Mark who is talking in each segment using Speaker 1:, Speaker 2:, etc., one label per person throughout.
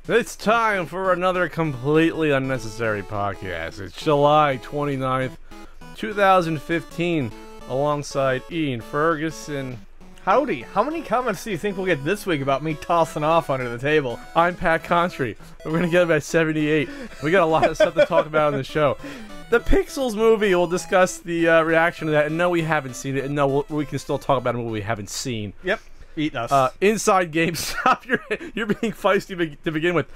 Speaker 1: It's time for another completely unnecessary podcast. It's July 29th, 2015, alongside Ian Ferguson.
Speaker 2: Howdy. How many comments do you think we'll get this week about me tossing off under the table?
Speaker 1: I'm Pat Contry. We're going to get about 78. We got a lot of stuff to talk about on the show. The Pixels movie, we'll discuss the reaction to that. And no, we haven't seen it. And no, we can still talk about a movie we haven't seen.
Speaker 2: Yep. Eat us.
Speaker 1: Inside GameStop, you're being feisty to begin with.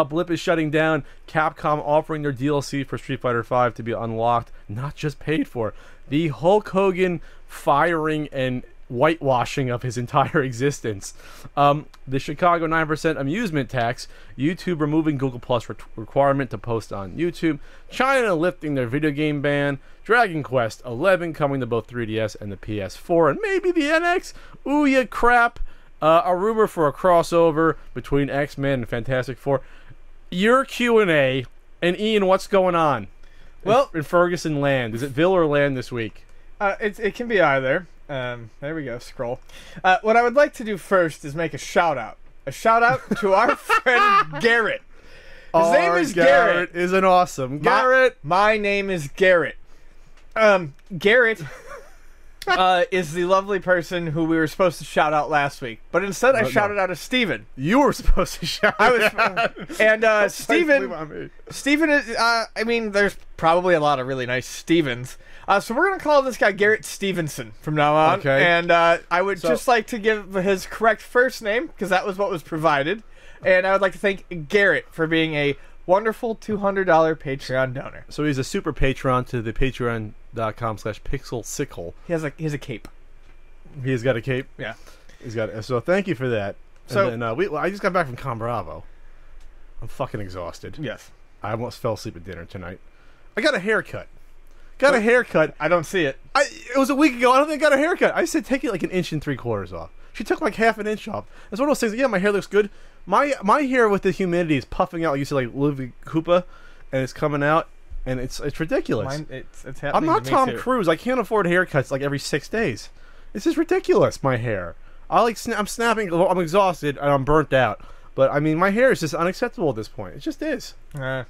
Speaker 1: Blip is shutting down. Capcom offering their DLC for Street Fighter V to be unlocked, not just paid for. The Hulk Hogan firing and whitewashing of his entire existence. The Chicago 9% amusement tax. YouTube removing Google Plus requirement to post on YouTube. China lifting their video game ban. Dragon Quest 11 coming to both 3DS and the PS4 and maybe the NX. Ooh, yeah, crap. A rumor for a crossover between X-Men and Fantastic Four. Your Q&A. And Ian, what's going on?
Speaker 2: Well,
Speaker 1: in Ferguson land. Is it Ville or land this week?
Speaker 2: It can be either. There we go, scroll. What I would like to do first is make a shout out. A shout out to our friend Garrett. His name is Garrett.
Speaker 1: Isn't awesome. Garrett.
Speaker 2: My name is Garrett. Garrett is the lovely person who we were supposed to shout out last week, but instead I shouted out to Steven.
Speaker 1: You were supposed to shout out.
Speaker 2: And Steven is, I mean, there's probably a lot of really nice Stevens. So we're going to call this guy Garrett Stevenson from now on.
Speaker 1: Okay.
Speaker 2: And I would just like to give his correct first name, because that was what was provided. And I would like to thank Garrett for being a wonderful $200 Patreon donor.
Speaker 1: So he's a super patron to the patreon.com/pixelsickle.
Speaker 2: He has a cape.
Speaker 1: He's got a cape?
Speaker 2: Yeah.
Speaker 1: He's got. So thank you for that.
Speaker 2: So,
Speaker 1: and then, I just got back from Con Bravo. I'm fucking exhausted.
Speaker 2: Yes.
Speaker 1: I almost fell asleep at dinner tonight. I got a haircut. A haircut.
Speaker 2: I don't see it.
Speaker 1: It was a week ago. I don't think I got a haircut. I said take it like 1 3/4 inches off. She took like half an inch off. It's one of those things. Yeah, my hair looks good. My hair with the humidity is puffing out like you said, like Ludwig Koopa, and it's coming out, and it's ridiculous.
Speaker 2: It's happening.
Speaker 1: I'm not
Speaker 2: to me
Speaker 1: Tom
Speaker 2: too.
Speaker 1: Cruise. I can't afford haircuts like every 6 days. This is ridiculous. My hair. I'm snapping. I'm exhausted and I'm burnt out. But I mean, my hair is just unacceptable at this point. It just is.
Speaker 2: I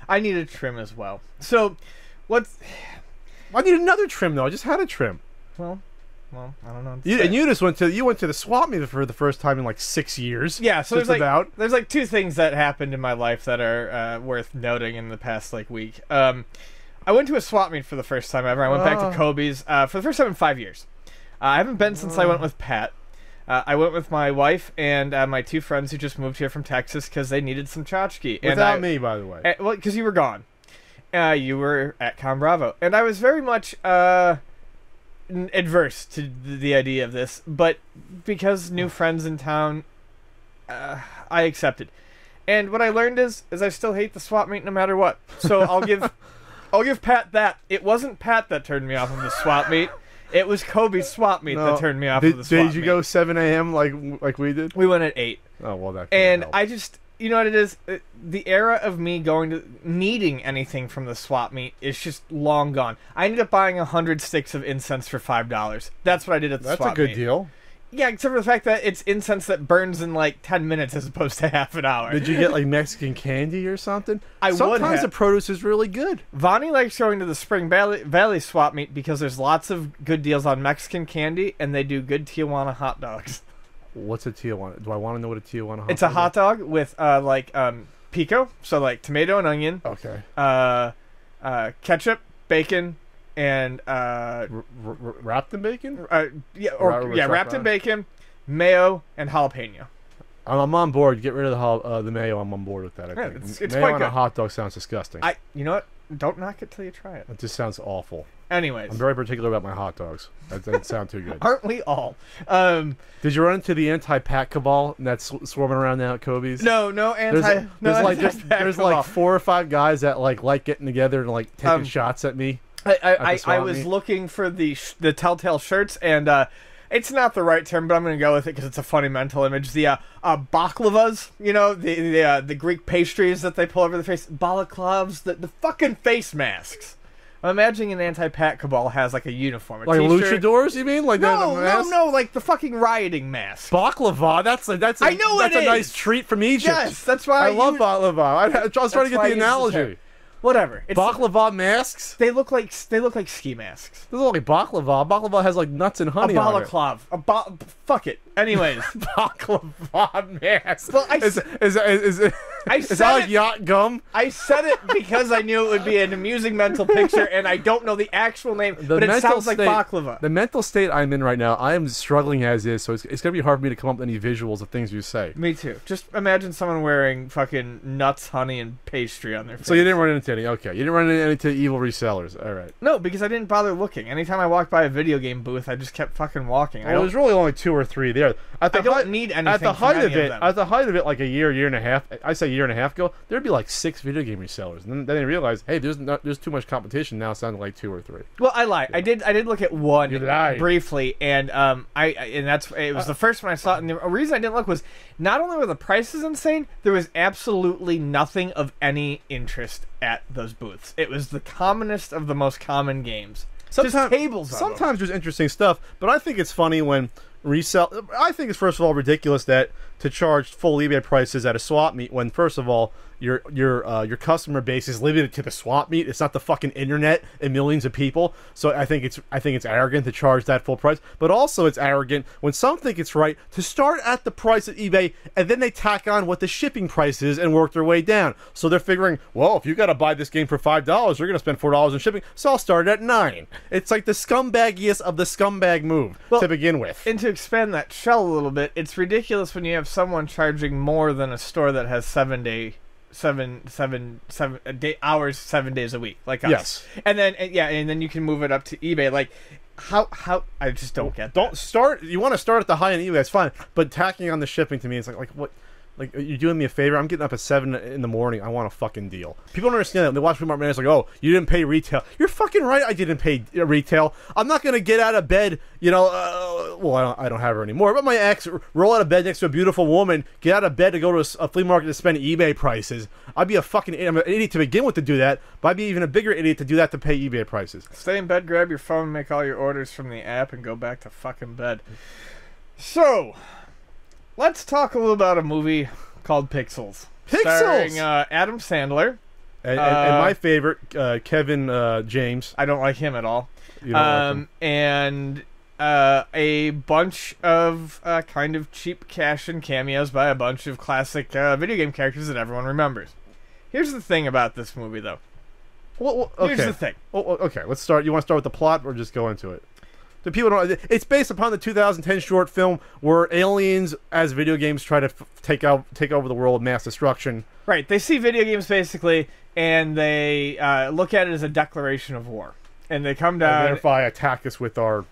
Speaker 2: need a trim as well. So, what's?
Speaker 1: I need another trim though. I just had a trim.
Speaker 2: Well, I don't know.
Speaker 1: You just went to the swap meet for the first time in like 6 years.
Speaker 2: Yeah, so there's like two things that happened in my life that are worth noting in the past like week. I went to a swap meet for the first time ever. I went back to Kobe's for the first time in 5 years. I haven't been since I went with Pat. I went with my wife and my 2 friends who just moved here from Texas because they needed some tchotchke.
Speaker 1: Without me, by the way.
Speaker 2: Well, because you were gone. You were at Con Bravo. And I was very much adverse to the idea of this, but because new friends in town, I accepted. And what I learned is I still hate the swap meet no matter what. So I'll give Pat that. It wasn't Pat that turned me off of the swap meet. It was Kobe's swap meet that turned me off of the swap meet.
Speaker 1: Did you go 7 a.m. like we did?
Speaker 2: We went at 8.
Speaker 1: Oh, well, that
Speaker 2: and
Speaker 1: help.
Speaker 2: I just, you know what it is? The era of me needing anything from the swap meet is just long gone. I ended up buying 100 sticks of incense for $5. That's what I did at the swap meet.
Speaker 1: That's a good deal.
Speaker 2: Yeah, except for the fact that it's incense that burns in like 10 minutes as opposed to half an hour.
Speaker 1: Did you get like Mexican candy or something?
Speaker 2: Sometimes
Speaker 1: the produce is really good.
Speaker 2: Vonnie likes going to the Spring Valley swap meet because there's lots of good deals on Mexican candy and they do good Tijuana hot dogs.
Speaker 1: What's a Tijuana? Do I want to know what a Tijuana hot dog is?
Speaker 2: It's a hot dog with pico, so like tomato and onion.
Speaker 1: Okay.
Speaker 2: Ketchup, bacon, and
Speaker 1: wrapped in bacon?
Speaker 2: Wrapped in bacon, mayo, and jalapeno.
Speaker 1: I'm on board. Get rid of the mayo. I'm on board with that. I think
Speaker 2: it's
Speaker 1: mayo
Speaker 2: quite
Speaker 1: on
Speaker 2: good.
Speaker 1: A hot dog sounds disgusting.
Speaker 2: You know what? Don't knock it till you try it.
Speaker 1: It just sounds awful.
Speaker 2: Anyways,
Speaker 1: I'm very particular about my hot dogs. That doesn't sound too good.
Speaker 2: Aren't we all?
Speaker 1: Did you run into the anti-Pat cabal that's swarming around now at Kobe's?
Speaker 2: No anti.
Speaker 1: There's like 4 or 5 guys that like getting together and like taking shots at me.
Speaker 2: I was looking for the telltale shirts, and it's not the right term, but I'm going to go with it because it's a funny mental image. The baklavas, you know, the Greek pastries that they pull over the face, balaclavas, the fucking face masks. I'm imagining an anti-Pat cabal has like a uniform, a
Speaker 1: Like
Speaker 2: t-shirt.
Speaker 1: luchadors, you mean? Like
Speaker 2: No,
Speaker 1: the
Speaker 2: no,
Speaker 1: mask?
Speaker 2: no, like the fucking rioting mask.
Speaker 1: Baklava. That's
Speaker 2: I know
Speaker 1: that's
Speaker 2: it
Speaker 1: a nice
Speaker 2: is.
Speaker 1: treat from Egypt.
Speaker 2: Yes, that's why
Speaker 1: I love baklava. I was trying to get
Speaker 2: why
Speaker 1: the
Speaker 2: I use the
Speaker 1: analogy.
Speaker 2: term. Whatever. It's
Speaker 1: Baklava masks.
Speaker 2: They look like ski masks.
Speaker 1: This is like baklava. Baklava has like nuts and honey
Speaker 2: A
Speaker 1: on it.
Speaker 2: balaclava. Fuck it. Anyways,
Speaker 1: Baklava mask.
Speaker 2: Well, I
Speaker 1: is
Speaker 2: said
Speaker 1: that like
Speaker 2: it-
Speaker 1: yacht gum?
Speaker 2: I said it because I knew it would be an amusing mental picture, and I don't know the actual name, but it sounds like baklava.
Speaker 1: The mental state I'm in right now, I am struggling as is, so it's going to be hard for me to come up with any visuals of things you say.
Speaker 2: Me too. Just imagine someone wearing fucking nuts, honey, and pastry on their face.
Speaker 1: So you didn't run into any. Okay, you didn't run into any evil resellers. All right.
Speaker 2: No, because I didn't bother looking. Anytime I walked by a video game booth, I just kept fucking walking.
Speaker 1: Well, there's really only 2 or 3 there. At the
Speaker 2: I don't
Speaker 1: height-
Speaker 2: need anything
Speaker 1: At the
Speaker 2: from
Speaker 1: height
Speaker 2: any
Speaker 1: of
Speaker 2: of
Speaker 1: it,
Speaker 2: them.
Speaker 1: at the height of it, like a year and a half. I say year and a half ago, there'd be like 6 video game resellers, and then they realized, hey, there's too much competition now. It sounded like 2 or 3.
Speaker 2: Well, I lied. I did look at one
Speaker 1: You lied.
Speaker 2: briefly, and it was the first one I saw. And the reason I didn't look was not only were the prices insane, there was absolutely nothing of any interest at those booths. It was the commonest of the most common games. Just tables. Of them.
Speaker 1: Sometimes there's interesting stuff, but I think it's funny when I think it's first of all ridiculous that to charge full eBay prices at a swap meet when first of all your customer base is limited to the swap meet. It's not the fucking internet and millions of people. So I think it's arrogant to charge that full price. But also it's arrogant when some think it's right to start at the price at eBay and then they tack on what the shipping price is and work their way down. So they're figuring, well, if you got to buy this game for $5, you're going to spend $4 in shipping. So I'll start at $9. It's like the scumbaggiest of the scumbag move to begin with.
Speaker 2: And to expand that shell a little bit, it's ridiculous when you have someone charging more than a store that has 7 hours 7 days a week, like us.
Speaker 1: Yes.
Speaker 2: And then you can move it up to eBay. Like, how I just don't get that.
Speaker 1: Don't start. You want to start at the high end eBay, that's fine. But tacking on the shipping to me, it's like what? Like, you're doing me a favor. I'm getting up at 7 in the morning. I want a fucking deal. People don't understand that. When they watch Flea Market It's like, oh, you didn't pay retail. You're fucking right. I didn't pay retail. I'm not gonna get out of bed. Well, I don't have her anymore. But my ex roll out of bed next to a beautiful woman, get out of bed to go to a flea market to spend eBay prices. I'd be a fucking idiot. I'm an idiot to begin with to do that. But I'd be even a bigger idiot to do that to pay eBay prices.
Speaker 2: Stay in bed, grab your phone, make all your orders from the app, and go back to fucking bed. So, let's talk a little about a movie called Pixels. Starring Adam Sandler.
Speaker 1: And my favorite, Kevin James.
Speaker 2: I don't like him at all.
Speaker 1: You don't like him.
Speaker 2: And a bunch of kind of cheap cash and cameos by a bunch of classic video game characters that everyone remembers. Here's the thing about this movie, though.
Speaker 1: Well, okay.
Speaker 2: Here's the thing.
Speaker 1: Okay, let's start. You want to start with the plot or just go into it? The people don't. It's based upon the 2010 short film where aliens, as video games, try to take over the world with mass destruction.
Speaker 2: Right. They see video games basically, and they look at it as a declaration of war, and they come down.
Speaker 1: And thereby attack us with our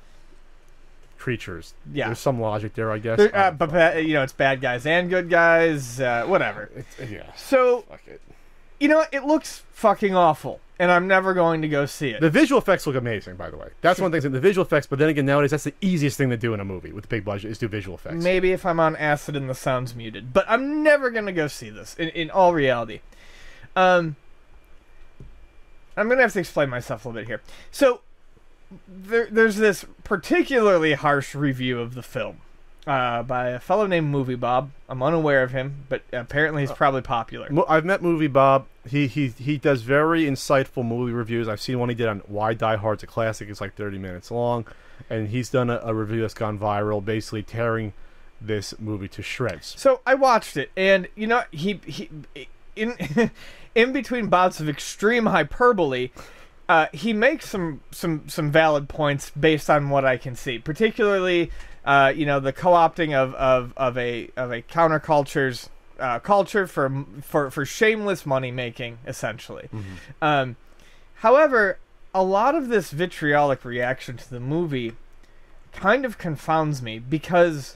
Speaker 1: creatures.
Speaker 2: Yeah.
Speaker 1: There's some logic there, I guess.
Speaker 2: But it's bad guys and good guys. Whatever.
Speaker 1: Yeah.
Speaker 2: So,
Speaker 1: Fuck it.
Speaker 2: it looks fucking awful, and I'm never going to go see it.
Speaker 1: The visual effects look amazing, by the way. That's one thing. The visual effects, but then again, nowadays that's the easiest thing to do in a movie with a big budget is do visual effects.
Speaker 2: Maybe if I'm on acid and the sound's muted, but I'm never gonna go see this. In all reality, I'm gonna have to explain myself a little bit here. So there's this particularly harsh review of the film by a fellow named Movie Bob. I'm unaware of him, but apparently he's probably popular.
Speaker 1: I've met Movie Bob. He does very insightful movie reviews. I've seen one he did on Why Die Hard's a classic. It's like 30 minutes long, and he's done a review that's gone viral, basically tearing this movie to shreds.
Speaker 2: So I watched it, and he in in between bouts of extreme hyperbole, he makes some valid points based on what I can see, particularly the co-opting of a counterculture's culture for shameless money making, essentially.
Speaker 1: Mm-hmm.
Speaker 2: However, a lot of this vitriolic reaction to the movie kind of confounds me because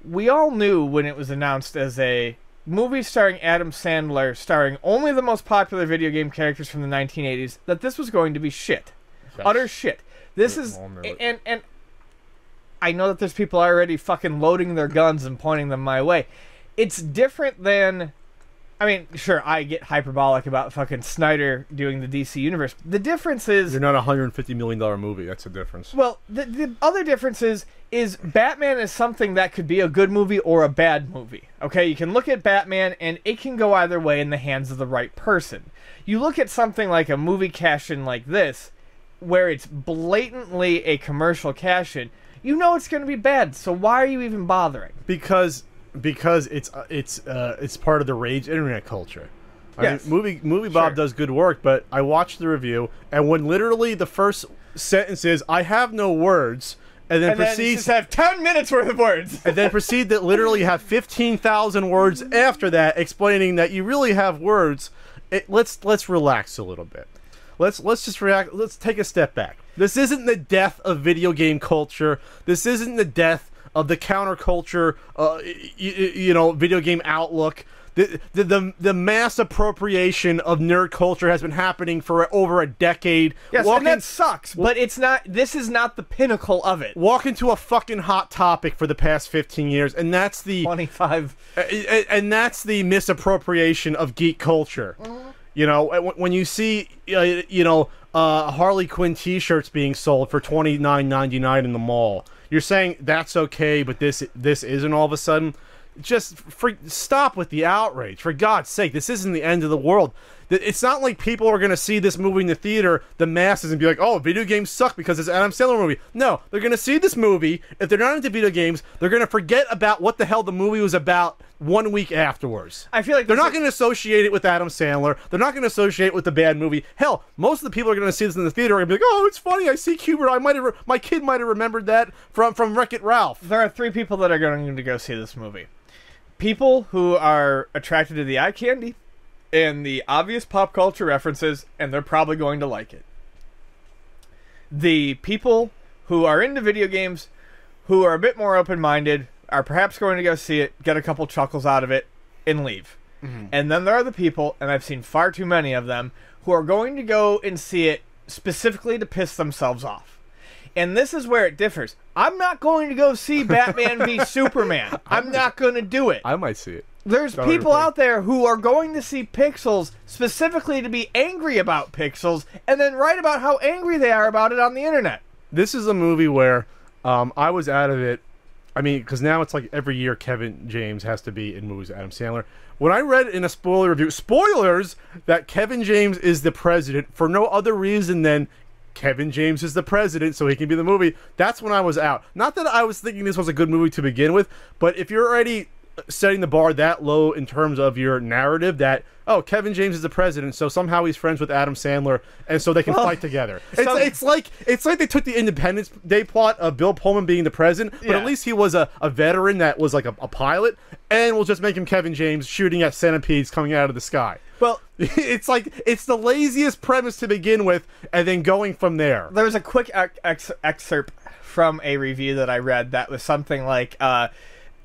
Speaker 2: we all knew when it was announced as a movie starring Adam Sandler, starring only the most popular video game characters from the 1980s, that this was going to be shit.
Speaker 1: Yes.
Speaker 2: Utter shit. This is... And I know that there's people already fucking loading their guns and pointing them my way. It's different than... I mean, sure, I get hyperbolic about fucking Snyder doing the DC universe. The difference is...
Speaker 1: You're not a $150 million movie. That's the difference.
Speaker 2: Well, the other difference is Batman is something that could be a good movie or a bad movie. Okay, you can look at Batman, and it can go either way in the hands of the right person. You look at something like a movie cash-in like this, where it's blatantly a commercial cash-in, you know it's going to be bad, so why are you even bothering?
Speaker 1: Because it's part of the rage internet culture.
Speaker 2: Yes.
Speaker 1: I mean, movie Bob
Speaker 2: Sure.
Speaker 1: does good work, but I watched the review, and when literally the first sentence is "I have no words," and then
Speaker 2: And then
Speaker 1: proceeds
Speaker 2: just have 10 minutes worth of words.
Speaker 1: and then proceed to literally have 15,000 words after that, explaining that you really have words. Let's relax a little bit. Let's just react. Let's take a step back. This isn't the death of video game culture. This isn't the death of the counterculture, video game outlook. The mass appropriation of nerd culture has been happening for over a decade.
Speaker 2: Yes, and that sucks, but it's not. This is not the pinnacle of it.
Speaker 1: Walk into a fucking hot topic for the past 15 years, and that's the
Speaker 2: 25.
Speaker 1: and that's the misappropriation of geek culture. You know, when you see Harley Quinn T-shirts being sold for $29.99 in the mall, you're saying that's okay, but this isn't all of a sudden. Just stop with the outrage. For God's sake, this isn't the end of the world. It's not like people are going to see this movie in the theater, the masses, and be like, oh, video games suck because it's an Adam Sandler movie. No, they're going to see this movie. If they're not into video games, they're going to forget about what the hell the movie was about 1 week afterwards.
Speaker 2: I feel like
Speaker 1: they're not going to associate it with Adam Sandler. They're not going to associate it with the bad movie. Hell, most of the people are going to see this in the theater and be like, oh, it's funny. I see Kubert. My kid might have remembered that from Wreck-It Ralph.
Speaker 2: There are 3 people that are going to go see this movie. People who are attracted to the eye candy and the obvious pop culture references, and they're probably going to like it. The people who are into video games, who are a bit more open-minded, are perhaps going to go see it, get a couple chuckles out of it, and leave. Mm-hmm. And then there are the people, and I've seen far too many of them, who are going to go and see it specifically to piss themselves off. And this is where it differs. I'm not going to go see Batman v Superman. I'm not going to do it.
Speaker 1: I might see it.
Speaker 2: There's people out there who are going to see Pixels specifically to be angry about Pixels and then write about how angry they are about it on the internet.
Speaker 1: This is a movie where I was out of it. I mean, because now it's like every year Kevin James has to be in movies with Adam Sandler. When I read in a spoiler review, spoilers, that Kevin James is the president for no other reason than Kevin James is the president, so he can be in the movie. That's when I was out. Not that I was thinking this was a good movie to begin with, but if you're already setting the bar that low in terms of your narrative that, oh, Kevin James is the president, so somehow he's friends with Adam Sandler, and so they can fight together. It's like they took the Independence Day plot of Bill Pullman being the president, but at least he was a veteran that was like a pilot, and we'll just make him Kevin James shooting at centipedes coming out of the sky.
Speaker 2: Well,
Speaker 1: it's the laziest premise to begin with, and then going from there.
Speaker 2: There was a quick excerpt from a review that I read that was something like,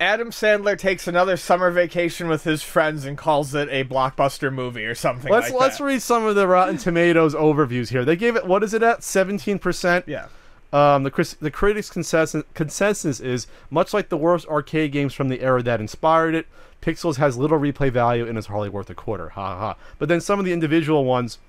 Speaker 2: Adam Sandler takes another summer vacation with his friends and calls it a blockbuster movie or something like that.
Speaker 1: Let's read some of the Rotten Tomatoes overviews here. They gave it, what is it at? 17%?
Speaker 2: Yeah.
Speaker 1: The critics' consensus is, much like the worst arcade games from the era that inspired it, Pixels has little replay value and is hardly worth a quarter. Ha ha ha. But then some of the individual ones,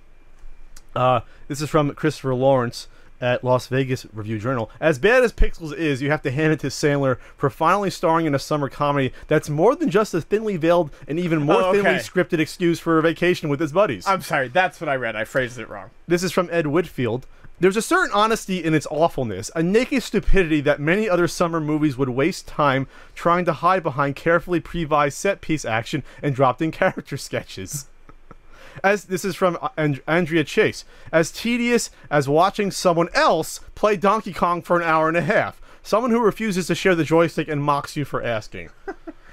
Speaker 1: this is from Christopher Lawrence at Las Vegas Review-Journal. As bad as Pixels is, you have to hand it to Sandler for finally starring in a summer comedy that's more than just a thinly veiled and even more thinly scripted excuse for a vacation with his buddies.
Speaker 2: I'm sorry, that's what I read. I phrased it wrong.
Speaker 1: This is from Ed Whitfield. There's a certain honesty in its awfulness, a naked stupidity that many other summer movies would waste time trying to hide behind carefully prevised set-piece action and dropped-in character sketches. As this is from Andrea Chase. As tedious as watching someone else play Donkey Kong for an hour and a half. Someone who refuses to share the joystick and mocks you for asking.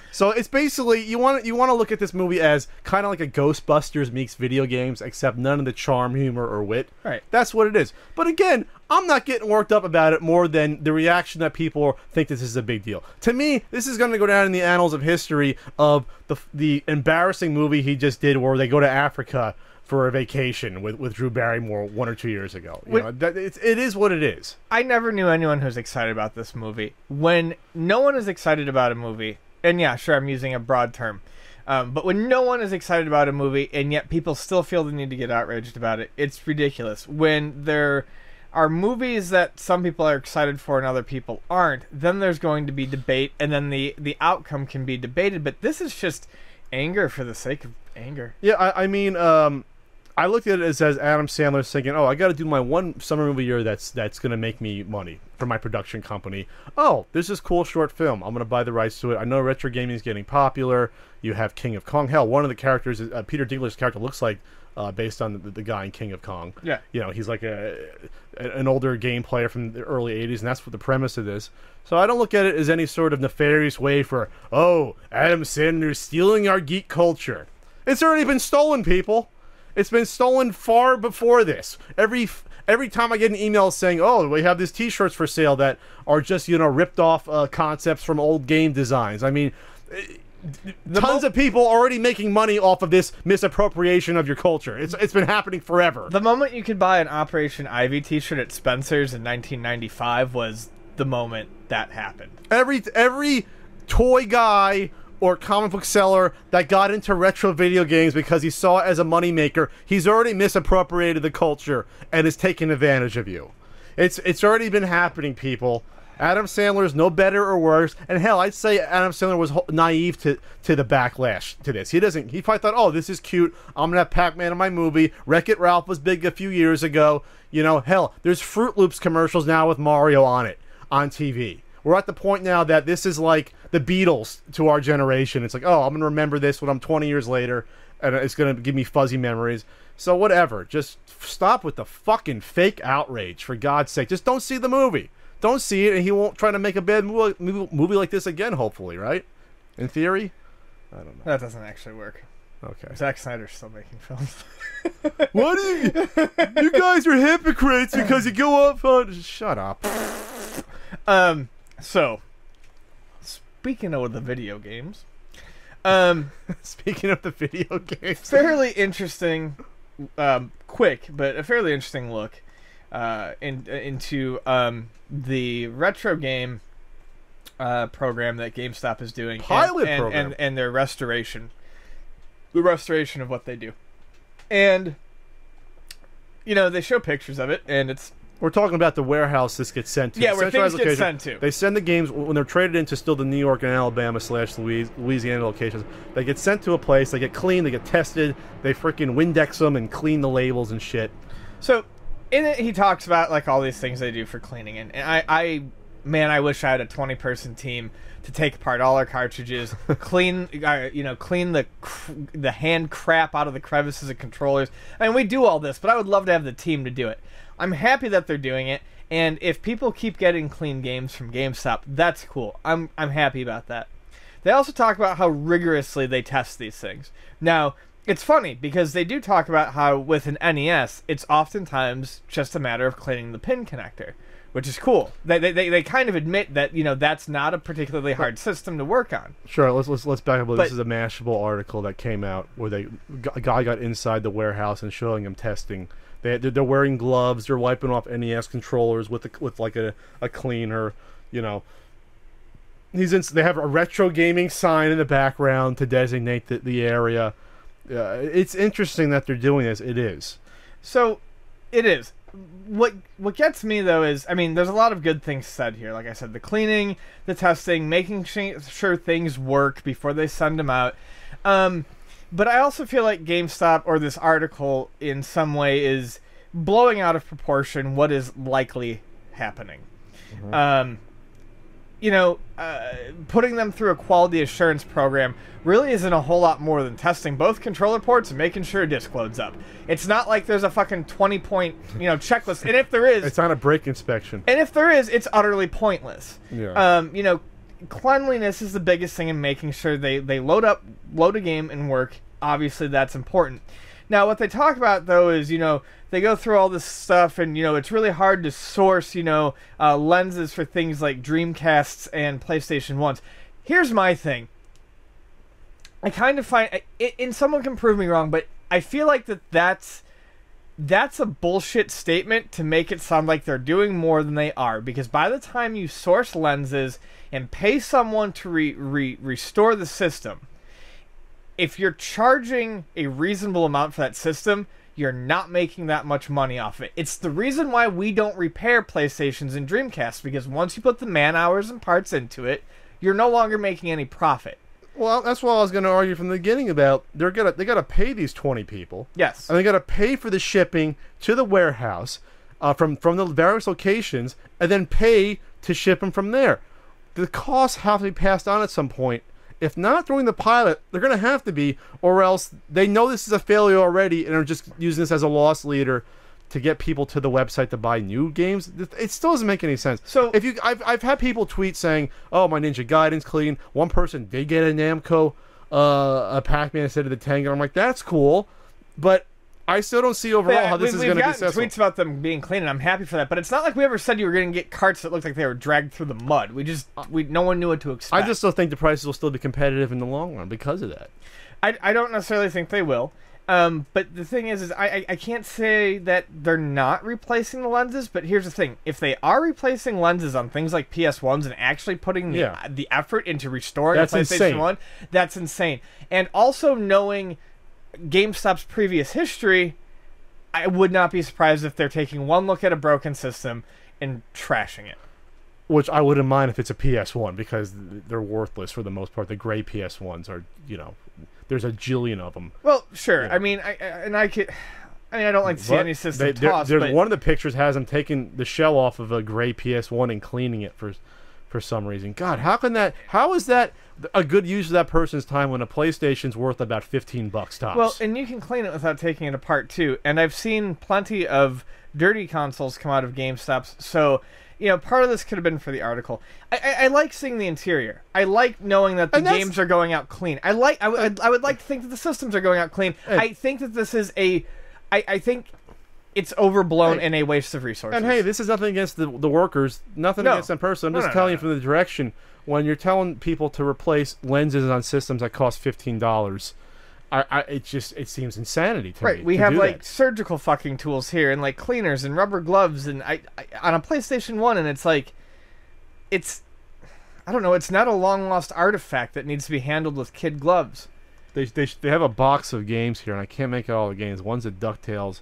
Speaker 1: So it's basically, you want to look at this movie as kind of like a Ghostbusters meets video games, except none of the charm, humor, or wit.
Speaker 2: Right.
Speaker 1: That's what it is. But again, I'm not getting worked up about it more than the reaction that people think this is a big deal. To me, this is going to go down in the annals of history of the embarrassing movie he just did where they go to Africa for a vacation with Drew Barrymore 1 or 2 years ago. It is what it is.
Speaker 2: I never knew anyone who's excited about this movie. When no one is excited about a movie, and yeah, sure, I'm using a broad term. But when no one is excited about a movie and yet people still feel the need to get outraged about it, it's ridiculous. When there are movies that some people are excited for and other people aren't, then there's going to be debate, and then the outcome can be debated. But this is just anger for the sake of anger.
Speaker 1: Yeah, I mean, I looked at it as Adam Sandler's thinking, oh, I got to do my one summer movie year that's going to make me money for my production company. Oh, this is cool short film. I'm going to buy the rights to it. I know retro gaming is getting popular. You have King of Kong. Hell, one of the characters, Peter Dinklage's character, looks like based on the guy in King of Kong.
Speaker 2: Yeah.
Speaker 1: You know, he's like an older game player from the early 80s, and that's what the premise of this. So I don't look at it as any sort of nefarious way for, oh, Adam Sandler's stealing our geek culture. It's already been stolen, people. It's been stolen far before this. Every time I get an email saying, oh, we have these t-shirts for sale that are just, you know, ripped off concepts from old game designs. I mean, tons of people already making money off of this misappropriation of your culture. It's been happening forever.
Speaker 2: The moment you could buy an Operation Ivy t-shirt at Spencer's in 1995 was the moment that happened.
Speaker 1: Every toy guy or comic book seller that got into retro video games because he saw it as a moneymaker, he's already misappropriated the culture and is taking advantage of you. It's already been happening, people. Adam Sandler is no better or worse, and hell, I'd say Adam Sandler was naive to the backlash to this. He probably thought, oh, this is cute, I'm gonna have Pac-Man in my movie. Wreck-It Ralph was big a few years ago. You know, hell, there's Fruit Loops commercials now with Mario on it on TV. We're at the point now that this is like the Beatles to our generation. It's like, oh, I'm going to remember this when I'm 20 years later, and it's going to give me fuzzy memories. So whatever. Just stop with the fucking fake outrage, for God's sake. Just don't see the movie. Don't see it, and he won't try to make a bad movie like this again, hopefully, right? In theory? I don't know.
Speaker 2: That doesn't actually work.
Speaker 1: Okay.
Speaker 2: Zack Snyder's still making films.
Speaker 1: What do you guys are hypocrites because you go up on... Shut up.
Speaker 2: So, speaking of the video games,
Speaker 1: speaking of the video games,
Speaker 2: fairly interesting, quick, but a fairly interesting look into the retro game program that GameStop is doing,
Speaker 1: program,
Speaker 2: and their restoration, the restoration of what they do, and you know they show pictures of it, and it's.
Speaker 1: We're talking about the warehouse this gets sent to.
Speaker 2: Yeah, where things get sent to.
Speaker 1: They send the games when they're traded into still the New York and Alabama / Louisiana locations. They get sent to a place, they get cleaned, they get tested, they freaking Windex them and clean the labels and shit.
Speaker 2: So, in it, he talks about like all these things they do for cleaning, and I wish I had a 20-person team to take apart all our cartridges, clean the hand crap out of the crevices of controllers. I mean, we do all this, but I would love to have the team to do it. I'm happy that they're doing it, and if people keep getting clean games from GameStop, that's cool. I'm happy about that. They also talk about how rigorously they test these things. Now, it's funny, because they do talk about how with an NES, it's oftentimes just a matter of cleaning the pin connector, which is cool. They kind of admit that, you know, that's not a particularly hard system to work on.
Speaker 1: Sure, let's back up. This is a Mashable article that came out where a guy got inside the warehouse and showing him testing. They're wearing gloves. They're wiping off NES controllers with like a cleaner. You know, they have a retro gaming sign in the background to designate the area. It's interesting that they're doing this. It is.
Speaker 2: So, it is. What gets me though is, I mean, there's a lot of good things said here. Like I said, the cleaning, the testing, making sure things work before they send them out. But I also feel like GameStop, or this article, in some way is blowing out of proportion what is likely happening. Mm-hmm. Putting them through a quality assurance program really isn't a whole lot more than testing both controller ports and making sure a disc loads up. It's not like there's a fucking 20-point, checklist. And if there is...
Speaker 1: It's not a brake inspection.
Speaker 2: And if there is, it's utterly pointless.
Speaker 1: Yeah.
Speaker 2: Cleanliness is the biggest thing in making sure they load a game and work. Obviously, that's important. Now, what they talk about, though, is, they go through all this stuff, and, it's really hard to source, lenses for things like Dreamcasts and PlayStation 1s. Here's my thing. I kind of find, and someone can prove me wrong, but I feel like that's a bullshit statement to make it sound like they're doing more than they are, because by the time you source lenses and pay someone to restore the system, if you're charging a reasonable amount for that system, you're not making that much money off it. It's the reason why we don't repair PlayStations and Dreamcasts, because once you put the man hours and parts into it, you're no longer making any profit.
Speaker 1: Well, that's what I was going to argue from the beginning about. They gotta pay these 20 people.
Speaker 2: Yes.
Speaker 1: And they gotta pay for the shipping to the warehouse from the various locations, and then pay to ship them from there. The costs have to be passed on at some point. If not during the pilot, they're going to have to be, or else they know this is a failure already and are just using this as a loss leader to get people to the website to buy new games. It still doesn't make any sense.
Speaker 2: So
Speaker 1: I've had people tweet saying, "Oh, my Ninja Gaiden's clean." One person did get a Namco, a Pac-Man instead of the Tengen. I'm like, that's cool, but I still don't see overall how this is going to be successful.
Speaker 2: Tweets about them being clean, and I'm happy for that. But it's not like we ever said you were going to get carts that looked like they were dragged through the mud. No one knew what to expect.
Speaker 1: I just still think the prices will still be competitive in the long run because of that.
Speaker 2: I don't necessarily think they will. But the thing is I can't say that they're not replacing the lenses, but here's the thing. If they are replacing lenses on things like PS1s and actually putting the effort into restoring a PlayStation 1, that's insane. And also knowing GameStop's previous history, I would not be surprised if they're taking one look at a broken system and trashing it.
Speaker 1: Which I wouldn't mind if it's a PS1, because they're worthless for the most part. The gray PS1s are, there's a jillion of them.
Speaker 2: Well, sure. Yeah. I mean, I don't like to see any system tossed.
Speaker 1: But one of the pictures has them taking the shell off of a gray PS1 and cleaning it for some reason. God, how is that a good use of that person's time when a PlayStation's worth about $15 tops?
Speaker 2: Well, and you can clean it without taking it apart too. And I've seen plenty of dirty consoles come out of GameStops. So, part of this could have been for the article. I like seeing the interior. I like knowing that the games are going out clean. I would like to think that the systems are going out clean. I think that this is I think it's overblown and a waste of resources.
Speaker 1: And hey, this is nothing against the workers. Nothing against them personally. I'm just telling you from the direction. When you're telling people to replace lenses on systems that cost $15, it seems insanity to me.
Speaker 2: Right, we have surgical fucking tools here, and cleaners and rubber gloves, and I on a PlayStation 1, and it's I don't know, it's not a long lost artifact that needs to be handled with kid gloves.
Speaker 1: They have a box of games here, and I can't make out all the games. One's a DuckTales,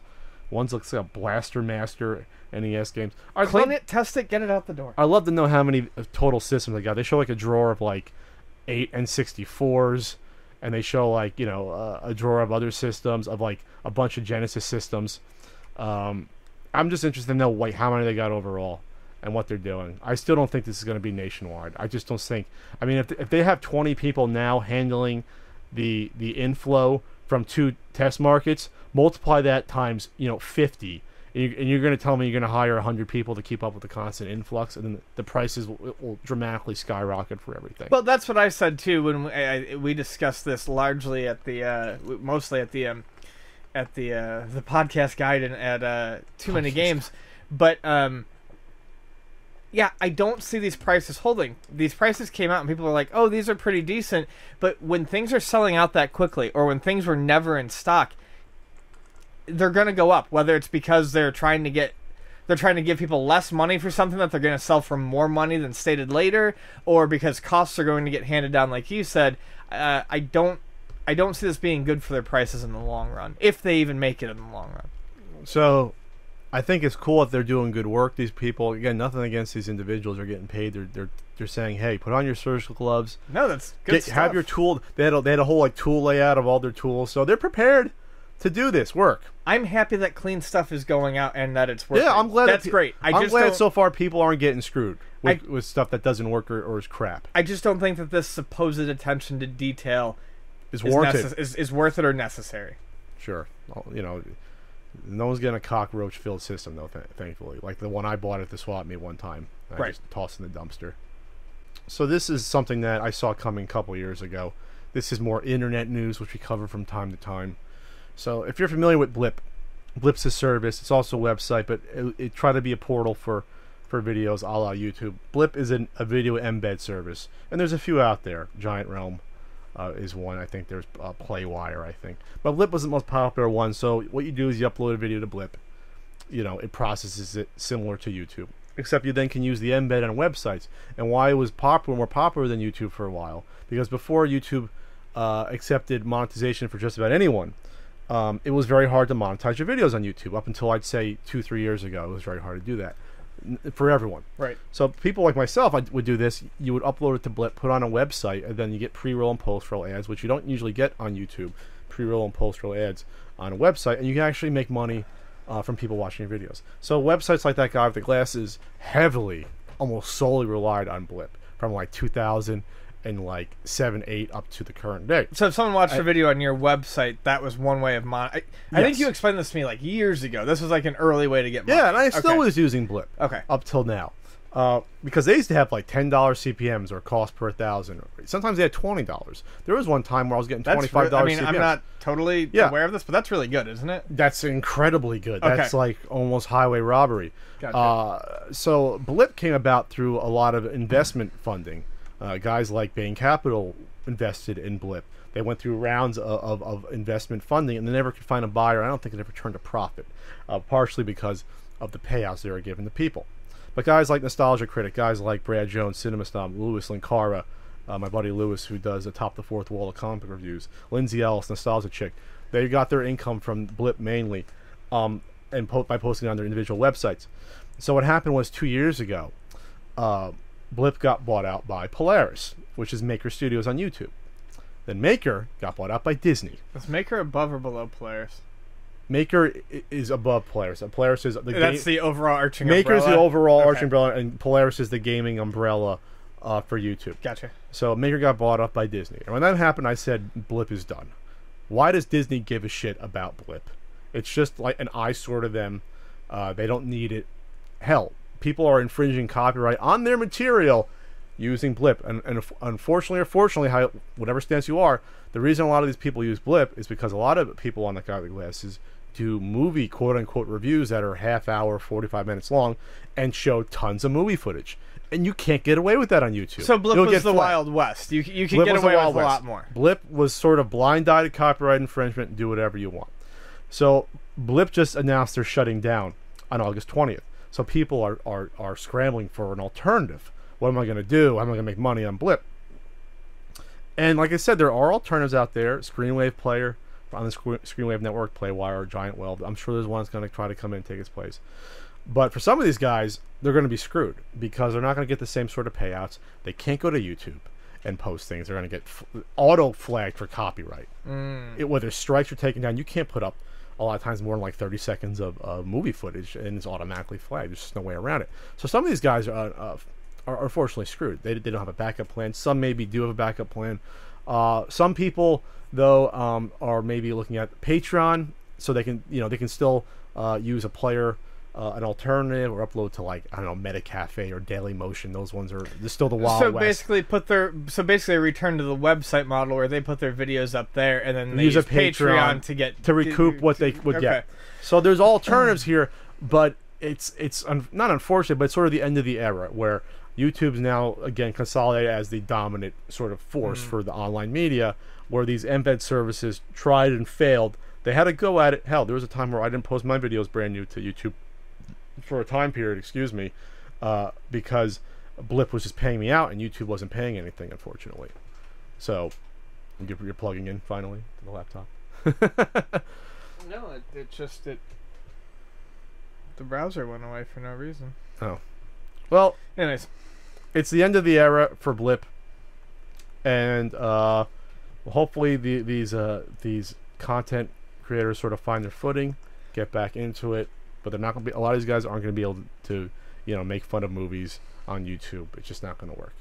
Speaker 1: one's looks like a Blaster Master NES games.
Speaker 2: Clean it, test it, get it out the door.
Speaker 1: I'd love to know how many total systems they got. They show a drawer of 8 N64s. And they show a drawer of other systems, of a bunch of Genesis systems. I'm just interested to know how many they got overall and what they're doing. I still don't think this is going to be nationwide. I just don't think. I mean, if they have 20 people now handling the inflow from 2 test markets, multiply that times 50, and you're going to tell me you're going to hire 100 people to keep up with the constant influx, and then the prices will dramatically skyrocket for everything.
Speaker 2: Well, that's what I said too when we discussed this largely at mostly at the podcast guide and at Too Many Games, but yeah, I don't see these prices holding. These prices came out and people are like, "Oh, these are pretty decent," but when things are selling out that quickly, or when things were never in stock, they're going to go up, whether it's because they're trying to give people less money for something that they're going to sell for more money than stated later, or because costs are going to get handed down, like you said. I don't see this being good for their prices in the long run, if they even make it in the long run.
Speaker 1: So, I think it's cool if they're doing good work. These people, again, nothing against these individuals, are getting paid. They're saying, hey, put on your surgical gloves.
Speaker 2: No, that's good stuff.
Speaker 1: Have your tool. They had a whole tool layout of all their tools, so they're prepared to do this work.
Speaker 2: I'm happy that clean stuff is going out and that it's working.
Speaker 1: Yeah, I'm glad.
Speaker 2: That's great.
Speaker 1: I'm glad so far people aren't getting screwed with stuff that doesn't work or is crap.
Speaker 2: I just don't think that this supposed attention to detail
Speaker 1: is warranted.
Speaker 2: Is worth it or necessary.
Speaker 1: Sure. Well, no one's getting a cockroach-filled system, though, thankfully. Like the one I bought at the swap meet one time. I just tossed in the dumpster. So this is something that I saw coming a couple years ago. This is more internet news, which we cover from time to time. So if you're familiar with Blip, Blip's a service. It's also a website, but it tried to be a portal for videos a la YouTube. Blip is a video embed service, and there's a few out there. Giant Realm is one. I think there's Playwire, I think. But Blip was the most popular one, so what you do is you upload a video to Blip. It processes it similar to YouTube. Except you then can use the embed on websites. And why it was more popular than YouTube for a while, because before YouTube accepted monetization for just about anyone, it was very hard to monetize your videos on YouTube. Up until I'd say 2-3 years ago, it was very hard to do that for everyone.
Speaker 2: Right.
Speaker 1: So people like myself, I would do this. You would upload it to Blip, put on a website, and then you get pre-roll and post-roll ads, which you don't usually get on YouTube. Pre-roll and post-roll ads on a website, and you can actually make money from people watching your videos. So websites like that guy with the glasses heavily, almost solely relied on Blip from like 2000 and like 7, 8 up to the current day.
Speaker 2: So if someone watched a video on your website, that was one way of I think you explained this to me like years ago. This was like an early way to get money.
Speaker 1: Yeah, and I still was using Blip.
Speaker 2: Okay.
Speaker 1: Up till now. Because they used to have like $10 CPMs or cost per 1,000. Sometimes they had $20. There was one time where I was getting $25
Speaker 2: I mean,
Speaker 1: CPMs.
Speaker 2: I'm not totally aware of this, but that's really good, isn't it?
Speaker 1: That's incredibly good.
Speaker 2: Okay.
Speaker 1: That's like almost highway robbery.
Speaker 2: Gotcha.
Speaker 1: So Blip came about through a lot of investment funding. Guys like Bain Capital invested in Blip. They went through rounds of investment funding, and they never could find a buyer. I don't think it ever turned a profit, partially because of the payouts they were giving to people. But guys like Nostalgia Critic, guys like Brad Jones, Cinema Snob, Louis Lincara, my buddy Louis, who does Atop the Fourth Wall of comic reviews, Lindsay Ellis, Nostalgia Chick, they got their income from Blip mainly, and by posting on their individual websites. So what happened was 2 years ago, Blip got bought out by Polaris, which is Maker Studios on YouTube. Then Maker got bought out by Disney.
Speaker 2: Is Maker above or below Polaris?
Speaker 1: Maker is above Polaris. Polaris is
Speaker 2: that's the overall arching
Speaker 1: Maker's
Speaker 2: umbrella?
Speaker 1: the overall arching umbrella, and Polaris is the gaming umbrella for YouTube.
Speaker 2: Gotcha.
Speaker 1: So Maker got bought up by Disney. And when that happened, I said, Blip is done. Why does Disney give a shit about Blip? It's just like an eyesore to them. They don't need it. Hell, people are infringing copyright on their material using Blip. And unfortunately or fortunately, whatever stance you are, the reason a lot of these people use Blip is because a lot of people on the guy with glasses do movie quote-unquote reviews that are half hour, 45 minutes long, and show tons of movie footage. And you can't get away with that on YouTube.
Speaker 2: So Blip was the Wild West. You can get away with a lot more.
Speaker 1: Blip was sort of blind-eyed copyright infringement and do whatever you want. So Blip just announced they're shutting down on August 20th. So people are scrambling for an alternative. What am I going to do? How am I going to make money on Blip? And like I said, there are alternatives out there. Screenwave Player on the Screenwave Network, Playwire, Giant Weld. I'm sure there's one that's going to try to come in and take its place. But for some of these guys, they're going to be screwed because they're not going to get the same sort of payouts. They can't go to YouTube and post things. They're going to get auto-flagged for copyright. Whether strikes are taken down, you can't put up a lot of times more than like 30 seconds of movie footage, and it's automatically flagged. There's just no way around it. So some of these guys are unfortunately screwed. They don't have a backup plan. Some maybe do have a backup plan. Some people, though, are maybe looking at Patreon, so they can still use a player, an alternative, or upload to like, I don't know, Metacafe or Dailymotion. Those ones are still the Wild West.
Speaker 2: So basically return to the website model where they put their videos up there, and then they use
Speaker 1: a
Speaker 2: Patreon to
Speaker 1: recoup what they would get. So there's alternatives here, but it's not unfortunate, but it's sort of the end of the era where YouTube's now again consolidated as the dominant sort of force for the online media, where these embed services tried and failed. They had to go at it. Hell, there was a time where I didn't post my videos brand new to YouTube for a time period, because Blip was just paying me out and YouTube wasn't paying anything, unfortunately. So you're plugging in finally to the laptop.
Speaker 2: No, the browser went away for no reason.
Speaker 1: Oh, well.
Speaker 2: Anyways,
Speaker 1: it's the end of the era for Blip, and hopefully these content creators sort of find their footing, get back into it. But they're not going to be. A lot of these guys aren't going to be able to, make fun of movies on YouTube. It's just not going to work.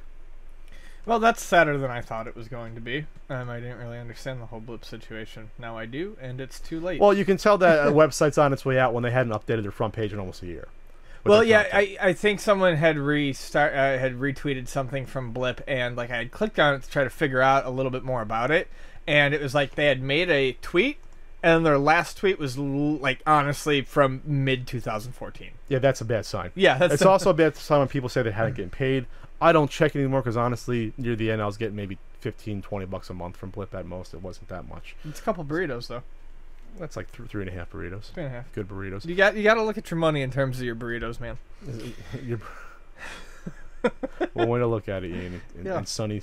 Speaker 2: Well, that's sadder than I thought it was going to be. I didn't really understand the whole Blip situation. Now I do, and it's too late.
Speaker 1: Well, you can tell that a website's on its way out when they hadn't updated their front page in almost a year.
Speaker 2: Well, yeah, I think someone had retweeted something from Blip, and like I had clicked on it to try to figure out a little bit more about it, and it was like they had made a tweet, and their last tweet was like honestly from mid 2014.
Speaker 1: Yeah, that's a bad sign.
Speaker 2: Yeah,
Speaker 1: it's also a bad sign when people say they hadn't getting paid. I don't check it anymore because honestly, near the end, I was getting maybe $15-20 a month from Blip at most. It wasn't that much.
Speaker 2: It's a couple burritos though.
Speaker 1: That's like 3.5 burritos.
Speaker 2: 3.5.
Speaker 1: Good burritos.
Speaker 2: You got to look at your money in terms of your burritos, man.
Speaker 1: One way to look at it, Ian, in sunny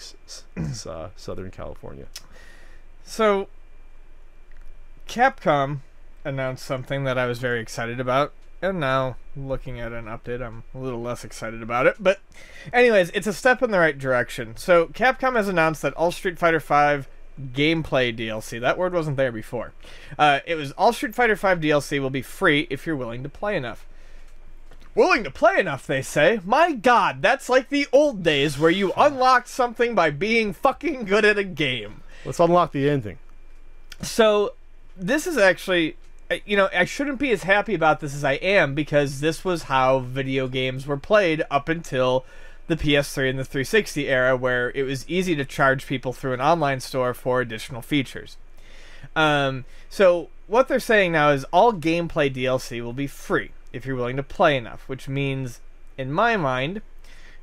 Speaker 1: Southern California.
Speaker 2: So, Capcom announced something that I was very excited about, and now, looking at an update, I'm a little less excited about it. But anyways, it's a step in the right direction. So, Capcom has announced that all Street Fighter V gameplay DLC, that word wasn't there before, it was all Street Fighter V DLC will be free if you're willing to play enough. Willing to play enough, they say. My god, that's like the old days where you unlocked something by being fucking good at a game.
Speaker 1: Let's unlock the ending.
Speaker 2: So, this is actually, you know, I shouldn't be as happy about this as I am, because this was how video games were played up until the PS3 and the 360 era, where it was easy to charge people through an online store for additional features. So, what they're saying now is all gameplay DLC will be free if you're willing to play enough, which means, in my mind,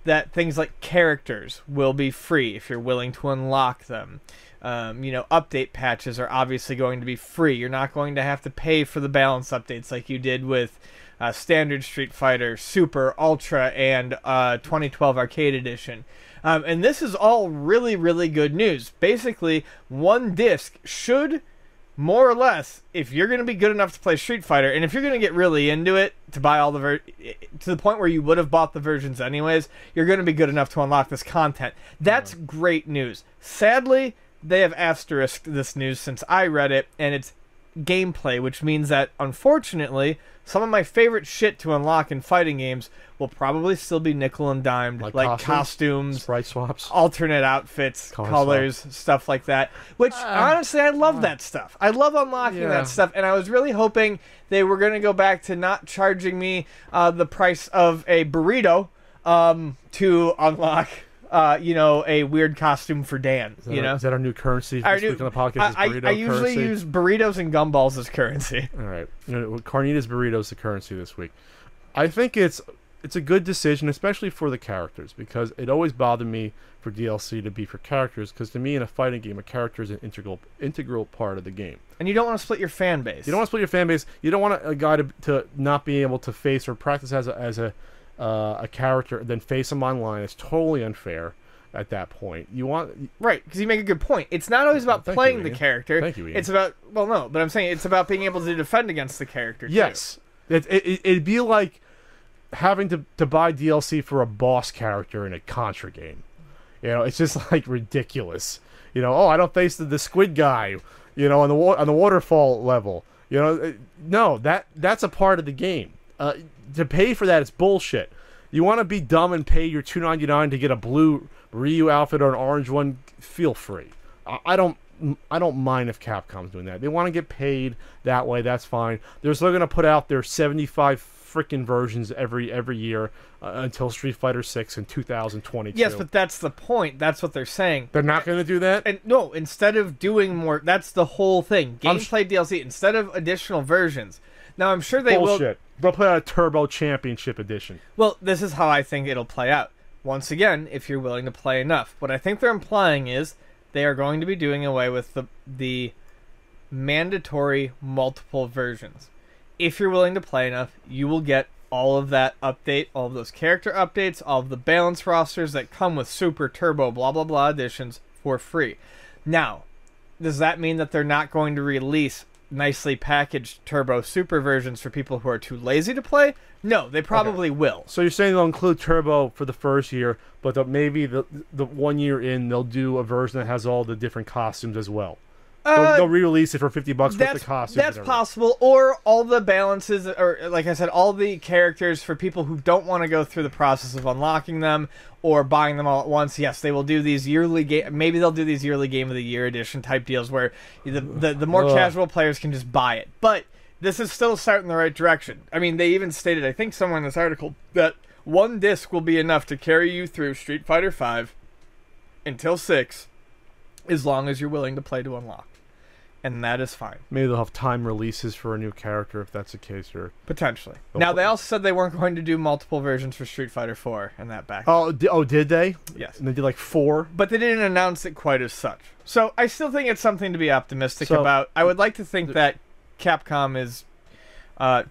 Speaker 2: that things like characters will be free if you're willing to unlock them. You know, update patches are obviously going to be free. You're not going to have to pay for the balance updates like you did with Standard Street Fighter, Super, Ultra, and 2012 Arcade Edition. And this is all really, really good news. Basically, one disc should, more or less, if you're going to be good enough to play Street Fighter, and if you're going to get really into it, to buy all the to the point where you would have bought the versions anyways, you're going to be good enough to unlock this content. That's great news. Sadly, they have asterisked this news since I read it, and it's gameplay, which means that, unfortunately, some of my favorite shit to unlock in fighting games will probably still be nickel and dimed, like costumes,
Speaker 1: sprite swaps,
Speaker 2: alternate outfits, colors, stuff like that. Which, honestly, I love that stuff. I love unlocking that stuff, and I was really hoping they were going to go back to not charging me the price of a burrito to unlock you know, a weird costume for Dan. Is
Speaker 1: that our new currency this week on the podcast?
Speaker 2: I usually use burritos and gumballs as currency.
Speaker 1: All right, Carnitas burritos the currency this week. I think it's a good decision, especially for the characters, because it always bothered me for DLC to be for characters, because to me in a fighting game, a character is an integral part of the game.
Speaker 2: And you don't want to split your fan base.
Speaker 1: You don't want to split your fan base. You don't want a guy to not be able to face or practice as a character, then face him online. It's totally unfair at that point. You want
Speaker 2: right, because you make a good point. It's not always about playing the character.
Speaker 1: Thank you, Ian.
Speaker 2: It's about but I'm saying it's about being able to defend against the character.
Speaker 1: Yes, it'd be like having to buy DLC for a boss character in a Contra game. You know, it's just like ridiculous. You know, I don't face the squid guy. You know, on the waterfall level. You know, no, that's a part of the game. To pay for that is bullshit. You want to be dumb and pay your $2.99 to get a blue Ryu outfit or an orange one? Feel free. I don't mind if Capcom's doing that. They want to get paid that way. That's fine. They're still going to put out their 75 freaking versions every year until Street Fighter 6 in 2022.
Speaker 2: Yes, but that's the point. That's what they're saying.
Speaker 1: They're not going to do that?
Speaker 2: And no, instead of doing more, that's the whole thing. Gameplay DLC instead of additional versions. Now, I'm sure they will.
Speaker 1: They'll put out a Turbo Championship Edition.
Speaker 2: Well, this is how I think it'll play out. Once again, if you're willing to play enough. What I think they're implying is they are going to be doing away with the mandatory multiple versions. If you're willing to play enough, you will get all of that update, all of those character updates, all of the balance rosters that come with Super, Turbo, blah, blah, blah editions for free. Now, does that mean that they're not going to release nicely packaged Turbo Super versions for people who are too lazy to play? No, they probably will.
Speaker 1: So you're saying they'll include Turbo for the first year, but maybe the 1 year in they'll do a version that has all the different costumes as well. They'll re-release it for $50 with the costumes.
Speaker 2: That's possible, or all the balances, or like I said, all the characters for people who don't want to go through the process of unlocking them or buying them all at once. Yes, they will do these yearly maybe they'll do these yearly Game of the Year edition type deals where the more casual players can just buy it. But this is still a start in the right direction. I mean, they even stated, I think somewhere in this article, that one disc will be enough to carry you through Street Fighter V until 6, as long as you're willing to play to unlock. And that is fine.
Speaker 1: Maybe they'll have time releases for a new character if that's the case, or
Speaker 2: potentially. Now they also said they weren't going to do multiple versions for Street Fighter 4 and that back.
Speaker 1: Oh, did they?
Speaker 2: Yes.
Speaker 1: And they did like 4,
Speaker 2: but they didn't announce it quite as such. So I still think it's something to be optimistic about. I would like to think that Capcom is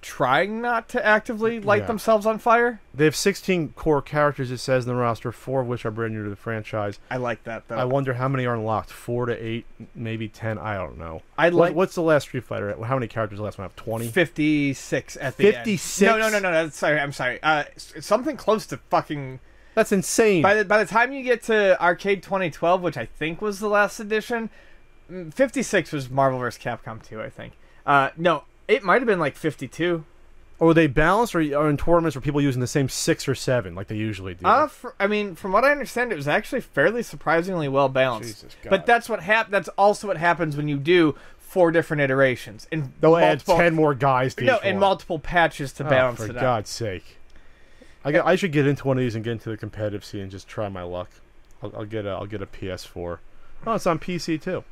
Speaker 2: trying not to actively light
Speaker 1: Yeah.
Speaker 2: themselves on fire.
Speaker 1: They have 16 core characters, it says in the roster, 4 of which are brand new to the franchise.
Speaker 2: I like that though.
Speaker 1: I wonder how many are unlocked. 4 to 8, maybe 10. I don't know.
Speaker 2: like
Speaker 1: What's the last Street Fighter? How many characters the last one have? 20?
Speaker 2: 56 at the
Speaker 1: 56?
Speaker 2: end. No. That's, sorry, I'm sorry. Something close to fucking.
Speaker 1: That's insane.
Speaker 2: By the time you get to Arcade 2012, which I think was the last edition, 56 was Marvel vs. Capcom 2, I think. No, it might have been like 52.
Speaker 1: Or they balanced, or are in tournaments where people using the same 6 or 7 like they usually do?
Speaker 2: From what I understand, it was actually fairly surprisingly well balanced.
Speaker 1: Jesus God.
Speaker 2: But that's that's also what happens when you do 4 different iterations. And
Speaker 1: They'll add 10 more guys to each
Speaker 2: and
Speaker 1: one.
Speaker 2: multiple patches to balance it out.
Speaker 1: For God's sake. I should get into one of these and get into the competitive scene and just try my luck. I'll get a PS4. Oh, it's on PC too.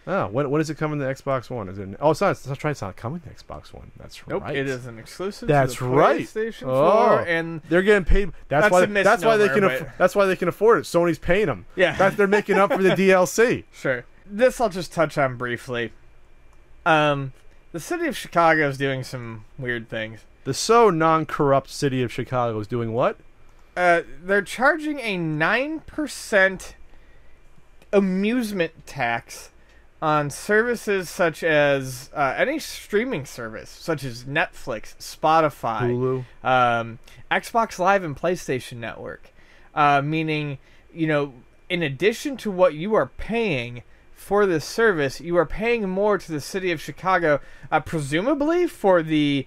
Speaker 1: Oh, when is it coming to Xbox One? Is it? Oh, it's not coming to Xbox One. That's
Speaker 2: Nope,
Speaker 1: right.
Speaker 2: it is an exclusive.
Speaker 1: That's
Speaker 2: to the
Speaker 1: right.
Speaker 2: PlayStation 4,
Speaker 1: Oh,
Speaker 2: and
Speaker 1: they're getting paid. That's why they
Speaker 2: misnomer,
Speaker 1: can. That's why they can afford it. Sony's paying them.
Speaker 2: Yeah,
Speaker 1: they're making up for the DLC.
Speaker 2: Sure. This I'll just touch on briefly. The city of Chicago is doing some weird things.
Speaker 1: The so non-corrupt city of Chicago is doing what?
Speaker 2: They're charging a 9% amusement tax on services such as any streaming service, such as Netflix, Spotify,
Speaker 1: Hulu,
Speaker 2: Xbox Live, and PlayStation Network. Meaning, in addition to what you are paying for this service, you are paying more to the city of Chicago, presumably for the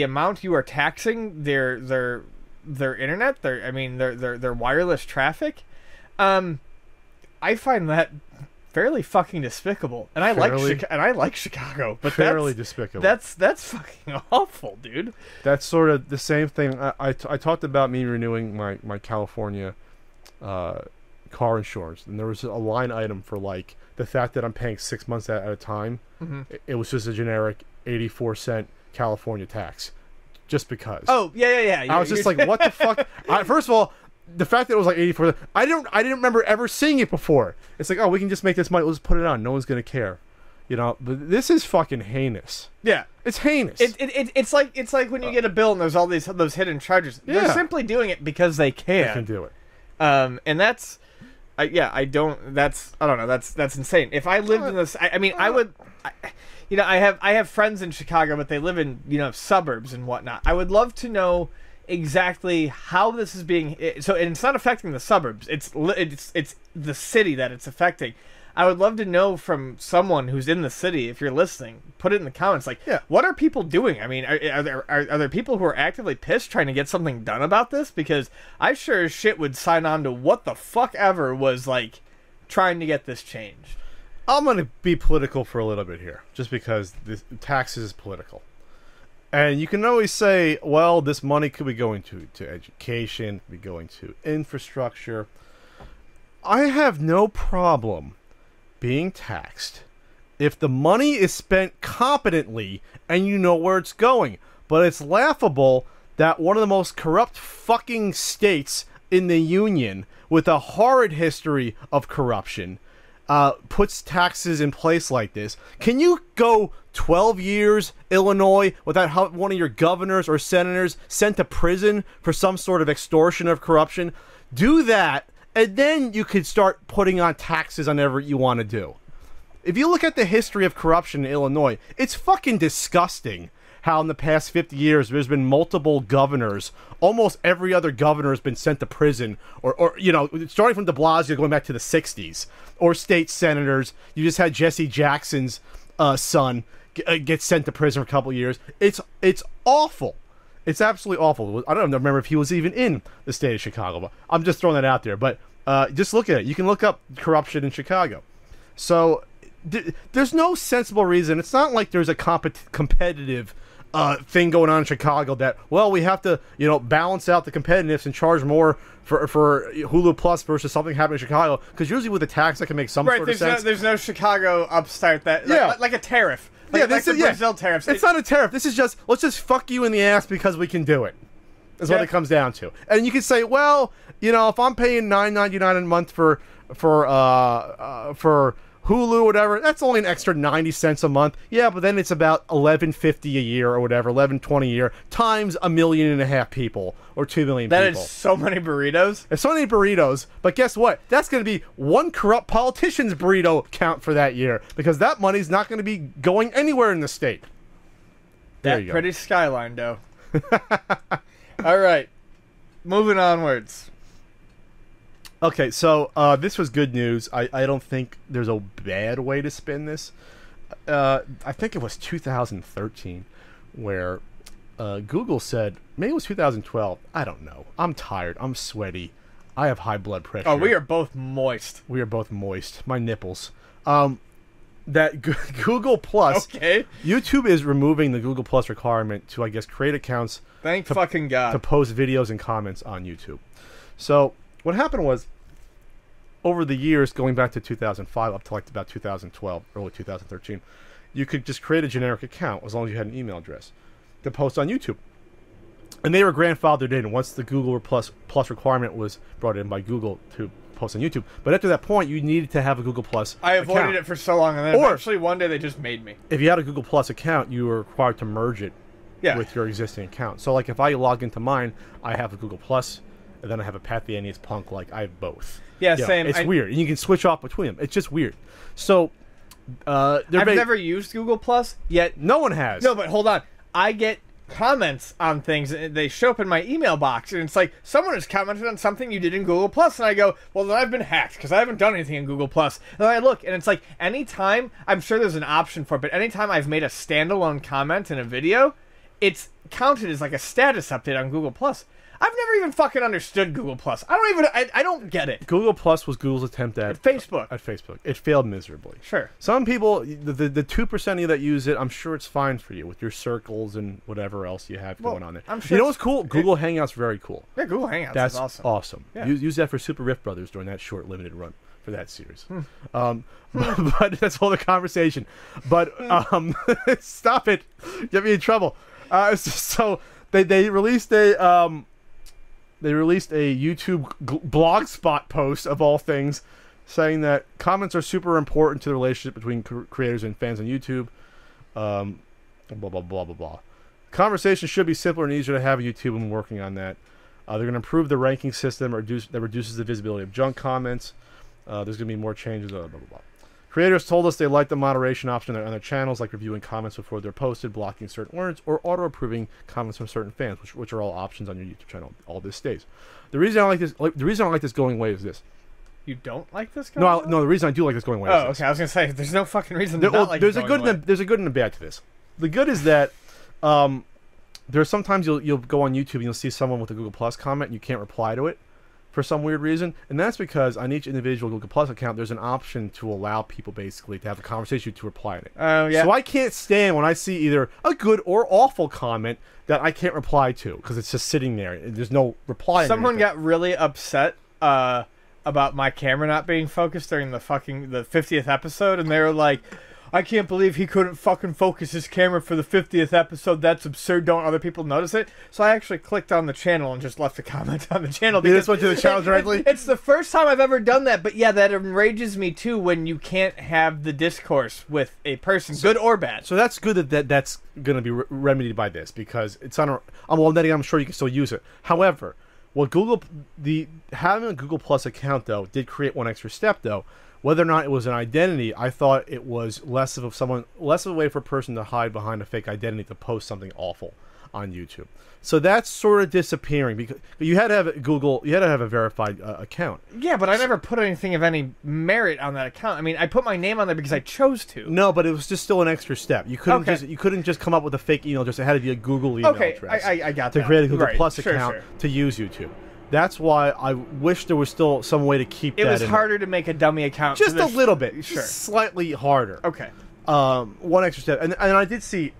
Speaker 2: amount you are taxing their internet, their wireless traffic. I find that fairly fucking despicable, and I like Chicago, but
Speaker 1: fairly despicable.
Speaker 2: That's fucking awful, dude.
Speaker 1: That's sort of the same thing. I talked about me renewing my California car insurance, and there was a line item for like the fact that I'm paying 6 months at a time.
Speaker 2: Mm-hmm.
Speaker 1: It was just a generic 84-cent California tax, just because.
Speaker 2: Oh yeah.
Speaker 1: I was just like, what the fuck? First of all, the fact that it was like 84, I didn't remember ever seeing it before. It's like, oh, we can just make this money. Let's put it on. No one's gonna care, But this is fucking heinous.
Speaker 2: Yeah,
Speaker 1: it's heinous.
Speaker 2: It's like when you get a bill and there's all those hidden charges.
Speaker 1: Yeah.
Speaker 2: They're simply doing it because they can.
Speaker 1: They can do it.
Speaker 2: And that's, I don't know. That's insane. If I lived in this, I would. I have friends in Chicago, but they live in suburbs and whatnot. I would love to know exactly how this is being. So and it's not affecting the suburbs. It's the city that it's affecting. I would love to know from someone who's in the city, if you're listening, put it in the comments. Like, what are people doing? I mean, are there people who are actively pissed trying to get something done about this? Because I sure as shit would sign on to what the fuck ever was like trying to get this changed.
Speaker 1: I'm going to be political for a little bit here, just because the taxes is political. And you can always say, well, this money could be going to education, could be going to infrastructure. I have no problem being taxed if the money is spent competently and you know where it's going. But it's laughable that one of the most corrupt fucking states in the union, with a horrid history of corruption, puts taxes in place like this. Can you go 12 years, Illinois, without one of your governors or senators sent to prison for some sort of extortion of corruption? Do that, and then you could start putting on taxes on whatever you want to do. If you look at the history of corruption in Illinois, it's fucking disgusting how in the past 50 years there's been multiple governors. Almost every other governor has been sent to prison, or starting from de Blasio going back to the 60s, or state senators. You just had Jesse Jackson's son get sent to prison for a couple of years. It's awful. It's absolutely awful. I don't remember if he was even in the state of Chicago, but I'm just throwing that out there. But just look at it. You can look up corruption in Chicago. So there's no sensible reason. It's not like there's a competitive thing going on in Chicago that, well, we have to balance out the competitiveness and charge more for Hulu Plus versus something happening in Chicago, because usually with a tax that can make some sort of sense.
Speaker 2: There's no Chicago upstart that like a tariff. Brazil tariffs.
Speaker 1: It's not a tariff. This is just, let's just fuck you in the ass because we can do it. Is what it comes down to. And you can say, well, if I'm paying $9.99 a month for Hulu, whatever, that's only an extra 90 cents a month. Yeah, but then it's about $11.50 a year or whatever, $11.20 a year, times 1.5 million people or 2 million
Speaker 2: That
Speaker 1: people.
Speaker 2: is so many burritos.
Speaker 1: It's so many burritos, but guess what? That's going to be one corrupt politician's burrito count for that year, because that money's not going to be going anywhere in the state. There
Speaker 2: That
Speaker 1: you go.
Speaker 2: pretty skyline, though. All right. Moving onwards.
Speaker 1: Okay, so this was good news. I don't think there's a bad way to spin this. I think it was 2013 where Google said, maybe it was 2012. I don't know. I'm tired. I'm sweaty. I have high blood pressure.
Speaker 2: Oh, we are both moist.
Speaker 1: We are both moist. My nipples. That Google Plus.
Speaker 2: Okay.
Speaker 1: YouTube is removing the Google Plus requirement to, I guess, create accounts
Speaker 2: Thank fucking God.
Speaker 1: to post videos and comments on YouTube. So what happened was, over the years, going back to 2005 up to like about 2012, early 2013, you could just create a generic account as long as you had an email address to post on YouTube. And they were grandfathered in once the Google Plus requirement was brought in by Google to post on YouTube. But after that point, you needed to have a Google Plus
Speaker 2: I avoided
Speaker 1: account.
Speaker 2: it for so long, and then eventually one day they just made me.
Speaker 1: If you had a Google Plus account, you were required to merge it
Speaker 2: Yeah.
Speaker 1: with your existing account. So like if I log into mine, I have a Google Plus, and then I have a Pat the NES Punk. Like I have both.
Speaker 2: Yeah,
Speaker 1: You know,
Speaker 2: same.
Speaker 1: it's weird, and you can switch off between them. It's just weird. So
Speaker 2: I've never used Google Plus yet.
Speaker 1: No one has.
Speaker 2: No, but hold on. I get comments on things. And they show up in my email box, and it's like someone has commented on something you did in Google Plus, and I go, "Well, then I've been hacked because I haven't done anything in Google Plus." And then I look, and it's like anytime, I'm sure there's an option for it, but anytime I've made a standalone comment in a video, it's counted as like a status update on Google Plus. I've never even fucking understood Google Plus. I don't get it.
Speaker 1: Google Plus was Google's attempt at
Speaker 2: Facebook.
Speaker 1: At Facebook. It failed miserably.
Speaker 2: Sure.
Speaker 1: Some people, the 2% of you that use it, I'm sure it's fine for you with your circles and whatever else you have going on there.
Speaker 2: I'm sure
Speaker 1: you know what's cool? Google Hangouts very cool.
Speaker 2: Yeah, Google Hangouts
Speaker 1: That's
Speaker 2: is awesome.
Speaker 1: awesome.
Speaker 2: Yeah.
Speaker 1: Use that for Super Rift Brothers during that short limited run for that series. But that's all the conversation. But stop it. Get me in trouble. So they released a YouTube blogspot post of all things, saying that comments are super important to the relationship between creators and fans on YouTube. Blah blah blah blah blah. Conversation should be simpler and easier to have on YouTube, and working on that. They're going to improve the ranking system, that reduces the visibility of junk comments. There's going to be more changes. Blah blah blah. Creators told us they like the moderation option on their channels, like reviewing comments before they're posted, blocking certain words, or auto-approving comments from certain fans, which are all options on your YouTube channel all this days. The reason I like this going away is this.
Speaker 2: You don't like this?
Speaker 1: No, the reason I do like this going away is this.
Speaker 2: Okay. I was gonna say there's no fucking reason to not like
Speaker 1: there's
Speaker 2: it
Speaker 1: a good
Speaker 2: going away.
Speaker 1: there's a good and a bad to this. The good is that there's sometimes you'll go on YouTube and you'll see someone with a Google Plus comment and you can't reply to it for some weird reason, and that's because on each individual Google Plus account there's an option to allow people basically to have a conversation to reply to it.
Speaker 2: Oh yeah.
Speaker 1: So I can't stand when I see either a good or awful comment that I can't reply to because it's just sitting there and there's no reply.
Speaker 2: Someone got really upset about my camera not being focused during the 50th episode, and they were like, I can't believe he couldn't fucking focus his camera for the 50th episode. That's absurd. Don't other people notice it? So I actually clicked on the channel and just left a comment on the channel.
Speaker 1: You just went to the channel directly?
Speaker 2: It's the first time I've ever done that, but yeah, that enrages me too when you can't have the discourse with a person, good or bad.
Speaker 1: So that's good that's going to be remedied by this, because it's on well, then again, I'm sure you can still use it. However, what having a Google Plus account though did create one extra step though. Whether or not it was an identity, I thought it was less of a way for a person to hide behind a fake identity to post something awful on YouTube. So that's sort of disappearing because you had to have a verified account.
Speaker 2: Yeah, but I never put anything of any merit on that account. I mean, I put my name on there because I chose to.
Speaker 1: No, but it was just still an extra step. You couldn't just come up with a fake email address. It had to be a Google email address.
Speaker 2: I got
Speaker 1: to
Speaker 2: that.
Speaker 1: create a Google
Speaker 2: Right.
Speaker 1: Plus
Speaker 2: Sure,
Speaker 1: account
Speaker 2: sure.
Speaker 1: to use YouTube. That's why I wish there was still some way to keep that.
Speaker 2: It was
Speaker 1: in
Speaker 2: harder to make a dummy account.
Speaker 1: just a little bit,
Speaker 2: Sure.
Speaker 1: just slightly harder.
Speaker 2: Okay.
Speaker 1: One extra step, and I did see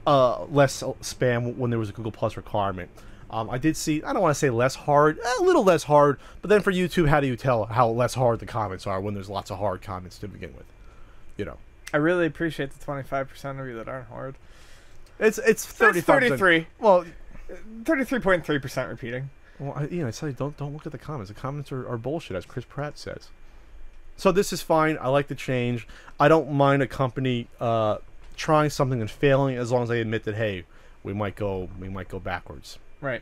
Speaker 1: less spam when there was a Google Plus requirement. I did see, I don't want to say less hard, a little less hard, but then for YouTube, how do you tell how less hard the comments are when there's lots of hard comments to begin with? You know.
Speaker 2: I really appreciate the 25% of you that aren't hard.
Speaker 1: It's 35%.
Speaker 2: That's 33.
Speaker 1: Well,
Speaker 2: 33.3% repeating.
Speaker 1: I tell you, don't look at the comments. The comments are bullshit, as Chris Pratt says. So this is fine. I like the change. I don't mind a company trying something and failing as long as they admit that, hey, we might go backwards.
Speaker 2: Right.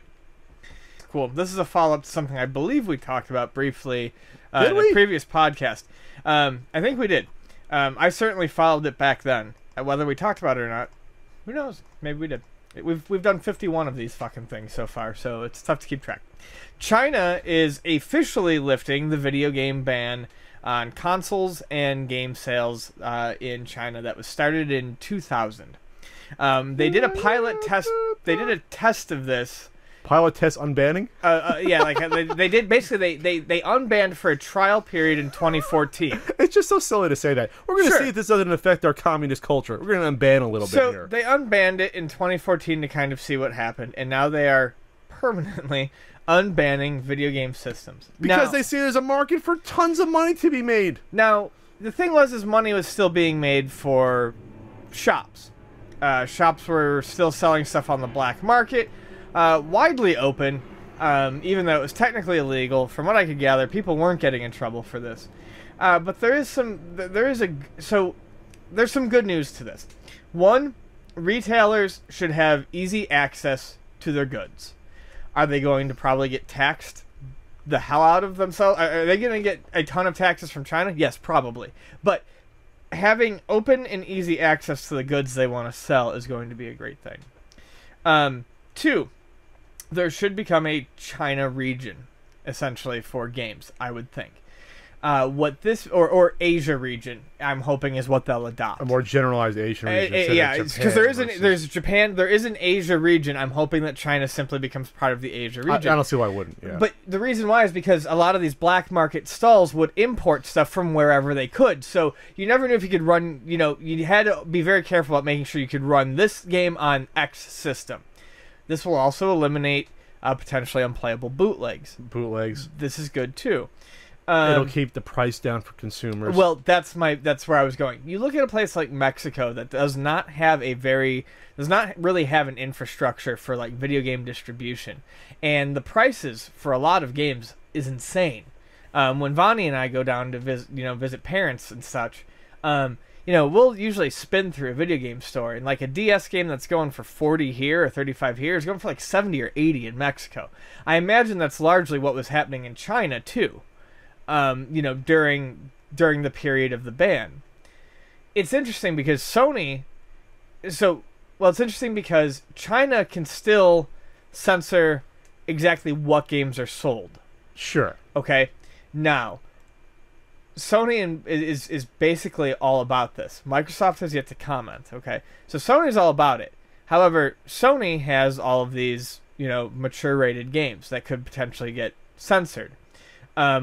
Speaker 2: Cool. This is a follow-up to something I believe we talked about briefly
Speaker 1: Did
Speaker 2: in
Speaker 1: we?
Speaker 2: a previous podcast. I think we did. I certainly followed it back then. Whether we talked about it or not, who knows? Maybe we did. We've done 51 of these fucking things so far, so it's tough to keep track. China is officially lifting the video game ban on consoles and game sales in China that was started in 2000. They did a pilot test. They did a test of this.
Speaker 1: Pilot test unbanning?
Speaker 2: Yeah, like they did. Basically, they unbanned for a trial period in 2014.
Speaker 1: It's just so silly to say that. We're going to
Speaker 2: Sure.
Speaker 1: see if this doesn't affect our communist culture. We're going to unban a little bit
Speaker 2: So
Speaker 1: here.
Speaker 2: they unbanned it in 2014 to kind of see what happened, and now they are permanently unbanning video game systems
Speaker 1: Because
Speaker 2: now,
Speaker 1: they see there's a market for tons of money to be made.
Speaker 2: Now, the thing was, is money was still being made for shops. Shops were still selling stuff on the black market, widely open, even though it was technically illegal. From what I could gather, people weren't getting in trouble for this. But there's some good news to this. One, retailers should have easy access to their goods. Are they going to probably get taxed the hell out of themselves? Are they going to get a ton of taxes from China? Yes, probably. But having open and easy access to the goods they want to sell is going to be a great thing. Two, there should become a China region, essentially, for games, I would think. What this or Asia region, I'm hoping, is what they'll adopt.
Speaker 1: A more generalized Asian region.
Speaker 2: Yeah, because there's Japan, there is an Asia region. I'm hoping that China simply becomes part of the Asia region.
Speaker 1: I don't see why I wouldn't. Yeah.
Speaker 2: But the reason why is because a lot of these black market stalls would import stuff from wherever they could. So you never knew if you could run, you had to be very careful about making sure you could run this game on X system. This will also eliminate potentially unplayable bootlegs. This is good too.
Speaker 1: It'll keep the price down for consumers.
Speaker 2: Well, that's where I was going. You look at a place like Mexico that does not really have an infrastructure for like video game distribution, and the prices for a lot of games is insane. When Vonnie and I go down to visit parents and such, we'll usually spin through a video game store, and like a DS game that's going for 40 here or 35 here is going for like 70 or 80 in Mexico. I imagine that's largely what was happening in China too. During the period of the ban. It's interesting because it's interesting because China can still censor exactly what games are sold.
Speaker 1: Sure.
Speaker 2: Okay? Now, Sony is basically all about this. Microsoft has yet to comment, okay? So Sony's all about it. However, Sony has all of these, mature rated games that could potentially get censored.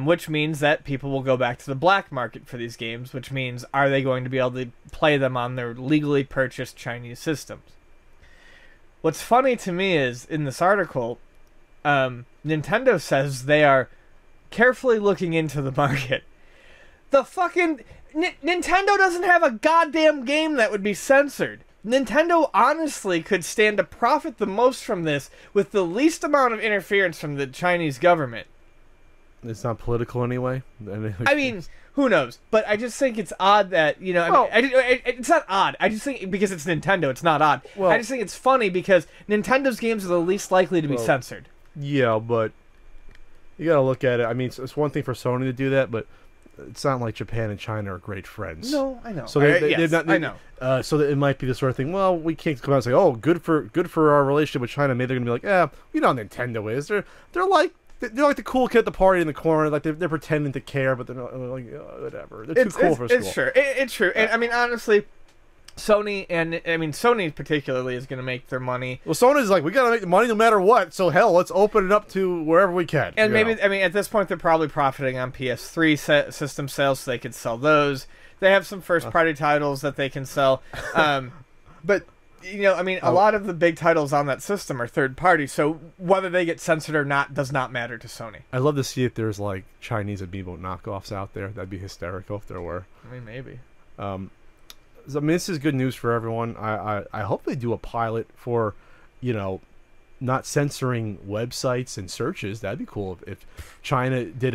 Speaker 2: Which means that people will go back to the black market for these games, which means are they going to be able to play them on their legally purchased Chinese systems? What's funny to me is, in this article, Nintendo says they are carefully looking into the market. The fucking... Nintendo doesn't have a goddamn game that would be censored. Nintendo honestly could stand to profit the most from this with the least amount of interference from the Chinese government.
Speaker 1: It's not political anyway.
Speaker 2: I mean, who knows? But I just think it's odd that, it's not odd. I just think because it's Nintendo, it's not odd.
Speaker 1: Well,
Speaker 2: I just think it's funny because Nintendo's games are the least likely to be censored.
Speaker 1: Yeah, but you gotta look at it. I mean, it's one thing for Sony to do that, but it's not like Japan and China are great friends.
Speaker 2: No, I know.
Speaker 1: So
Speaker 2: I know.
Speaker 1: So it might be the sort of thing. Well, we can't come out and say, "Oh, good for our relationship with China." Maybe they're gonna be like, Nintendo is. They're like the cool kid at the party in the corner. Like they're pretending to care, but they're not like whatever. They're too cool for school.
Speaker 2: It's true. It's true. And I mean, honestly, Sony particularly is going to make their money.
Speaker 1: Well, Sony's like, we got to make the money no matter what. So hell, let's open it up to wherever we can.
Speaker 2: And maybe at this point they're probably profiting on PS3 system sales, so they could sell those. They have some first party titles that they can sell, but. A lot of the big titles on that system are third party, so whether they get censored or not does not matter to Sony.
Speaker 1: I'd love to see if there's like Chinese amiibo knockoffs out there. That'd be hysterical if there were.
Speaker 2: I mean, maybe.
Speaker 1: This is good news for everyone. I hope they do a pilot for, not censoring websites and searches. That'd be cool if China did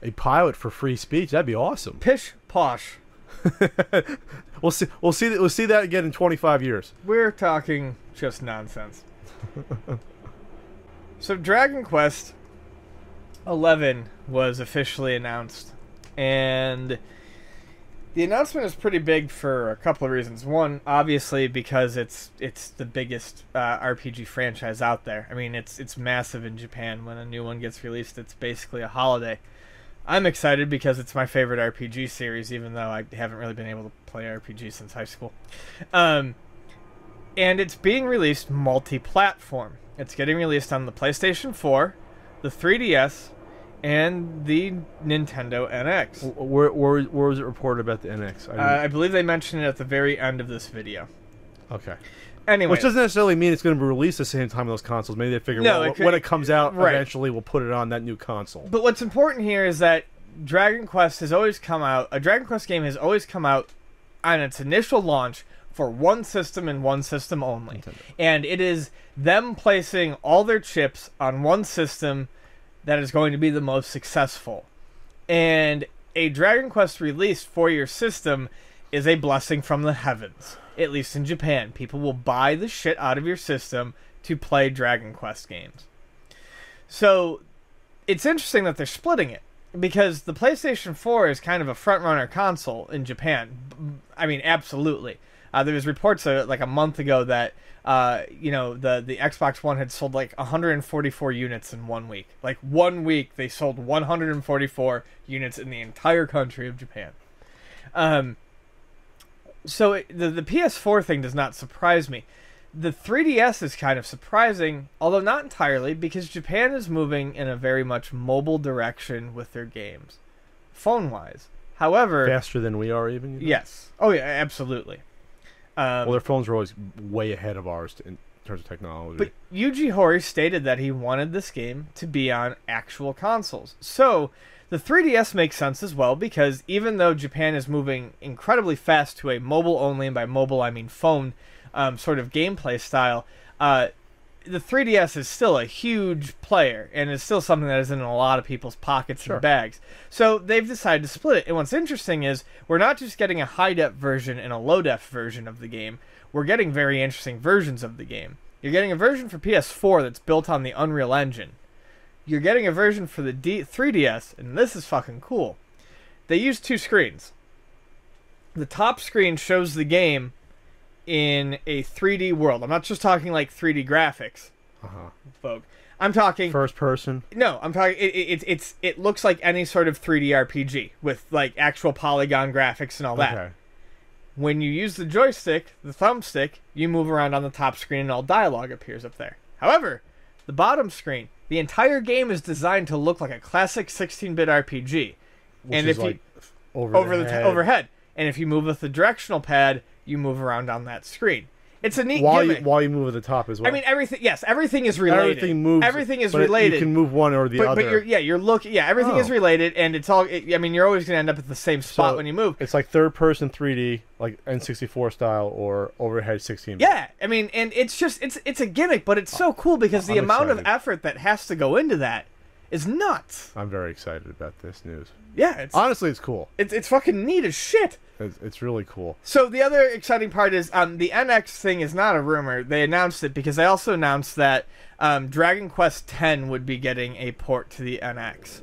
Speaker 1: a pilot for free speech. That'd be awesome.
Speaker 2: Pish posh.
Speaker 1: We'll see. We'll see that again in 25 years.
Speaker 2: We're talking just nonsense. So Dragon Quest 11 was officially announced, and the announcement is pretty big for a couple of reasons. One, obviously, because it's the biggest RPG franchise out there. I mean, it's massive in Japan. When a new one gets released, it's basically a holiday. I'm excited because it's my favorite RPG series, even though I haven't really been able to play RPG since high school. And it's being released multi-platform. It's getting released on the PlayStation 4, the 3DS, and the Nintendo NX.
Speaker 1: Where was it reported about the NX?
Speaker 2: I believe they mentioned it at the very end of this video.
Speaker 1: Okay.
Speaker 2: Anyway,
Speaker 1: which doesn't necessarily mean it's going to be released at the same time on those consoles. Maybe they figure when it comes out,
Speaker 2: right,
Speaker 1: eventually we'll put it on that new console.
Speaker 2: But what's important here is that Dragon Quest has always come out. A Dragon Quest game has always come out on its initial launch for one system and one system only.
Speaker 1: Nintendo.
Speaker 2: And it is them placing all their chips on one system that is going to be the most successful. And a Dragon Quest release for your system is a blessing from the heavens. At least in Japan. People will buy the shit out of your system to play Dragon Quest games. So, it's interesting that they're splitting it. Because the PlayStation 4 is kind of a front-runner console in Japan. I mean, absolutely. There was reports like a month ago that the Xbox One had sold like 144 units in 1 week. Like 1 week, they sold 144 units in the entire country of Japan. So the PS4 thing does not surprise me. The 3DS is kind of surprising, although not entirely, because Japan is moving in a very much mobile direction with their games, phone-wise. However,
Speaker 1: faster than we are, even.
Speaker 2: Yes. Oh yeah, absolutely.
Speaker 1: Well, their phones are always way ahead of ours in terms of technology.
Speaker 2: But Yuji Horii stated that he wanted this game to be on actual consoles. So the 3DS makes sense as well, because even though Japan is moving incredibly fast to a mobile-only, and by mobile I mean phone, sort of gameplay style, the 3DS is still a huge player, and is still something that is in a lot of people's pockets and bags. So they've decided to split it. And what's interesting is we're not just getting a high-def version and a low-def version of the game. We're getting very interesting versions of the game. You're getting a version for PS4 that's built on the Unreal Engine. You're getting a version for the 3DS, and this is fucking cool. They use two screens. The top screen shows the game in a 3D world. I'm not just talking like 3D graphics, folk. I'm talking
Speaker 1: first person.
Speaker 2: No, I'm talking. It looks like any sort of 3D RPG with like actual polygon graphics and all that.
Speaker 1: Okay.
Speaker 2: When you use the joystick, the thumbstick, you move around on the top screen and all dialogue appears up there. However, the bottom screen, the entire game is designed to look like a classic 16-bit RPG.
Speaker 1: Which
Speaker 2: and
Speaker 1: is
Speaker 2: if
Speaker 1: like
Speaker 2: you overhead, and if you move with the directional pad, you move around on that screen. It's a neat gimmick.
Speaker 1: While you move at the top as well.
Speaker 2: I mean, everything. Yes, everything is related.
Speaker 1: Everything moves.
Speaker 2: Everything is
Speaker 1: but
Speaker 2: related.
Speaker 1: You can move one or the other.
Speaker 2: But you're looking. Yeah, everything is related, and it's all. I mean, you're always going to end up at the same spot when you move.
Speaker 1: It's like third person 3D, like N64 style, or overhead 16.
Speaker 2: Yeah, I mean, and it's just it's a gimmick, but it's so cool because the amount of effort that has to go into that is nuts.
Speaker 1: I'm very excited about this news.
Speaker 2: Yeah,
Speaker 1: honestly, it's cool.
Speaker 2: It's fucking neat as shit.
Speaker 1: It's really cool.
Speaker 2: So the other exciting part is the NX thing is not a rumor. They announced it because they also announced that Dragon Quest X would be getting a port to the NX.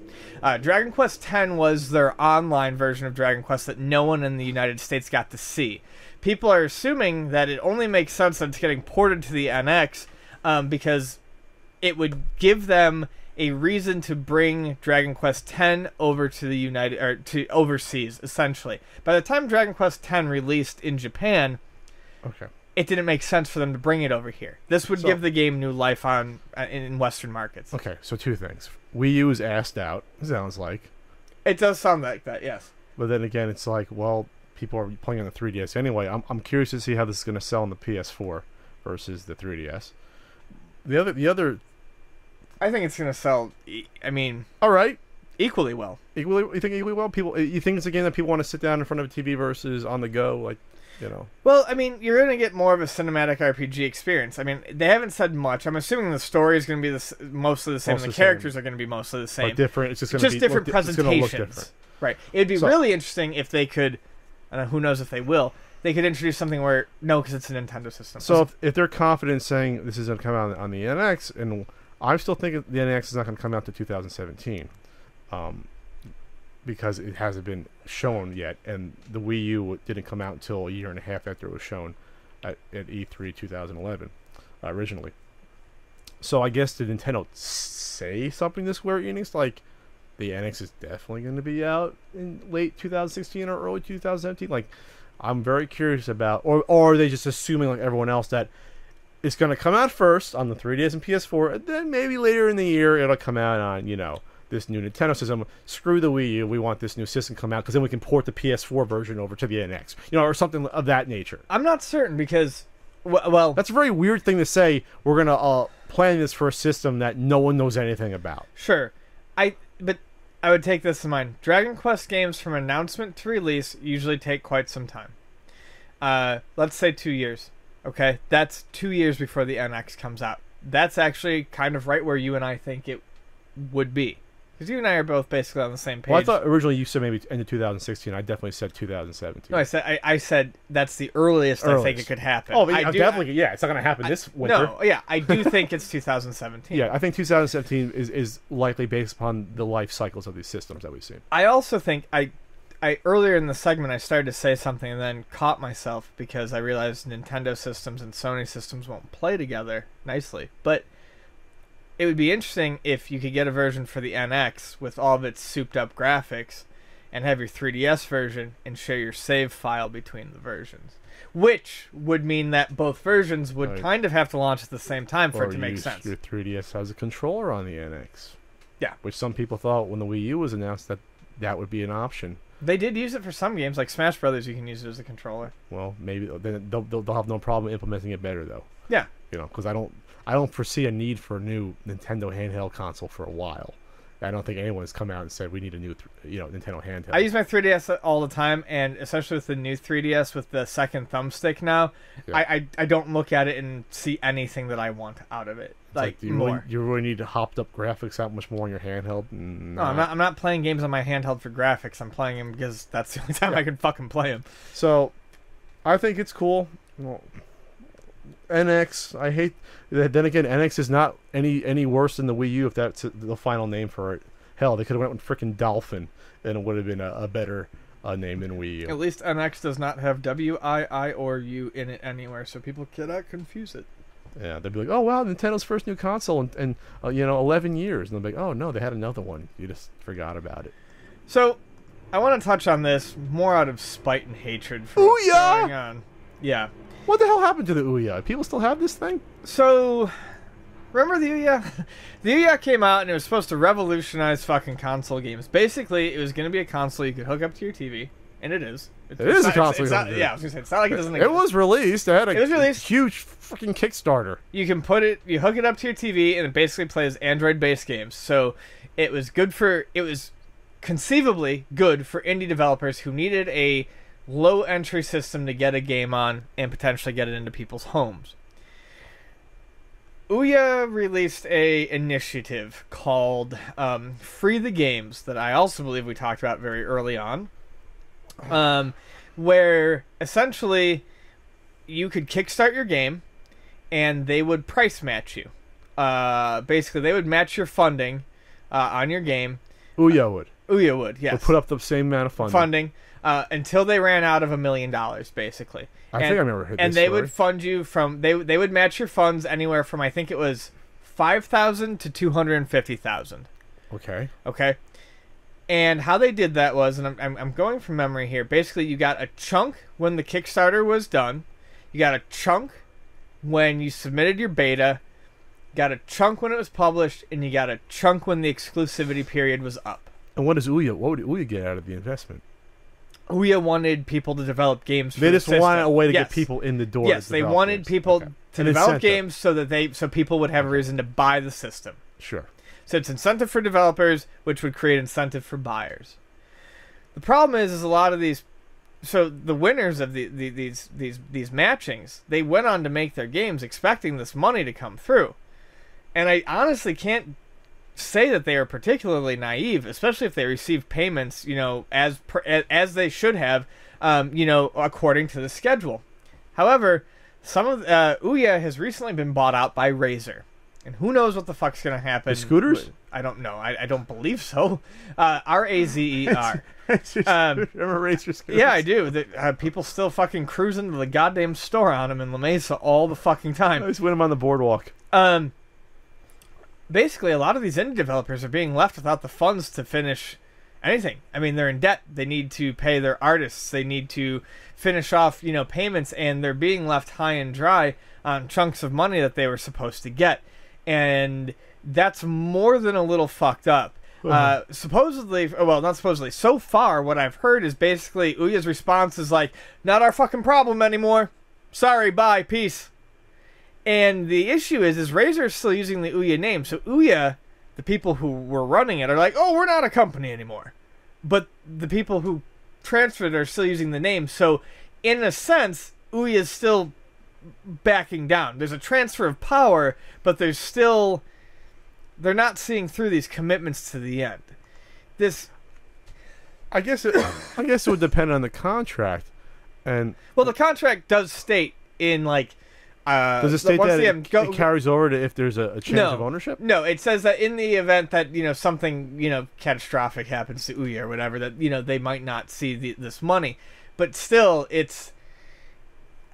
Speaker 2: Dragon Quest X was their online version of Dragon Quest that no one in the United States got to see. People are assuming that it only makes sense that it's getting ported to the NX because it would give them a reason to bring Dragon Quest X over to the to overseas, essentially. By the time Dragon Quest X released in Japan, it didn't make sense for them to bring it over here. This would give the game new life in Western markets.
Speaker 1: Okay, so two things. Wii U is assed out, it sounds like.
Speaker 2: It does sound like that, yes.
Speaker 1: But then again, it's like, well, people are playing on the 3DS anyway. I'm curious to see how this is going to sell on the PS4 versus the 3DS. The other
Speaker 2: I think it's going to sell, I mean...
Speaker 1: All right.
Speaker 2: Equally well.
Speaker 1: You think equally well? You think it's a game that people want to sit down in front of a TV versus on the go? Like, You know.
Speaker 2: Well, I mean, you're going to get more of a cinematic RPG experience. I mean, they haven't said much. I'm assuming the story is going to be mostly the same, and the characters are going to be mostly the same.
Speaker 1: But different. It's just going to be
Speaker 2: different presentations.
Speaker 1: Different.
Speaker 2: Right. It'd be really interesting if they could. And who knows if they will. They could introduce something where because it's a Nintendo system.
Speaker 1: So if they're confident saying this is going to come out on the NX, and I'm still thinking the NX is not going to come out to 2017, because it hasn't been shown yet, and the Wii U didn't come out until a year and a half after it was shown at E3 2011 originally. So I guess did Nintendo say something to Square Enix like the NX is definitely going to be out in late 2016 or early 2017? Like, I'm very curious about, or are they just assuming like everyone else that it's going to come out first on the 3DS and PS4, and then maybe later in the year it'll come out on, this new Nintendo system. Screw the Wii U, we want this new system to come out because then we can port the PS4 version over to the NX, or something of that nature.
Speaker 2: I'm not certain because, well,
Speaker 1: that's a very weird thing to say. We're gonna plan this for a system that no one knows anything about.
Speaker 2: Sure, but I would take this in mind. Dragon Quest games from announcement to release usually take quite some time. Let's say 2 years. Okay, that's 2 years before the NX comes out. That's actually kind of right where you and I think it would be. Because you and I are both basically on the same page.
Speaker 1: Well, I thought originally you said maybe end of 2016. I definitely said 2017.
Speaker 2: No, I said that's the earliest I think it could happen.
Speaker 1: Oh, definitely. It's not going to happen this winter.
Speaker 2: No, yeah, I do think it's 2017.
Speaker 1: Yeah, I think 2017 is likely based upon the life cycles of these systems that we've seen.
Speaker 2: I also think I earlier in the segment I started to say something and then caught myself because I realized Nintendo systems and Sony systems won't play together nicely. But it would be interesting if you could get a version for the NX with all of its souped up graphics and have your 3DS version and share your save file between the versions. Which would mean that both versions would kind of have to launch at the same time for it to make sense.
Speaker 1: Your 3DS has a controller on the NX.
Speaker 2: Yeah.
Speaker 1: Which some people thought when the Wii U was announced that would be an option.
Speaker 2: They did use it for some games, like Smash Brothers. You can use it as a controller.
Speaker 1: Well, maybe then they'll have no problem implementing it better, though.
Speaker 2: Yeah.
Speaker 1: Because I don't foresee a need for a new Nintendo handheld console for a while. I don't think anyone has come out and said we need a new, Nintendo handheld.
Speaker 2: I use my 3DS all the time, and especially with the new 3DS with the second thumbstick now, yeah. I don't look at it and see anything that I want out of it. Like
Speaker 1: do you really need hopped up graphics that much more on your handheld?
Speaker 2: No, I'm not playing games on my handheld for graphics. I'm playing them because that's the only time I can fucking play them.
Speaker 1: So, I think it's cool. Well, NX, I hate. Then again, NX is not any worse than the Wii U if that's the final name for it. Hell, they could have went with freaking Dolphin, and it would have been a better name than Wii U.
Speaker 2: At least NX does not have W, I, or U in it anywhere, so people cannot confuse it.
Speaker 1: Yeah, they'd be like, "Oh wow, Nintendo's first new console in 11 years," and they'll be like, "Oh no, they had another one. You just forgot about it."
Speaker 2: So, I want to touch on this more out of spite and hatred for what's going on. Yeah.
Speaker 1: What the hell happened to the Ouya? People still have this thing?
Speaker 2: So, remember the Ouya? The Ouya came out and it was supposed to revolutionize fucking console games. Basically, it was going to be a console you could hook up to your TV, and it is.
Speaker 1: It is a console.
Speaker 2: Yeah, I was going to say, it's not like it doesn't exist.
Speaker 1: It was released. It was released. Huge fucking Kickstarter.
Speaker 2: You can you hook it up to your TV, and it basically plays Android-based games. So, it was conceivably good for indie developers who needed a low entry system to get a game on and potentially get it into people's homes. Ouya released a initiative called Free the Games that I also believe we talked about very early on, where essentially you could kickstart your game and they would price match you. Basically, they would match your funding on your game.
Speaker 1: Ouya would.
Speaker 2: Ouya would, yes.
Speaker 1: They'll put up the same amount of funding.
Speaker 2: Until they ran out of $1 million, basically.
Speaker 1: I think I remember this
Speaker 2: And they
Speaker 1: story.
Speaker 2: would fund you from they would match your funds anywhere from I think it was $5,000 to $250,000.
Speaker 1: Okay.
Speaker 2: Okay. And how they did that was, and I'm going from memory here. Basically, you got a chunk when the Kickstarter was done. You got a chunk when you submitted your beta. You got a chunk when it was published, and you got a chunk when the exclusivity period was up.
Speaker 1: And what would Ouya get out of the investment?
Speaker 2: Ouya wanted people to develop games for
Speaker 1: They just
Speaker 2: the
Speaker 1: wanted a way to
Speaker 2: yes.
Speaker 1: get people in the door.
Speaker 2: Yes, they wanted
Speaker 1: games.
Speaker 2: people to develop
Speaker 1: incentive.
Speaker 2: games so people would have a reason to buy the system.
Speaker 1: Sure.
Speaker 2: So it's incentive for developers, which would create incentive for buyers. The problem is a lot of these so the winners of these matchings, they went on to make their games expecting this money to come through, and I honestly can't say that they are particularly naive, especially if they receive payments, as they should have, according to the schedule. However, some of Ouya has recently been bought out by Razer, and who knows what the fuck's gonna happen?
Speaker 1: The scooters?
Speaker 2: I don't know. I don't believe so. Razer.
Speaker 1: Remember Razer scooters?
Speaker 2: Yeah, I do. People still fucking cruising to the goddamn store on them in La Mesa all the fucking time.
Speaker 1: I just win them on the boardwalk.
Speaker 2: Basically, a lot of these indie developers are being left without the funds to finish anything. I mean, they're in debt. They need to pay their artists. They need to finish off, payments, and they're being left high and dry on chunks of money that they were supposed to get. And that's more than a little fucked up. Supposedly, well, not supposedly, so far what I've heard is basically Ouya's response is like, not our fucking problem anymore. Sorry, bye, peace. And the issue is Razer is still using the Ouya name. So Ouya, the people who were running it, are like, oh, we're not a company anymore. But the people who transferred are still using the name. So in a sense, Ouya is still backing down. There's a transfer of power, but there's still... They're not seeing through these commitments to the end.
Speaker 1: I guess it would depend on the contract. And
Speaker 2: the contract does state in
Speaker 1: does it state that it carries over to if there's a change of ownership?
Speaker 2: No, it says that in the event that something catastrophic happens to Ouya or whatever, that they might not see this money, but still it's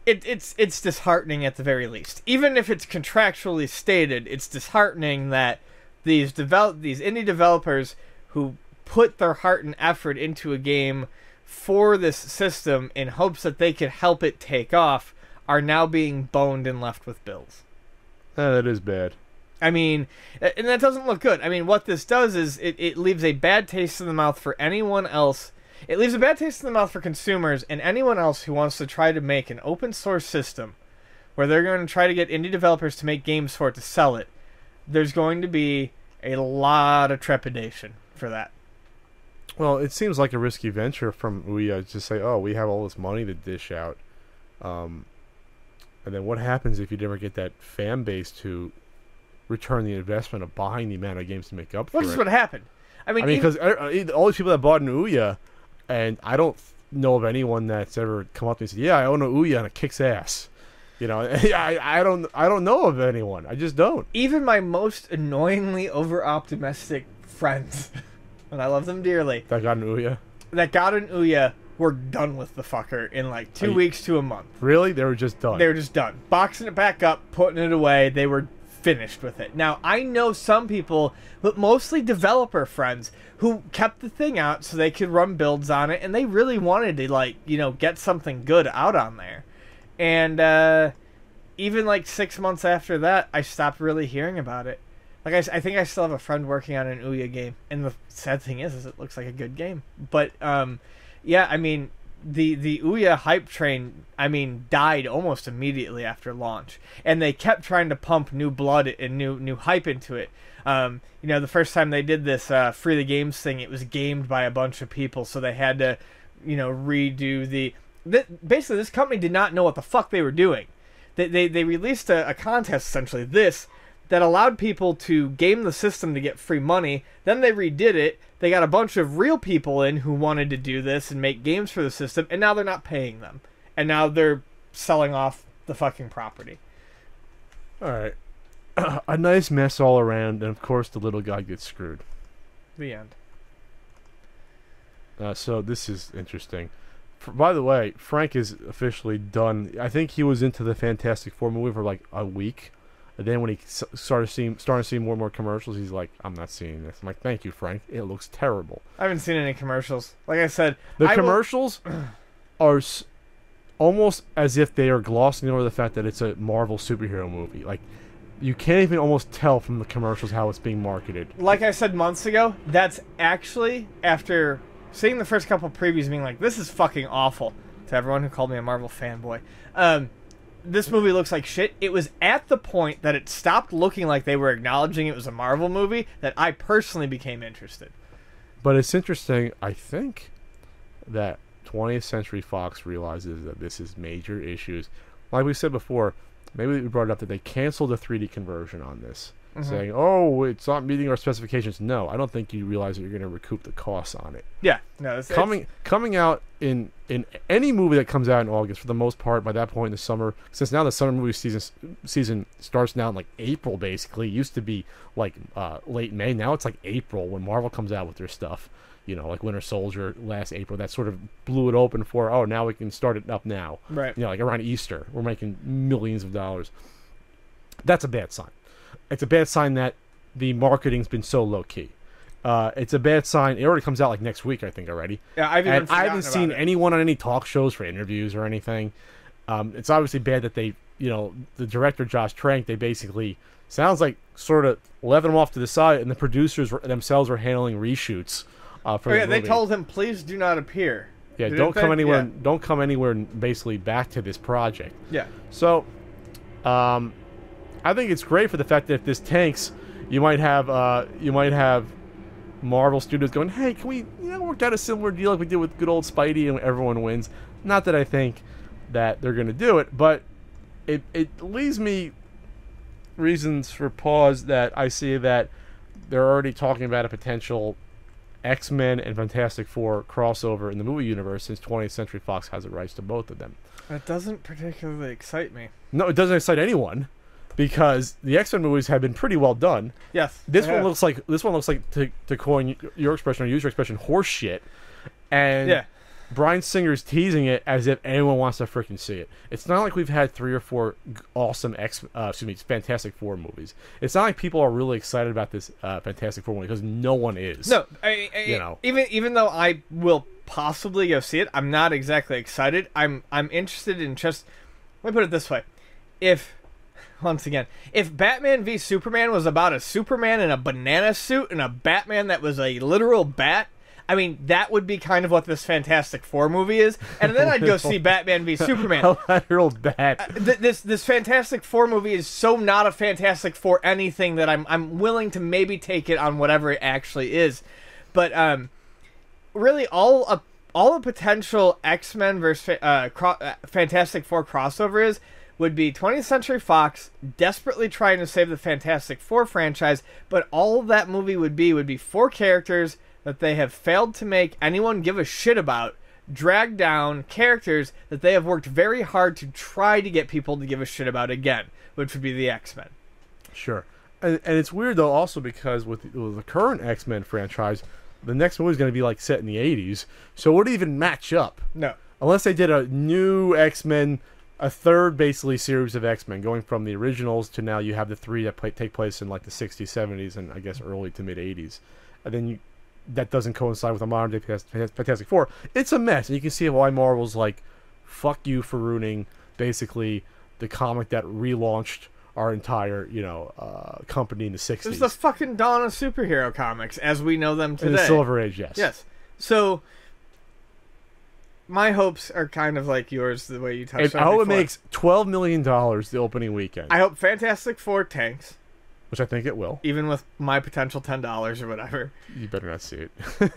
Speaker 2: disheartening at the very least. Even if it's contractually stated, it's disheartening that these indie developers who put their heart and effort into a game for this system in hopes that they could help it take off are now being boned and left with bills.
Speaker 1: That is bad.
Speaker 2: I mean, and that doesn't look good. I mean, what this does is it leaves a bad taste in the mouth for anyone else. It leaves a bad taste in the mouth for consumers and anyone else who wants to try to make an open source system where they're going to try to get indie developers to make games for it to sell it. There's going to be a lot of trepidation for that.
Speaker 1: Well, it seems like a risky venture from Ouya to say, oh, we have all this money to dish out. And then what happens if you never get that fan base to return the investment of buying the amount of games to make up for it?
Speaker 2: Which is what happened. I mean,
Speaker 1: because all these people that bought an Ouya, and I don't know of anyone that's ever come up to me and said, yeah, I own an Ouya and it kicks ass. I don't know of anyone. I just don't.
Speaker 2: Even my most annoyingly over-optimistic friends, and I love them dearly,
Speaker 1: that got an Ouya,
Speaker 2: were done with the fucker in 2 weeks to a month.
Speaker 1: Really? They were just done?
Speaker 2: They were just done. Boxing it back up, putting it away. They were finished with it. Now, I know some people, but mostly developer friends, who kept the thing out so they could run builds on it, and they really wanted to, get something good out on there. And even 6 months after that, I stopped really hearing about it. I think I still have a friend working on an Ouya game, and the sad thing is it looks like a good game. But yeah, I mean, the Ouya hype train, died almost immediately after launch, and they kept trying to pump new blood and new hype into it. The first time they did this free the games thing, it was gamed by a bunch of people, so they had to, redo basically this company did not know what the fuck they were doing. They released a contest, essentially, that allowed people to game the system to get free money. Then they redid it. They got a bunch of real people in who wanted to do this and make games for the system, and now they're not paying them. And now they're selling off the fucking property.
Speaker 1: Alright. A nice mess all around, and of course the little guy gets screwed.
Speaker 2: The end.
Speaker 1: So this is interesting. By the way, Frank is officially done. I think he was into the Fantastic Four movie for a week. And then when he started to see more and more commercials, he's like, I'm not seeing this. I'm like, thank you, Frank. It looks terrible.
Speaker 2: I haven't seen any commercials. Like I said,
Speaker 1: the commercials are almost as if they are glossing over the fact that it's a Marvel superhero movie. You can't even almost tell from the commercials how it's being marketed. Like
Speaker 2: I said months ago, that's actually after seeing the first couple previews being like, this is fucking awful, to everyone who called me a Marvel fanboy. This movie looks like shit. It was at the point that it stopped looking like they were acknowledging it was a Marvel movie that I personally became interested.
Speaker 1: But it's interesting, I think, that 20th Century Fox realizes that this is major issues. Like we said before, maybe we brought it up that they canceled the 3D conversion on this, saying, "Oh, it's not meeting our specifications." No, I don't think you realize that you're going to recoup the costs on it.
Speaker 2: Yeah, no,
Speaker 1: Coming out in any movie that comes out in August, for the most part, by that point in the summer, since now the summer movie season starts now in like April, basically. It used to be like late May. Now it's like April when Marvel comes out with their stuff. You know, like Winter Soldier last April, that sort of blew it open for, oh, now we can start it up now.
Speaker 2: Right.
Speaker 1: You know, like around Easter, we're making millions of dollars. That's a bad sign. It's a bad sign that the marketing's been so low key. It's a bad sign. It already comes out like next week, I think, already.
Speaker 2: Yeah, I haven't
Speaker 1: seen anyone on any talk shows for interviews or anything. It's obviously bad that they, you know, the director Josh Trank, they basically sounds like sort of left him off to the side, and the producers themselves were handling reshoots.
Speaker 2: They told him, please do not appear.
Speaker 1: Yeah, don't come anywhere. Yeah. Don't come anywhere. Basically, back to this project.
Speaker 2: Yeah.
Speaker 1: So, I think it's great for the fact that if this tanks, you might have Marvel Studios going, hey, can we work out a similar deal like we did with good old Spidey and everyone wins? Not that I think that they're going to do it, but it leaves me reasons for pause that I see that they're already talking about a potential X-Men and Fantastic Four crossover in the movie universe, since 20th Century Fox has the rights to both of them.
Speaker 2: That doesn't particularly excite me.
Speaker 1: No, it doesn't excite anyone, because the X-Men movies have been pretty well done.
Speaker 2: Yes.
Speaker 1: This one looks like to coin your expression or use your expression, horse shit. And
Speaker 2: yeah.
Speaker 1: Bryan Singer's teasing it as if anyone wants to freaking see it. It's not like we've had 3 or 4 awesome Fantastic Four movies. It's not like people are really excited about this Fantastic Four movie, because no one is.
Speaker 2: No, even though I will possibly go see it, I'm not exactly excited. I'm interested in just. Let me put it this way: if Batman v Superman was about a Superman in a banana suit and a Batman that was a literal bat, I mean, that would be kind of what this Fantastic Four movie is, and then I'd go see Batman v Superman.
Speaker 1: A literal bat.
Speaker 2: This Fantastic Four movie is so not a Fantastic Four anything that I'm willing to maybe take it on whatever it actually is, but really all a potential X-Men versus Fantastic Four crossover is would be 20th Century Fox desperately trying to save the Fantastic Four franchise, but all that movie would be 4 characters that they have failed to make anyone give a shit about, drag down characters that they have worked very hard to try to get people to give a shit about again, which would be the X-Men.
Speaker 1: Sure. And it's weird, though, also because with the current X-Men franchise, the next movie is going to be like set in the 80s, so it wouldn't even match up.
Speaker 2: No.
Speaker 1: Unless they did a new X-Men, a third basically series of X-Men, going from the originals to now you have the 3 that take place in like the 60s, 70s, and I guess early to mid 80s. And then that doesn't coincide with a modern day Fantastic Four. It's a mess, and you can see why Marvel's like, fuck you for ruining basically the comic that relaunched our entire, company in the 60s.
Speaker 2: It's the fucking dawn of superhero comics as we know them today.
Speaker 1: In the Silver Age, yes.
Speaker 2: Yes. So my hopes are kind of like yours, the way you touched on it.
Speaker 1: I hope it makes $12 million the opening weekend.
Speaker 2: I hope Fantastic Four tanks.
Speaker 1: Which I think it will.
Speaker 2: Even with my potential $10 or whatever.
Speaker 1: You better not see it.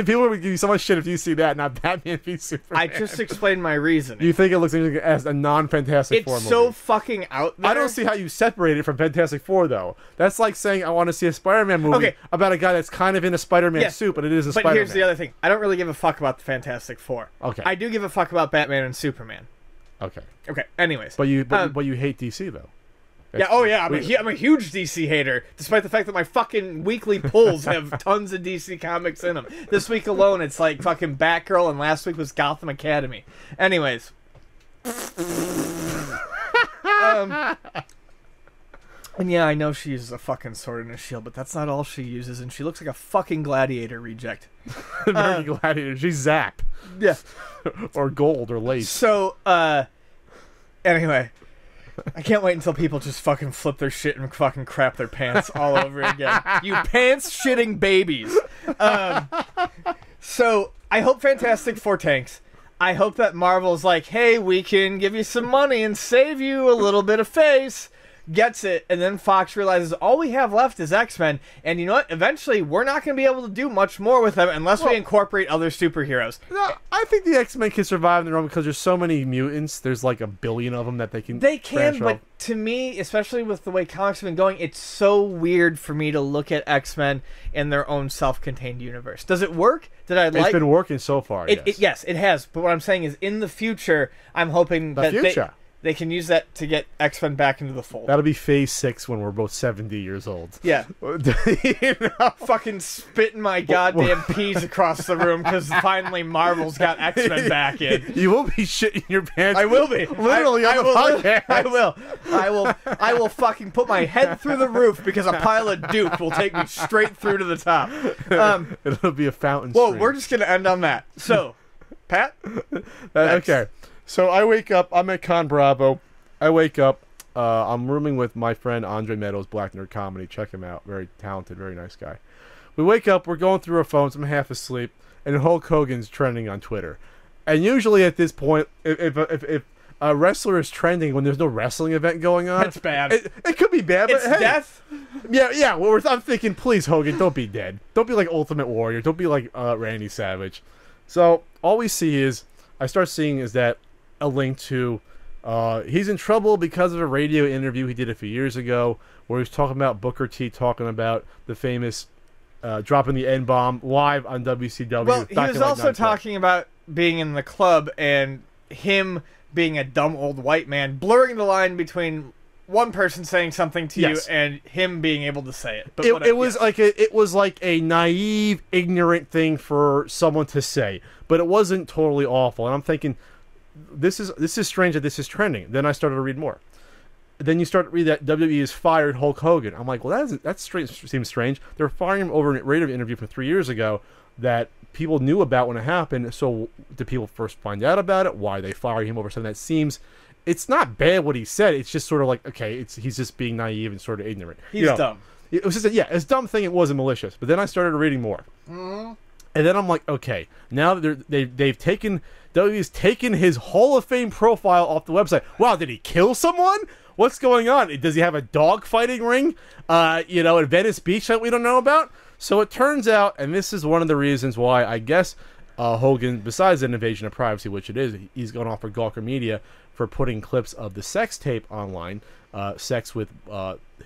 Speaker 1: People would give you so much shit if you see that, not Batman v Superman.
Speaker 2: I just explained my reasoning.
Speaker 1: You think it looks like as a non-Fantastic Four movie.
Speaker 2: It's so fucking out there.
Speaker 1: I don't see how you separate it from Fantastic Four, though. That's like saying I want to see a Spider-Man movie about a guy that's kind of in a Spider-Man suit, but it is a Spider-Man.
Speaker 2: But here's the other thing. I don't really give a fuck about the Fantastic Four.
Speaker 1: Okay.
Speaker 2: I do give a fuck about Batman and Superman.
Speaker 1: Okay.
Speaker 2: Okay, anyways.
Speaker 1: But you hate DC, though.
Speaker 2: Yeah, I'm a huge DC hater, despite the fact that my fucking weekly pulls have tons of DC comics in them. This week alone, it's like fucking Batgirl, and last week was Gotham Academy. Anyways. And yeah, I know she uses a fucking sword and a shield, but that's not all she uses, and she looks like a fucking Gladiator reject.
Speaker 1: American Gladiator. She's Zap.
Speaker 2: Yeah.
Speaker 1: Or Gold, or Lace.
Speaker 2: So, anyway. I can't wait until people just fucking flip their shit and fucking crap their pants all over again. You pants-shitting babies. So, I hope Fantastic Four tanks. I hope that Marvel's like, hey, we can give you some money and save you a little bit of face. gets it, and then Fox realizes all we have left is X-Men, and you know what? Eventually, we're not going to be able to do much more with them unless we incorporate other superheroes.
Speaker 1: No, I think the X-Men can survive on their own because there's so many mutants. There's like a billion of them that they can.
Speaker 2: They can,
Speaker 1: branch
Speaker 2: but
Speaker 1: off.
Speaker 2: to me, especially with the way comics have been going, it's so weird for me to look at X-Men in their own self-contained universe. Does it work? Did I like?
Speaker 1: It's been working so far.
Speaker 2: Yes, it has. But what I'm saying is, in the future, I'm hoping that they can use that to get X-Men back into the fold.
Speaker 1: That'll be Phase 6 when we're both 70 years old.
Speaker 2: Yeah.
Speaker 1: You know?
Speaker 2: Fucking spitting my goddamn peas across the room because finally Marvel's got X-Men back in.
Speaker 1: You will be shitting your pants.
Speaker 2: I will be.
Speaker 1: Literally on the podcast.
Speaker 2: I will fucking put my head through the roof because a pile of Duke will take me straight through to the top.
Speaker 1: It'll be a fountain
Speaker 2: Whoa,
Speaker 1: stream.
Speaker 2: we're just going to end on that. So, Pat?
Speaker 1: Okay. So I wake up. I'm at Con Bravo. I wake up. I'm rooming with my friend Andre Meadows, Black Nerd Comedy. Check him out. Very talented, very nice guy. We wake up. We're going through our phones. I'm half asleep, and Hulk Hogan's trending on Twitter. And usually at this point, if a wrestler is trending when there's no wrestling event going on,
Speaker 2: that's bad.
Speaker 1: It could be bad.
Speaker 2: It's
Speaker 1: but hey,
Speaker 2: death.
Speaker 1: Yeah. Well, I'm thinking, please, Hogan, don't be dead. Don't be like Ultimate Warrior. Don't be like Randy Savage. So all we see is, I start seeing is that a link to he's in trouble because of a radio interview he did a few years ago where he was talking about Booker T talking about the famous dropping the N-bomb live on WCW.
Speaker 2: Well, he was also talking about being in the club and him being a dumb old white man, blurring the line between one person saying something to you and him being able to say it. But
Speaker 1: it was like a naive, ignorant thing for someone to say, but it wasn't totally awful. And I'm thinking, this is strange that this is trending. Then I started to read more. Then you start to read that WWE has fired Hulk Hogan. I'm like, well, that seems strange. They're firing him over a radio interview from 3 years ago that people knew about when it happened. So did people first find out about it? Why are they firing him over something that seems? It's not bad what he said. It's just sort of like, okay, he's just being naive and sort of ignorant.
Speaker 2: He's dumb.
Speaker 1: It was just it's a dumb thing. It wasn't malicious. But then I started reading more, and then I'm like, okay, now they've taken. WWE's taken his Hall of Fame profile off the website. Wow, did he kill someone? What's going on? Does he have a dog fighting ring? At Venice Beach that we don't know about? So it turns out, and this is one of the reasons why I guess Hogan, besides an invasion of privacy, which it is, he's gone off for Gawker Media for putting clips of the sex tape online. Sex with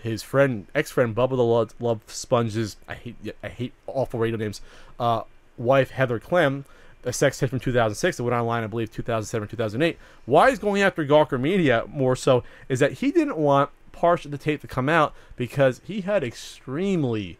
Speaker 1: his ex-friend Bubba the Love Sponge's, I hate awful radio names, wife Heather Clem, a sex tape from 2006 that went online, I believe, 2007 or 2008. Why he's going after Gawker Media more so is that he didn't want parts of the tape to come out because he had extremely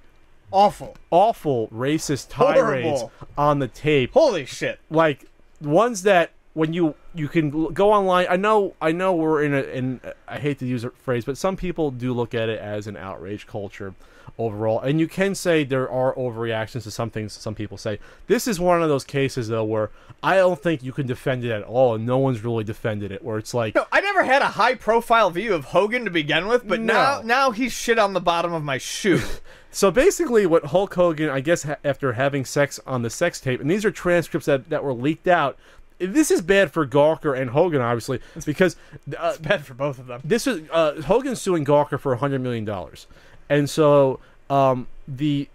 Speaker 1: awful racist tirades on the tape.
Speaker 2: Holy shit.
Speaker 1: Like ones that when you can go online, I know we're in I hate to use a phrase, but some people do look at it as an outrage culture overall, and you can say there are overreactions to some things some people say. This is one of those cases though where I don't think you can defend it at all, and no one's really defended it, where it's like,
Speaker 2: no, I never had a high profile view of Hogan to begin with, but now he's shit on the bottom of my shoe.
Speaker 1: So basically what Hulk Hogan, I guess, after having sex on the sex tape, and these are transcripts that were leaked out. This is bad for Gawker and Hogan, obviously, because
Speaker 2: it's bad for both of them.
Speaker 1: This is Hogan's suing Gawker for $100 million, and so the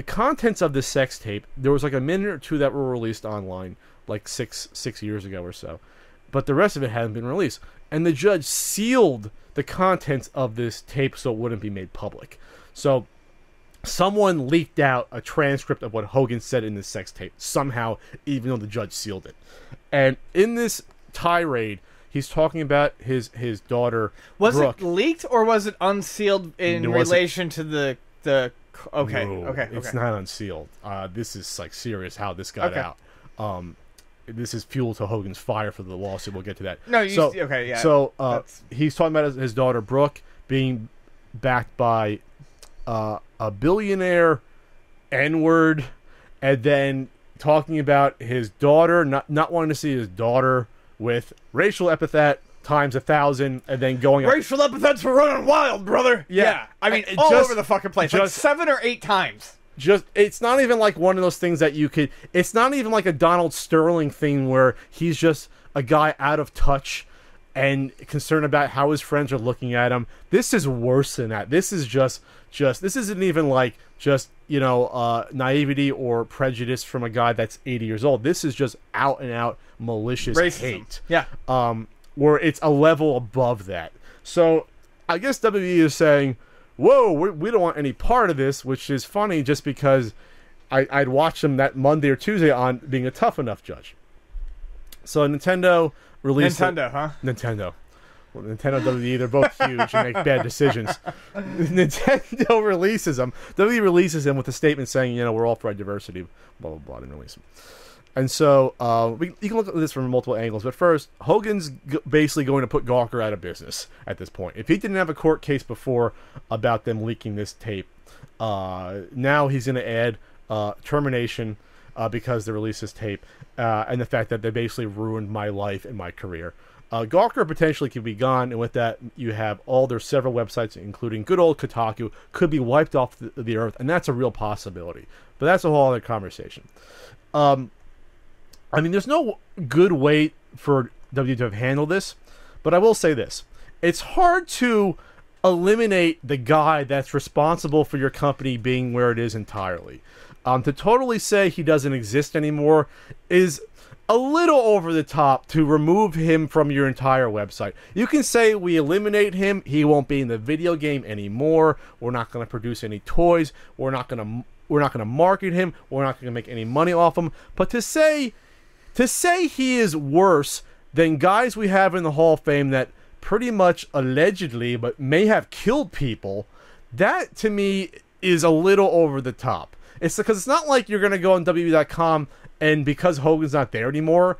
Speaker 1: contents of the sex tape, there was like a minute or two that were released online, like six years ago or so, but the rest of it hadn't been released, and the judge sealed the contents of this tape so it wouldn't be made public. So someone leaked out a transcript of what Hogan said in this sex tape somehow, even though the judge sealed it. And in this tirade, he's talking about his daughter.
Speaker 2: Was
Speaker 1: Brooke.
Speaker 2: It leaked or was it unsealed in relation to the? Okay,
Speaker 1: no,
Speaker 2: okay.
Speaker 1: It's not unsealed. This is like serious how this got out. This is fuel to Hogan's fire for the lawsuit. We'll get to that.
Speaker 2: No,
Speaker 1: okay, yeah. So he's talking about his daughter Brooke being backed by a billionaire N-word, and then talking about his daughter, not wanting to see his daughter with racial epithet times 1,000, and then going
Speaker 2: racial epithets were running wild, brother. Yeah. I mean, all over the fucking place, like 7 or 8 times.
Speaker 1: It's not even like one of those things that you could. It's not even like a Donald Sterling thing where he's just a guy out of touch, and concerned about how his friends are looking at him. This is worse than that. This is just this isn't even like just, naivety or prejudice from a guy that's 80 years old. This is just out and out malicious
Speaker 2: Racism.
Speaker 1: hate.
Speaker 2: Yeah.
Speaker 1: Where it's a level above that. So I guess WWE is saying, whoa, we don't want any part of this, which is funny just because I'd watch them that Monday or Tuesday on being a tough enough judge. So Nintendo released... Nintendo. Well, Nintendo, WWE, they're both huge and make bad decisions. Nintendo releases them. WWE releases them with a statement saying, we're all for diversity, blah, blah, blah, and release them. And so you can look at this from multiple angles. But first, Hogan's basically going to put Gawker out of business at this point. If he didn't have a court case before about them leaking this tape, now he's going to add termination because they released this tape and the fact that they basically ruined my life and my career. Gawker potentially could be gone, and with that, you have all their several websites, including good old Kotaku, could be wiped off the earth, and that's a real possibility. But that's a whole other conversation. There's no good way for WWE to have handled this, but I will say this. It's hard to eliminate the guy that's responsible for your company being where it is entirely. To totally say he doesn't exist anymore is a little over the top to remove him from your entire website. You can say we eliminate him, he won't be in the video game anymore, we're not going to produce any toys, we're not going to market him, we're not going to make any money off him, but to say he is worse than guys we have in the Hall of Fame that pretty much allegedly but may have killed people, that to me is a little over the top. It's because it's not like you're going to go on WWE.com and because Hogan's not there anymore,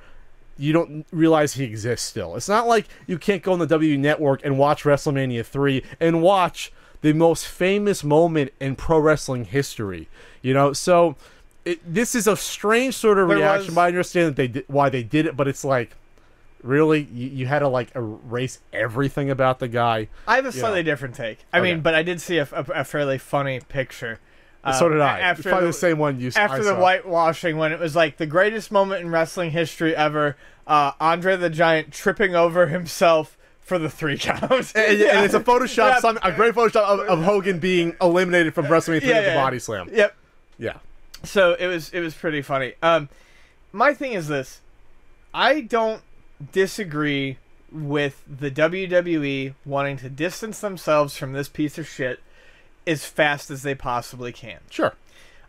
Speaker 1: you don't realize he exists still. It's not like you can't go on the WWE Network and watch WrestleMania 3 and watch the most famous moment in pro wrestling history. So this is a strange sort of reaction, but I understand that why they did it, but it's like, really? You had to erase everything about the guy?
Speaker 2: I have a slightly different take. But I did see a fairly funny picture.
Speaker 1: So did I. It's probably the same one you saw.
Speaker 2: After the whitewashing, when it was the greatest moment in wrestling history ever, Andre the Giant tripping over himself for the 3 count.
Speaker 1: And it's a Photoshop, a great Photoshop of Hogan being eliminated from WrestleMania 3 with the body slam.
Speaker 2: Yep.
Speaker 1: Yeah.
Speaker 2: So it was pretty funny. My thing is this. I don't disagree with the WWE wanting to distance themselves from this piece of shit as fast as they possibly can.
Speaker 1: Sure.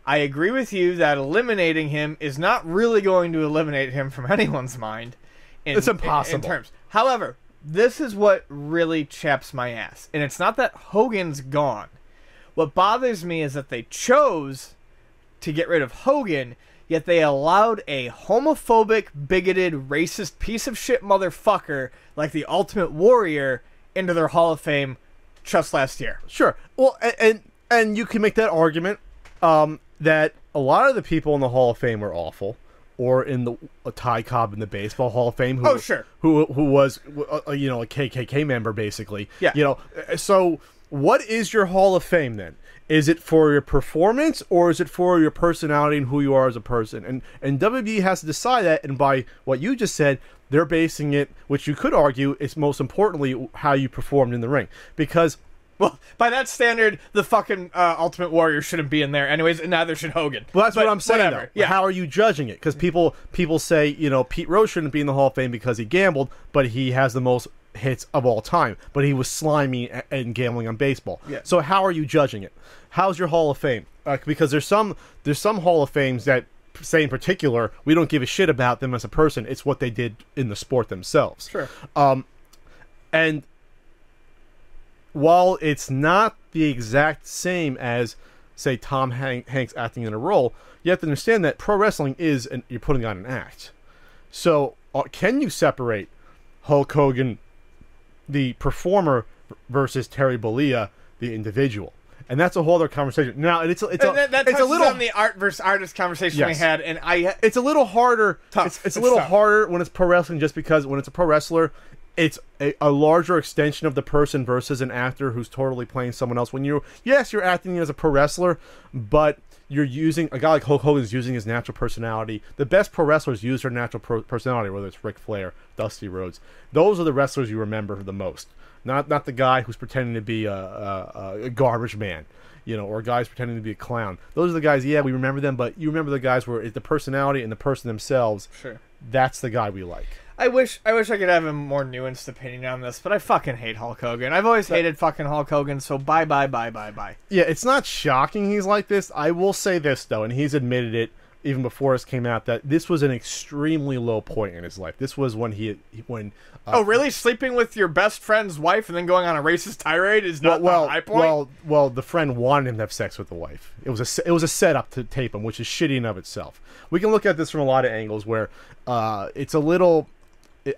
Speaker 2: I agree with you that eliminating him is not really going to eliminate him from anyone's mind.
Speaker 1: It's impossible.
Speaker 2: In terms. However, this is what really chaps my ass. And it's not that Hogan's gone. What bothers me is that they chose to get rid of Hogan, yet they allowed a homophobic, bigoted, racist piece of shit motherfucker like the Ultimate Warrior into their Hall of Fame just last year.
Speaker 1: Sure. Well, and you can make that argument that a lot of the people in the Hall of Fame are awful, or in the Ty Cobb in the Baseball Hall of Fame, who was a KKK member basically.
Speaker 2: Yeah.
Speaker 1: So what is your Hall of Fame then? Is it for your performance, or is it for your personality and who you are as a person? And WWE has to decide that, and by what you just said, they're basing it, which you could argue is most importantly how you performed in the ring. Because,
Speaker 2: well, by that standard, the fucking Ultimate Warrior shouldn't be in there anyways, and neither should Hogan.
Speaker 1: Well, that's what I'm saying, though. Yeah. How are you judging it? Because people say, Pete Rose shouldn't be in the Hall of Fame because he gambled, but he has the most hits of all time. But he was slimy and gambling on baseball.
Speaker 2: Yeah.
Speaker 1: So how are you judging it? How's your Hall of Fame? Because there's some Hall of Fames that say in particular, we don't give a shit about them as a person. It's what they did in the sport themselves.
Speaker 2: Sure.
Speaker 1: And while it's not the exact same as, say, Tom Hanks acting in a role, you have to understand that pro wrestling is, and you're putting on an act. So can you separate Hulk Hogan, the performer, versus Terry Bollea, the individual? And that's a whole other conversation. Now, it's a little
Speaker 2: on the art versus artist conversation we had, and
Speaker 1: it's a little harder.
Speaker 2: Tough.
Speaker 1: It's a little harder when it's pro wrestling, just because when it's a pro wrestler, it's a larger extension of the person versus an actor who's totally playing someone else. When you're acting as a pro wrestler, but you're using a guy like Hulk Hogan's using his natural personality. The best pro wrestlers use their natural personality, whether it's Ric Flair, Dusty Rhodes. Those are the wrestlers you remember the most. Not the guy who's pretending to be a garbage man, or a guy who's pretending to be a clown. Those are the guys. Yeah, we remember them, but you remember the guys where it's the personality and the person themselves.
Speaker 2: Sure.
Speaker 1: That's the guy we like.
Speaker 2: I wish I could have a more nuanced opinion on this, but I fucking hate Hulk Hogan. I've always hated fucking Hulk Hogan, so bye.
Speaker 1: Yeah, it's not shocking he's like this. I will say this, though, and he's admitted it even before this came out, that this was an extremely low point in his life. This was when
Speaker 2: oh, really? Sleeping with your best friend's wife and then going on a racist tirade is not the high point?
Speaker 1: Well, the friend wanted him to have sex with the wife. It was a setup to tape him, which is shitty in of itself. We can look at this from a lot of angles where it's a little...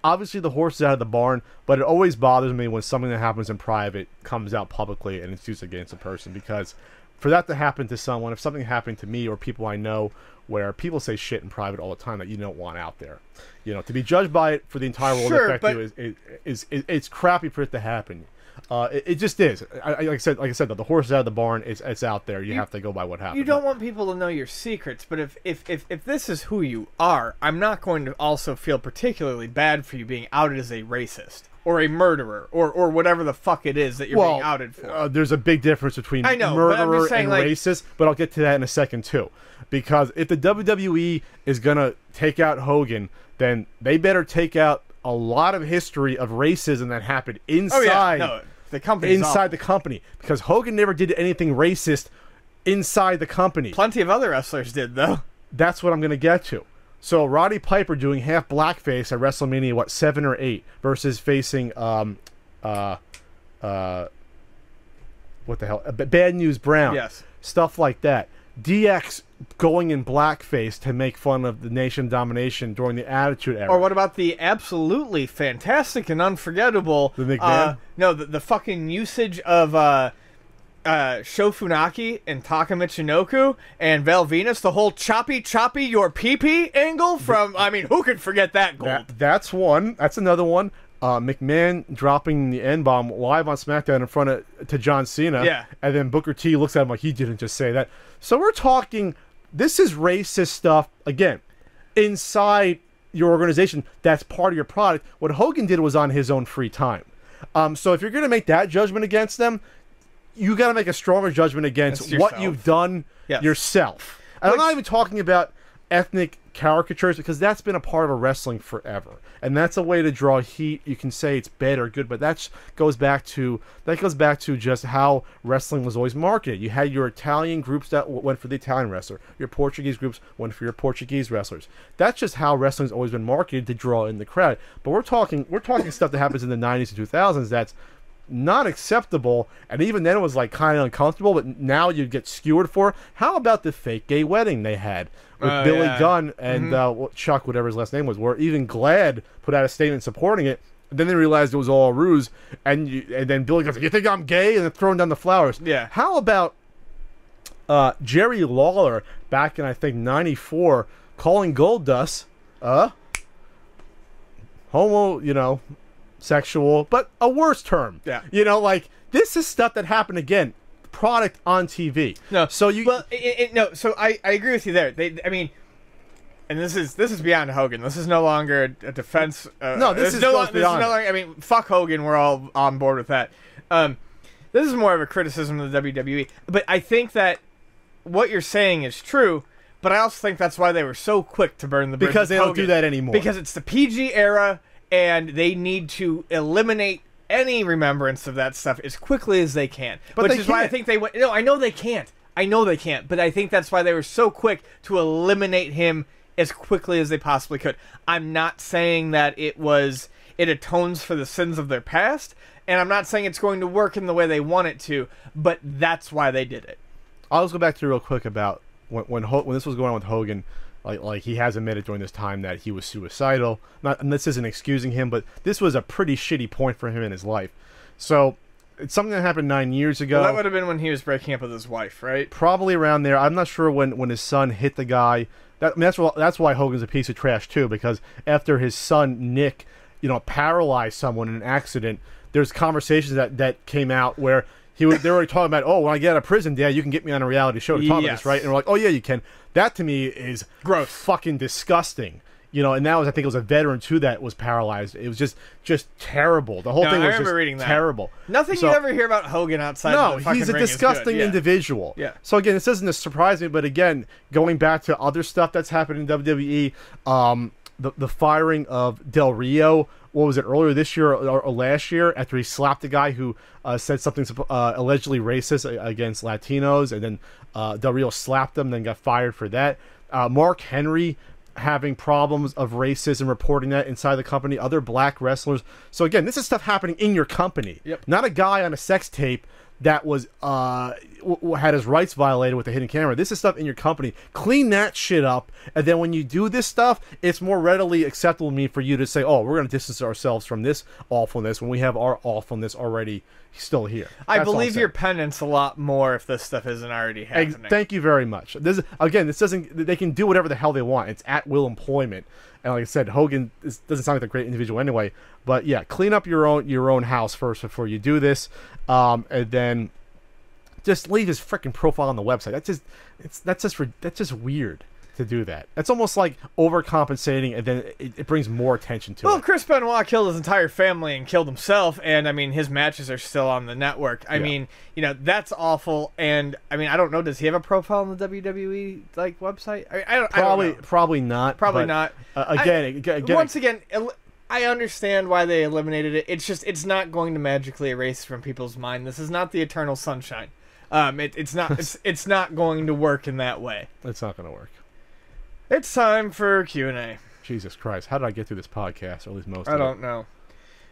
Speaker 1: obviously the horse is out of the barn, but it always bothers me when something that happens in private comes out publicly and it's used against a person, because for that to happen to someone, if something happened to me or people I know, where people say shit in private all the time that you don't want out there, to be judged by it for the entire world to affect you it's crappy for it to happen. It just is. Like I said, though, the horse is out of the barn. It's out there. You have to go by what happened.
Speaker 2: You don't want people to know your secrets, but if this is who you are, I'm not going to also feel particularly bad for you being outed as a racist or a murderer or whatever the fuck it is that you're being outed for.
Speaker 1: There's a big difference between murderer and racist, but I'll get to that in a second too. Because if the WWE is gonna take out Hogan, then they better take out a lot of history of racism that happened inside
Speaker 2: the company.
Speaker 1: Inside the company, because Hogan never did anything racist inside the company.
Speaker 2: Plenty of other wrestlers did, though.
Speaker 1: That's what I'm going to get to. So Roddy Piper doing half blackface at WrestleMania, 7 or 8, versus facing what the hell, Bad News Brown.
Speaker 2: Yes,
Speaker 1: stuff like that. DX going in blackface to make fun of the Nation Domination during the Attitude Era.
Speaker 2: Or what about the absolutely fantastic and unforgettable...
Speaker 1: The McMahon?
Speaker 2: The fucking usage of Sho Funaki and Taka Michinoku and Val Venus, the whole choppy your pee-pee angle from... I mean, who could forget that gold?
Speaker 1: That's one. That's another one. McMahon dropping the N-bomb live on SmackDown to John Cena.
Speaker 2: Yeah.
Speaker 1: And then Booker T looks at him like he didn't just say that. So we're talking, this is racist stuff, again, inside your organization. That's part of your product. What Hogan did was on his own free time. So if you're going to make that judgment against them, you got to make a stronger judgment against what you've done yourself. And I'm not even talking about ethnic caricatures, because that's been a part of wrestling forever, and that's a way to draw heat. You can say it's bad or good, but that goes back to just how wrestling was always marketed. You had your Italian groups that went for the Italian wrestler, your Portuguese groups went for your Portuguese wrestlers. That's just how wrestling's always been marketed to draw in the crowd. But we're talking stuff that happens in the 90s and 2000s that's not acceptable, and even then it was like kind of uncomfortable, but now you get skewered for. How about the fake gay wedding they had with Billy Gunn and Chuck, whatever his last name was, where even Glad put out a statement supporting it, and then they realized it was all a ruse, and then Billy goes, "You think I'm gay?" and then throwing down the flowers.
Speaker 2: Yeah.
Speaker 1: How about Jerry Lawler back in, I think, 94, calling Goldust homo, sexual, but a worse term.
Speaker 2: Yeah.
Speaker 1: Like, this is stuff that happened, again, product on TV.
Speaker 2: No.
Speaker 1: So you...
Speaker 2: Well, so I agree with you there. And this is beyond Hogan. This is no longer a defense.
Speaker 1: This is no longer...
Speaker 2: I mean, fuck Hogan. We're all on board with that. This is more of a criticism of the WWE. But I think that what you're saying is true, but I also think that's why they were so quick to burn the bridge.
Speaker 1: Because they don't do that anymore.
Speaker 2: Because it's the PG era, and they need to eliminate any remembrance of that stuff as quickly as they can.
Speaker 1: But
Speaker 2: which is why I think they went... No, I know they can't. But I think that's why they were so quick to eliminate him as quickly as they possibly could. I'm not saying that it atones for the sins of their past, and I'm not saying it's going to work in the way they want it to, but that's why they did it.
Speaker 1: I'll just go back to real quick about when this was going on with Hogan. Like he has admitted during this time that he was suicidal. And this isn't excusing him, but this was a pretty shitty point for him in his life. So it's something that happened 9 years ago.
Speaker 2: Well, that would have been when he was breaking up with his wife, right?
Speaker 1: Probably around there. I'm not sure when his son hit the guy. That's why Hogan's a piece of trash too, because after his son Nick, paralyze someone in an accident. There's conversations that came out where they were talking about, oh, when I get out of prison, Dad, you can get me on a reality show to talk about this, right? And we're like, oh yeah, you can. That to me is
Speaker 2: gross,
Speaker 1: fucking disgusting. And I think it was a veteran too that was paralyzed. It was just terrible. The whole thing was just
Speaker 2: reading that.
Speaker 1: Terrible.
Speaker 2: Nothing you ever hear about Hogan outside.
Speaker 1: No,
Speaker 2: the fucking
Speaker 1: he's a
Speaker 2: ring
Speaker 1: disgusting individual.
Speaker 2: Yeah.
Speaker 1: So again, this doesn't surprise me. But again, going back to other stuff that's happened in WWE, the firing of Del Rio. What was it, earlier this year or last year, after he slapped a guy who said something allegedly racist against Latinos, and then Del Rio slapped him, then got fired for that. Mark Henry having problems of racism, reporting that inside the company, other black wrestlers. So again, this is stuff happening in your company.
Speaker 2: Yep.
Speaker 1: Not a guy on a sex tape that was had his rights violated with a hidden camera. This is stuff in your company. Clean that shit up, and then when you do this stuff, it's more readily acceptable to me for you to say, oh, we're going to distance ourselves from this awfulness when we have our awfulness already still here.
Speaker 2: I believe your penance a lot more if this stuff isn't already happening.
Speaker 1: Thank you very much. This doesn't. They can do whatever the hell they want. It's at will employment. And like I said, Hogan doesn't sound like a great individual anyway. But yeah, clean up your own house first before you do this, and then just leave his freaking profile on the website. That's just weird to do that. That's almost like overcompensating, and then it brings more attention to it.
Speaker 2: Well, Chris Benoit killed his entire family and killed himself, and I mean his matches are still on the network. I mean, that's awful. And I mean, I don't know. Does he have a profile on the WWE website? I don't know.
Speaker 1: Probably not.
Speaker 2: Probably not.
Speaker 1: Again,
Speaker 2: once again, I understand why they eliminated it. It's not going to magically erase from people's mind. This is not the Eternal Sunshine. It's not. It's not going to work in that way.
Speaker 1: It's not going to work.
Speaker 2: It's time for Q&A.
Speaker 1: Jesus Christ. How did I get through this podcast, or at least most of it?
Speaker 2: I don't know.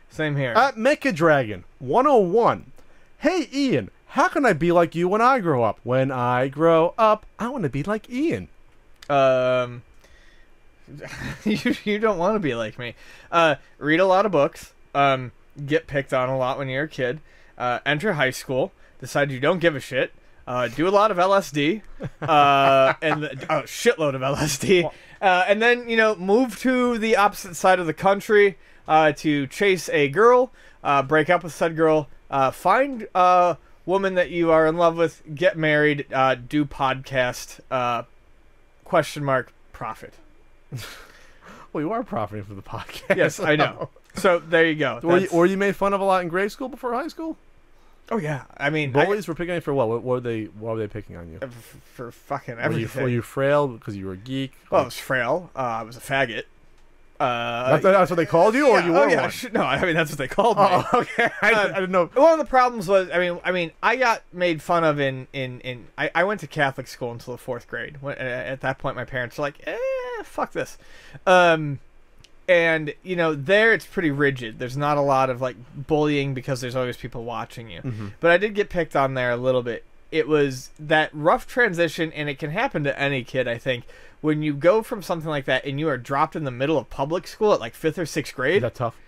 Speaker 2: Same here.
Speaker 1: At Mecha Dragon 101. Hey, Ian, how can I be like you when I grow up? When I grow up, I want to be like Ian.
Speaker 2: You don't want to be like me. Read a lot of books. Get picked on a lot when you're a kid. Enter high school. Decide you don't give a shit. Do a lot of LSD, and a shitload of LSD, and then move to the opposite side of the country to chase a girl, break up with said girl, find a woman that you are in love with, get married, do podcast, profit.
Speaker 1: Well, you are profiting from the podcast.
Speaker 2: Yes, I know. So there you go.
Speaker 1: Were you made fun of a lot in grade school before high school?
Speaker 2: Oh yeah, I mean,
Speaker 1: bullies were picking on you for what? What were they picking on you?
Speaker 2: For fucking everything.
Speaker 1: Were you frail because you were a geek?
Speaker 2: Well, I was frail. I was a faggot.
Speaker 1: That's what they called you, or you were one?
Speaker 2: No, I mean that's what they called me.
Speaker 1: Oh, okay. I didn't know.
Speaker 2: One of the problems was, I mean, I got made fun of I went to Catholic school until the 4th grade. At that point, my parents were like, fuck this. And there it's pretty rigid. There's not a lot of bullying because there's always people watching you.
Speaker 1: Mm-hmm.
Speaker 2: But I did get picked on there a little bit. It was that rough transition, and it can happen to any kid, I think, when you go from something like that and you are dropped in the middle of public school at 5th or 6th grade.
Speaker 1: Is that tough?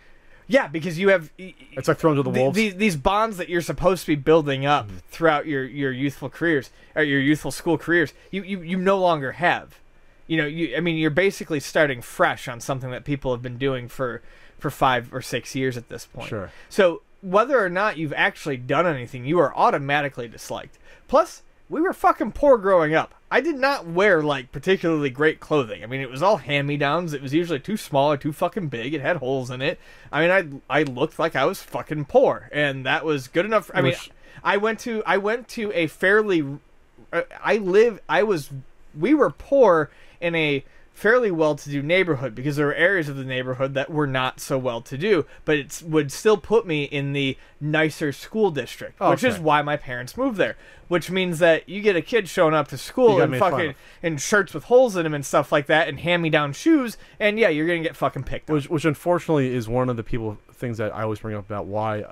Speaker 2: Yeah, because you have...
Speaker 1: It's like thrown to the wolves.
Speaker 2: These bonds that you're supposed to be building up throughout your youthful careers, or your youthful school careers, you no longer have. You're basically starting fresh on something that people have been doing for 5 or 6 years at this point.
Speaker 1: Sure.
Speaker 2: So whether or not you've actually done anything, you are automatically disliked. Plus, we were fucking poor growing up. I did not wear particularly great clothing. I mean, it was all hand-me-downs. It was usually too small or too fucking big. It had holes in it. I mean, I looked like I was fucking poor, and that was good enough. I went to a fairly. We were poor in a fairly well-to-do neighborhood because there were areas of the neighborhood that were not so well-to-do, but it would still put me in the nicer school district, which is why my parents moved there. Which means that you get a kid showing up to school and fucking in shirts with holes in them and stuff like that, and hand-me-down shoes, and yeah, you're gonna get fucking picked on.
Speaker 1: Which unfortunately is one of the things that I always bring up about why,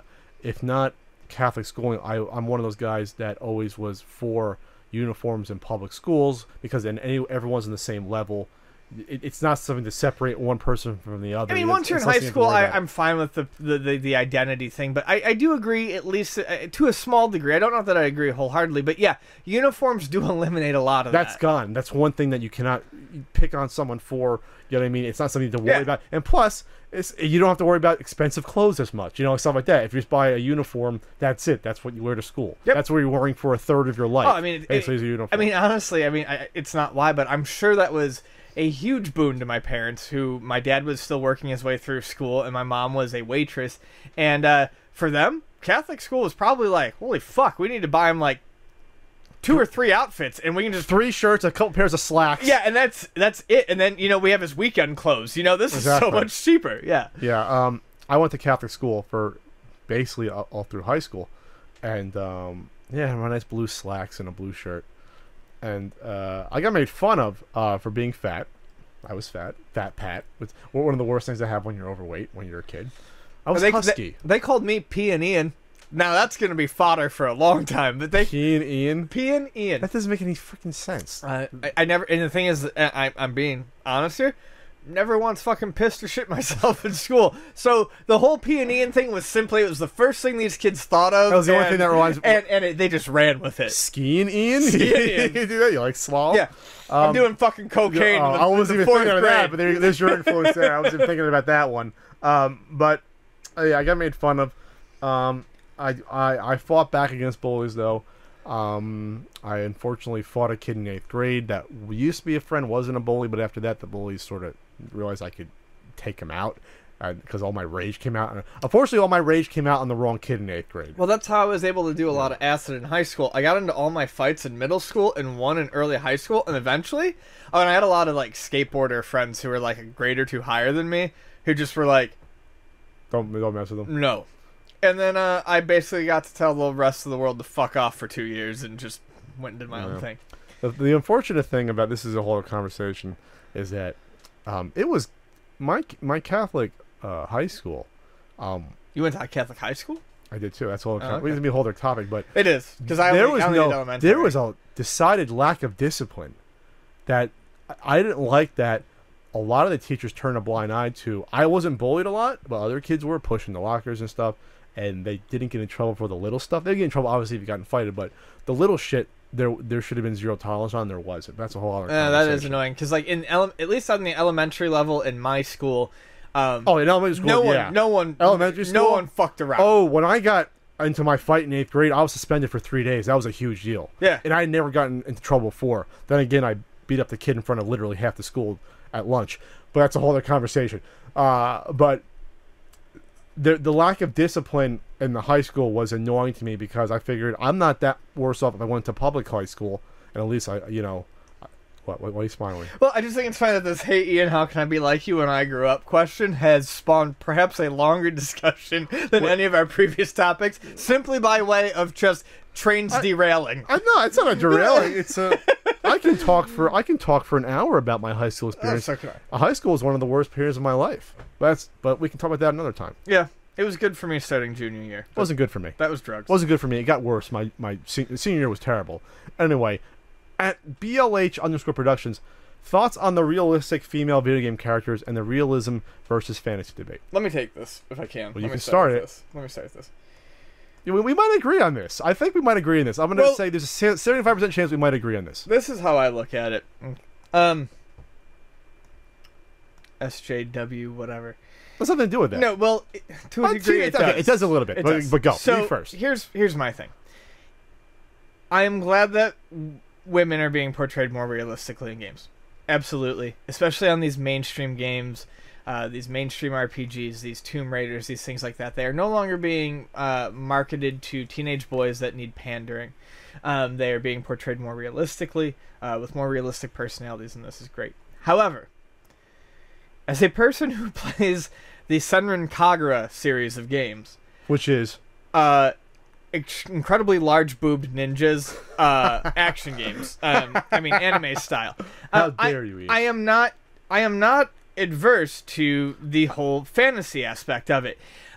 Speaker 1: if not Catholic schooling, I'm one of those guys that always was for uniforms in public schools, because then everyone's in the same level. it's not something to separate one person from the other.
Speaker 2: I mean, once you're in high school, I'm fine with the identity thing, but I do agree, at least to a small degree. I don't know that I agree wholeheartedly, but yeah, uniforms do eliminate a lot of that.
Speaker 1: That's gone. That's one thing that you cannot pick on someone for. You know what I mean? It's not something to worry about. And plus, you don't have to worry about expensive clothes as much. You know, stuff like that. If you just buy a uniform, that's it. That's what you wear to school.
Speaker 2: Yep.
Speaker 1: That's where you're wearing for a third of your life.
Speaker 2: Oh, I mean,
Speaker 1: basically, is a uniform.
Speaker 2: I mean, honestly, it's not why, but I'm sure that was a huge boon to my parents, who my dad was still working his way through school and my mom was a waitress. And for them, Catholic school was probably like, holy fuck, we need to buy them like 2 or 3 outfits, and we can just
Speaker 1: 3 shirts, a couple pairs of slacks.
Speaker 2: Yeah, and that's it. And then we have his weekend clothes. This is so much cheaper. Yeah.
Speaker 1: Yeah. I went to Catholic school for basically all through high school, and yeah, my nice blue slacks and a blue shirt, and I got made fun of for being fat. I was fat Pat. It's one of the worst things to have when you're overweight when you're a kid. I was husky.
Speaker 2: They called me P and Ian. Now that's going to be fodder for a long time. But
Speaker 1: P and Ian?
Speaker 2: P and Ian.
Speaker 1: That doesn't make any freaking sense.
Speaker 2: I never, and the thing is, I'm being honest here, never once fucking pissed or shit myself in school. So the whole P and Ian thing was simply, it was the first thing these kids thought of.
Speaker 1: That was the only thing that reminds me.
Speaker 2: And they just ran with it.
Speaker 1: Skiing Ian?
Speaker 2: Ian.
Speaker 1: You do that? You like swallow?
Speaker 2: Yeah. I'm doing fucking cocaine.
Speaker 1: I wasn't even thinking of that, but there's your influence there. I wasn't thinking about that one. But yeah, I got made fun of. I fought back against bullies, though. I unfortunately fought a kid in 8th grade that used to be a friend, wasn't a bully, but after that, the bullies sort of realized I could take him out because all my rage came out. Unfortunately, all my rage came out on the wrong kid in 8th grade.
Speaker 2: Well, that's how I was able to do a lot of acid in high school. I got into all my fights in middle school and one in early high school, and eventually, and I had a lot of like skateboarder friends who were like a grade or 2 higher than me, who just were like,
Speaker 1: don't mess with them.
Speaker 2: No. And then I basically got to tell the rest of the world to fuck off for 2 years and just went and did my own thing.
Speaker 1: The unfortunate thing about this is a whole conversation is that it was my Catholic high school.
Speaker 2: You went to Catholic high school?
Speaker 1: I did too. That's all.
Speaker 2: Okay.
Speaker 1: We didn't be a whole other topic, but
Speaker 2: it is because there
Speaker 1: was a decided lack of discipline that I didn't like. That a lot of the teachers turned a blind eye to. I wasn't bullied a lot, but other kids were pushing the lockers and stuff. And they didn't get in trouble for the little stuff. They get in trouble, obviously, if you got invited, but the little shit, there should have been zero tolerance on. There wasn't. That's a whole other conversation.
Speaker 2: That is annoying, because like at least on the elementary level in my school,
Speaker 1: in elementary school,
Speaker 2: no one fucked around.
Speaker 1: Oh, when I got into my fight in 8th grade, I was suspended for 3 days. That was a huge deal.
Speaker 2: Yeah, and
Speaker 1: I had never gotten into trouble before. Then again, I beat up the kid in front of literally half the school at lunch. But that's a whole other conversation. But the lack of discipline in the high school was annoying to me because I figured I'm not that worse off if I went to public high school, and at least I. What are you smiling?
Speaker 2: Well, I just think it's funny that this "Hey Ian, how can I be like you when I grew up?" question has spawned perhaps a longer discussion than any of our previous topics, simply by way of just trains derailing.
Speaker 1: It's not a derailing. It's a. I can talk for an hour about my high school experience.
Speaker 2: So can I.
Speaker 1: High school was one of the worst periods of my life. But we can talk about that another time.
Speaker 2: Yeah, it was good for me starting junior year.
Speaker 1: It wasn't good for me.
Speaker 2: That was drugs.
Speaker 1: It wasn't good for me. It got worse. My senior year was terrible. Anyway, at BLH_Productions, thoughts on the realistic female video game characters and the realism versus fantasy debate.
Speaker 2: Let me take this if I can.
Speaker 1: Well, you can start it.
Speaker 2: Let me start this.
Speaker 1: We might agree on this. I think we might agree on this. I'm going to say there's a 75% chance we might agree on this.
Speaker 2: This is how I look at it. SJW, whatever.
Speaker 1: There's nothing to do with that.
Speaker 2: No, well, to a degree it does.
Speaker 1: Okay, it does a little bit, but go.
Speaker 2: So
Speaker 1: me first.
Speaker 2: Here's my thing. I am glad that women are being portrayed more realistically in games. Absolutely. Especially on these mainstream games, these mainstream RPGs, these Tomb Raiders, these things like that. They are no longer being marketed to teenage boys that need pandering. They are being portrayed more realistically, with more realistic personalities, and this is great. However, as a person who plays the Senran Kagura series of games,
Speaker 1: which is
Speaker 2: incredibly large-boobed ninjas action games, anime style.
Speaker 1: How dare you? Ian?
Speaker 2: I am not adverse to the whole fantasy aspect of it,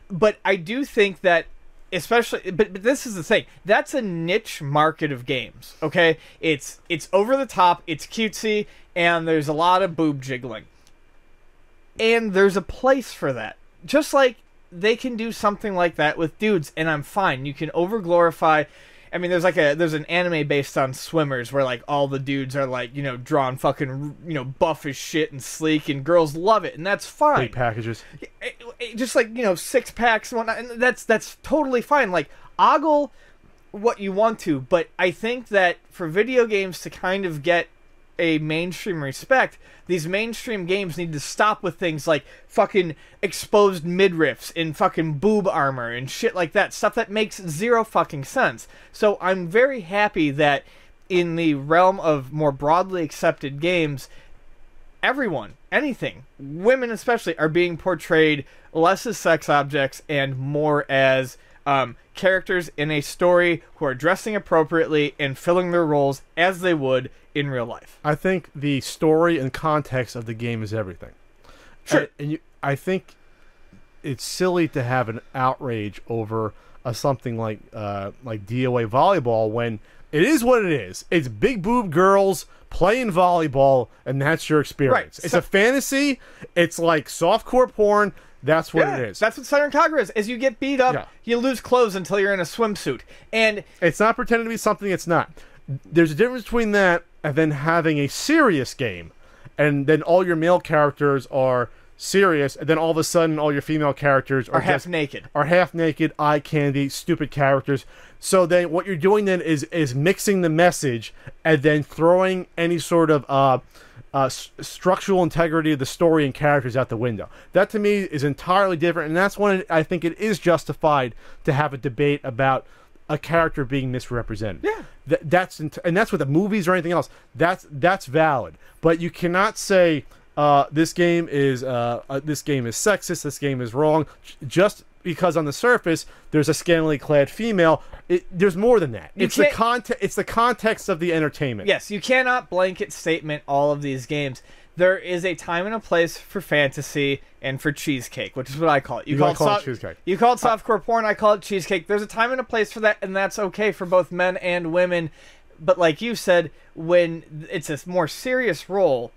Speaker 2: but I do think that especially, but this is the thing. That's a niche market of games. Okay, it's over the top, it's cutesy, and there's a lot of boob jiggling. And there's a place for that. Just like they can do something like that with dudes, and I'm fine. You can over glorify. I mean, there's an anime based on swimmers where like all the dudes are like, you know, drawn fucking, you know, buff as shit and sleek, and girls love it, and that's fine.
Speaker 1: Big packages.
Speaker 2: Just like, you know, 6-packs and whatnot, and that's totally fine. Like, ogle what you want to, but I think that for video games to kind of get a mainstream respect, these mainstream games need to stop with things like fucking exposed midriffs and fucking boob armor and shit like that. Stuff that makes zero fucking sense. So I'm very happy that in the realm of more broadly accepted games, everyone, anything, women especially, are being portrayed less as sex objects and more as characters in a story who are dressing appropriately and filling their roles as they would in real life.
Speaker 1: I think the story and context of the game is everything.
Speaker 2: Sure.
Speaker 1: I think it's silly to have an outrage over something like DOA volleyball when it is what it is. It's big boob girls playing volleyball, and that's your experience.
Speaker 2: Right.
Speaker 1: It's a fantasy. It's like softcore porn. That's what it is.
Speaker 2: That's what Senran Kagura is. As you get beat up, you lose clothes until you're in a swimsuit. And
Speaker 1: it's not pretending to be something it's not. There's a difference between that and then having a serious game, and then all your male characters are serious, and then all of a sudden all your female characters are
Speaker 2: half naked.
Speaker 1: Are half naked, eye candy, stupid characters. So then what you're doing then is mixing the message and then throwing any sort of structural integrity of the story and characters out the window. That to me is entirely different, and that's when I think it is justified to have a debate about a character being misrepresented.
Speaker 2: Yeah,
Speaker 1: that's with the movies or anything else. That's valid, but you cannot say this game is sexist. This game is wrong just because on the surface there's a scantily clad female. There's more than that. It's the context of the entertainment.
Speaker 2: Yes, you cannot blanket statement all of these games. There is a time and a place for fantasy and for cheesecake, which is what I call it.
Speaker 1: You call it cheesecake.
Speaker 2: You call it softcore porn, I call it cheesecake. There's a time and a place for that, and that's okay for both men and women. But like you said, when it's a more serious role,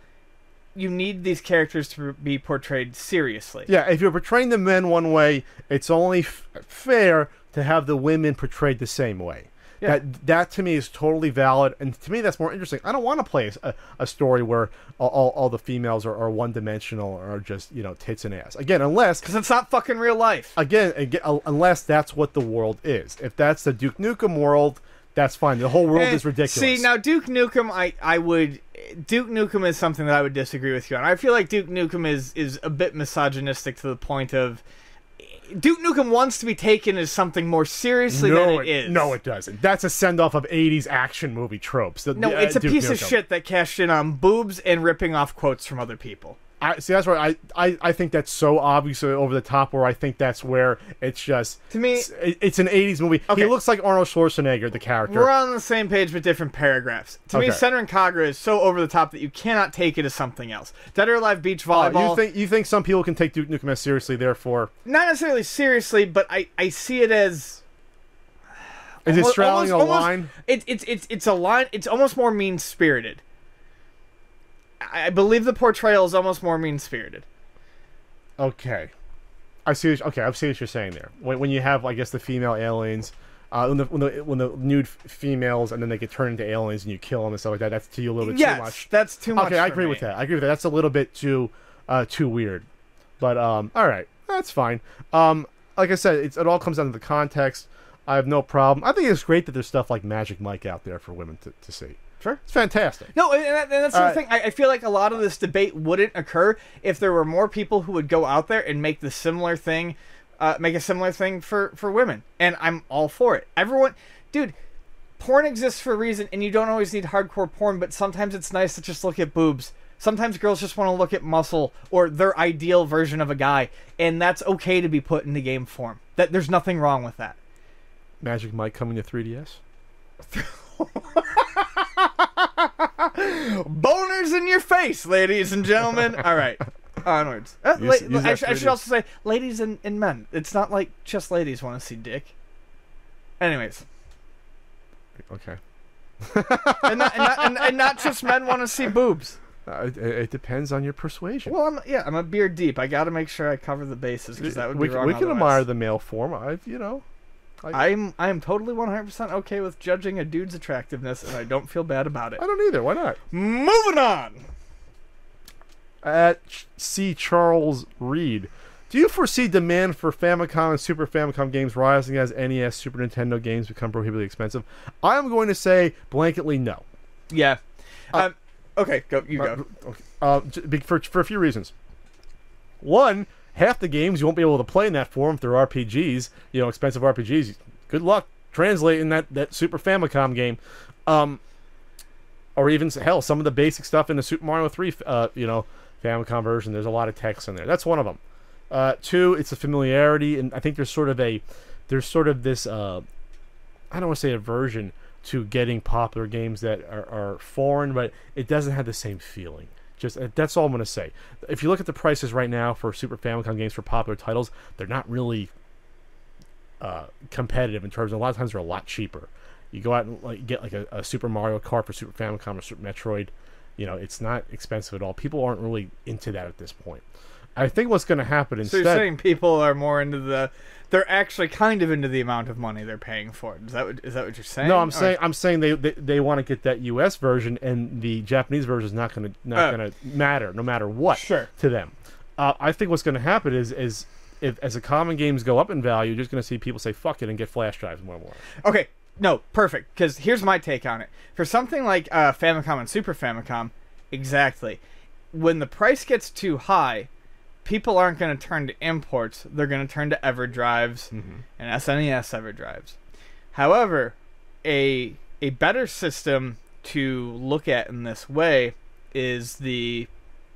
Speaker 2: you need these characters to be portrayed seriously.
Speaker 1: Yeah, if you're portraying the men one way, it's only fair to have the women portrayed the same way. Yeah. That to me is totally valid, and to me that's more interesting. I don't want to play a story where all the females are one-dimensional or just, you know, tits and ass. Again, because
Speaker 2: it's not fucking real life.
Speaker 1: Again, unless that's what the world is. If that's the Duke Nukem world, that's fine. The whole world is ridiculous.
Speaker 2: See, now Duke Nukem, Duke Nukem is something that I would disagree with you on. I feel like Duke Nukem is a bit misogynistic to the point of Duke Nukem wants to be taken as something more seriously than it is.
Speaker 1: No, it doesn't. That's a send-off of 80s action movie tropes.
Speaker 2: No, it's a piece of shit that cashed in on boobs and ripping off quotes from other people.
Speaker 1: See, that's where I think that's so obviously over the top, where I think that's where it's just...
Speaker 2: To me...
Speaker 1: It's an 80s movie. Okay. He looks like Arnold Schwarzenegger, the character.
Speaker 2: We're on the same page but different paragraphs. To me, Senran Kagura is so over the top that you cannot take it as something else. Dead or Alive Beach Volleyball...
Speaker 1: You think some people can take Duke Nukem as seriously, therefore...
Speaker 2: Not necessarily seriously, but I see it as...
Speaker 1: Is it straddling a line?
Speaker 2: It's a line. It's almost more mean-spirited. I believe the portrayal is almost more mean-spirited.
Speaker 1: Okay. I see what you're saying there. When you have, I guess, the female aliens, when the nude females, and then they get turned into aliens and you kill them and stuff like that, that's to you a little bit too much.
Speaker 2: That's too much.
Speaker 1: Okay, I agree with that. That's a little bit too weird. But all right, that's fine. Like I said, it all comes down to the context. I have no problem. I think it's great that there's stuff like Magic Mike out there for women to see.
Speaker 2: Sure.
Speaker 1: It's fantastic.
Speaker 2: No, and that's the thing. I feel like a lot of this debate wouldn't occur if there were more people who would go out there and make the similar thing, make a similar thing for women. And I'm all for it. Everyone, dude, porn exists for a reason, and you don't always need hardcore porn, but sometimes it's nice to just look at boobs. Sometimes girls just want to look at muscle or their ideal version of a guy, and that's okay to be put into game form. There's nothing wrong with that.
Speaker 1: Magic Mike coming to 3DS?
Speaker 2: Boners in your face, ladies and gentlemen. All right, onwards. I should also say ladies and men. It's not like just ladies want to see dick. Anyways,
Speaker 1: Okay.
Speaker 2: and not just men want to see boobs.
Speaker 1: It depends on your persuasion.
Speaker 2: Well, I'm a beer deep. I got to make sure I cover the bases because that would be wrong.
Speaker 1: We can
Speaker 2: otherwise.
Speaker 1: admire the male form.
Speaker 2: I'm totally 100% okay with judging a dude's attractiveness, and I don't feel bad about it.
Speaker 1: I don't either. Why not?
Speaker 2: Moving on.
Speaker 1: At C. Charles Reed, do you foresee demand for Famicom and Super Famicom games rising as NES, Super Nintendo games become prohibitively expensive? I'm going to say blanketly no.
Speaker 2: Yeah. Okay, go. You go.
Speaker 1: Okay. For a few reasons. One, half the games you won't be able to play in that form if they're RPGs, expensive RPGs. Good luck translating that Super Famicom game. Or even, hell, some of the basic stuff in the Super Mario 3, Famicom version. There's a lot of text in there. That's one of them. Two, it's a familiarity, and I think there's sort of this, I don't want to say aversion to getting popular games that are foreign, but it doesn't have the same feeling. That's all I'm going to say. If you look at the prices right now for Super Famicom games for popular titles, they're not really competitive in terms of, a lot of times they're a lot cheaper. You go out and get a Super Mario Kart for Super Famicom or Super Metroid, it's not expensive at all. People aren't really into that at this point. I think what's going to happen instead...
Speaker 2: So you're saying people are more into they're actually kind of into the amount of money they're paying for it. Is that what you're saying?
Speaker 1: No, I'm saying they want to get that US version, and the Japanese version is not going to matter no matter what to them. I think what's going to happen is if as the common games go up in value, you're just going to see people say fuck it and get flash drives more and more.
Speaker 2: Okay, no, perfect. Because here's my take on it. For something like Famicom and Super Famicom, exactly. When the price gets too high, people aren't going to turn to imports. They're going to turn to EverDrives and SNES EverDrives. However, a better system to look at in this way is the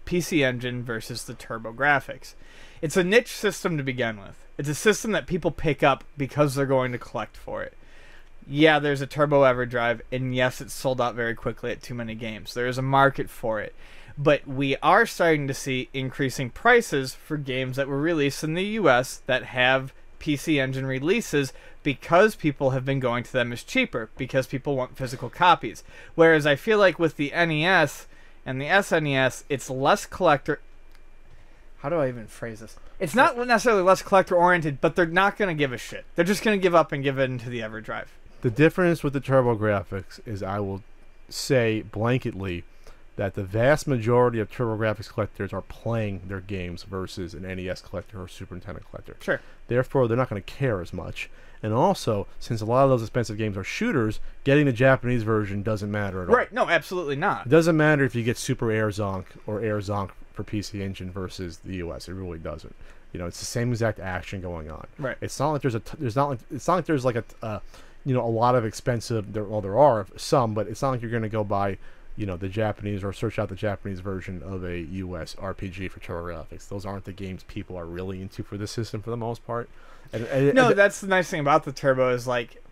Speaker 2: PC Engine versus the TurboGrafx. It's a niche system to begin with. It's a system that people pick up because they're going to collect for it. Yeah, there's a Turbo EverDrive, and yes, it's sold out very quickly at too many games. There is a market for it. But we are starting to see increasing prices for games that were released in the US that have PC Engine releases because people have been going to them as cheaper, because people want physical copies. Whereas I feel like with the NES and the SNES, it's less collector... How do I even phrase this? It's not necessarily less collector-oriented, but they're not going to give a shit. They're just going to give up and give it into the EverDrive.
Speaker 1: The difference with the TurboGrafx is, I will say blanketly, that the vast majority of TurboGrafx collectors are playing their games versus an NES collector or Super Nintendo collector.
Speaker 2: Sure.
Speaker 1: Therefore, they're not going to care as much. And also, since a lot of those expensive games are shooters, getting the Japanese version doesn't matter at all.
Speaker 2: Right. No, absolutely not.
Speaker 1: It doesn't matter if you get Super Air Zonk or Air Zonk for PC Engine versus the US. It really doesn't. It's the same exact action going on.
Speaker 2: Right.
Speaker 1: It's not like there's like a lot of expensive. There are some, but it's not like you're going to go buy the Japanese or search out the Japanese version of a US RPG for TurboGrafx. Those aren't the games people are really into for this system for the most part.
Speaker 2: No, that's the nice thing about the Turbo is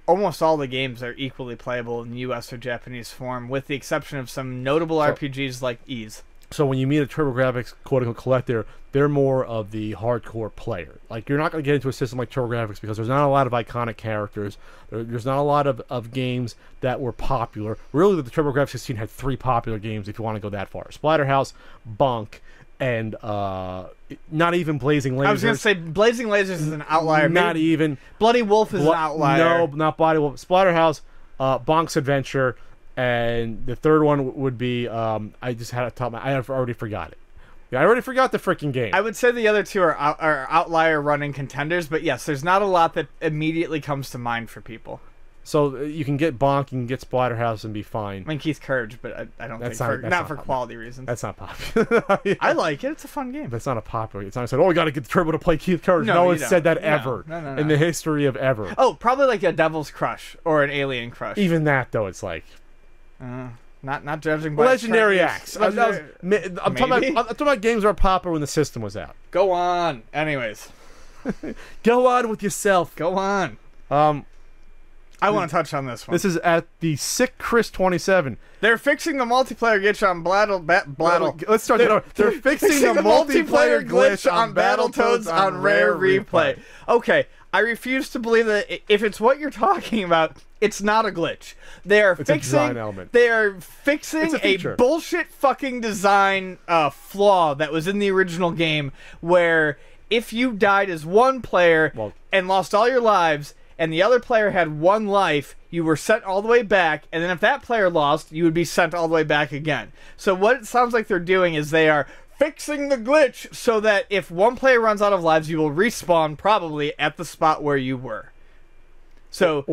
Speaker 2: almost all the games are equally playable in US or Japanese form, with the exception of some notable RPGs like Ys.
Speaker 1: So when you meet a TurboGrafx quote-unquote collector, they're more of the hardcore player. You're not going to get into a system like TurboGrafx because there's not a lot of iconic characters. There's not a lot of games that were popular. Really, the TurboGrafx 16 had 3 popular games if you want to go that far. Splatterhouse, Bonk, and not even Blazing Lasers.
Speaker 2: I was going to say Blazing Lasers is an outlier.
Speaker 1: Not even.
Speaker 2: Bloody Wolf is an outlier.
Speaker 1: No, not Bloody Wolf. Splatterhouse, Bonk's Adventure, and the third one would be I just had it top. I already forgot it. Yeah, I already forgot the freaking game.
Speaker 2: I would say the other two are outlier running contenders, but yes, there's not a lot that immediately comes to mind for people.
Speaker 1: So you can get Bonk, you can get Splatterhouse, and be fine.
Speaker 2: I mean Keith Courage, but I don't think not for quality reasons.
Speaker 1: That's not popular.
Speaker 2: Yeah. I like it. It's a fun game.
Speaker 1: But it's not a popular. It's not said, we got to get the Turbo to play Keith Courage. No one said that ever in the history of ever.
Speaker 2: Oh, probably like a Devil's Crush or an Alien Crush.
Speaker 1: Even that though, it's like.
Speaker 2: Not judging by
Speaker 1: Legendary Acts. I'm talking about games that were popular when the system was out.
Speaker 2: Go on. Anyways.
Speaker 1: Go on with yourself.
Speaker 2: Go on. I want to touch on this one.
Speaker 1: This is at the Sick Chris 27.
Speaker 2: They're fixing the multiplayer glitch on Blattle.
Speaker 1: Let's start that over. They're fixing the multiplayer glitch on Battletoads on Rare Replay.
Speaker 2: Okay, I refuse to believe that if it's what you're talking about, it's not a glitch. They are
Speaker 1: It's a design element.
Speaker 2: They are fixing
Speaker 1: It's a feature.
Speaker 2: bullshit fucking design flaw that was in the original game, where if you died as one player and lost all your lives, and the other player had one life, you were sent all the way back, and then if that player lost, you would be sent all the way back again. So what it sounds like they're doing is they are fixing the glitch so that if one player runs out of lives, you will respawn probably at the spot where you were. So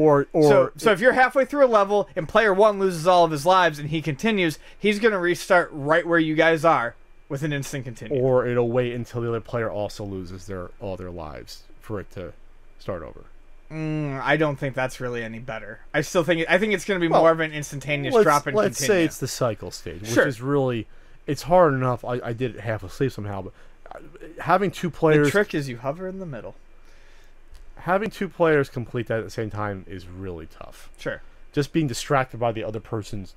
Speaker 2: so if you're halfway through a level and player 1 loses all of his lives and he continues, he's going to restart right where you guys are with an instant continue.
Speaker 1: Or it'll wait until the other player also loses all their lives for it to start over.
Speaker 2: I don't think that's really any better. I think it's going to be more of an instantaneous drop and continue.
Speaker 1: Let's say it's the cycle stage, which
Speaker 2: Sure.
Speaker 1: is really, it's hard enough. I did it half asleep somehow, but having two players,
Speaker 2: The trick is you hover in the middle.
Speaker 1: having two players complete that at the same time is really tough.
Speaker 2: Sure.
Speaker 1: Just being distracted by the other person's,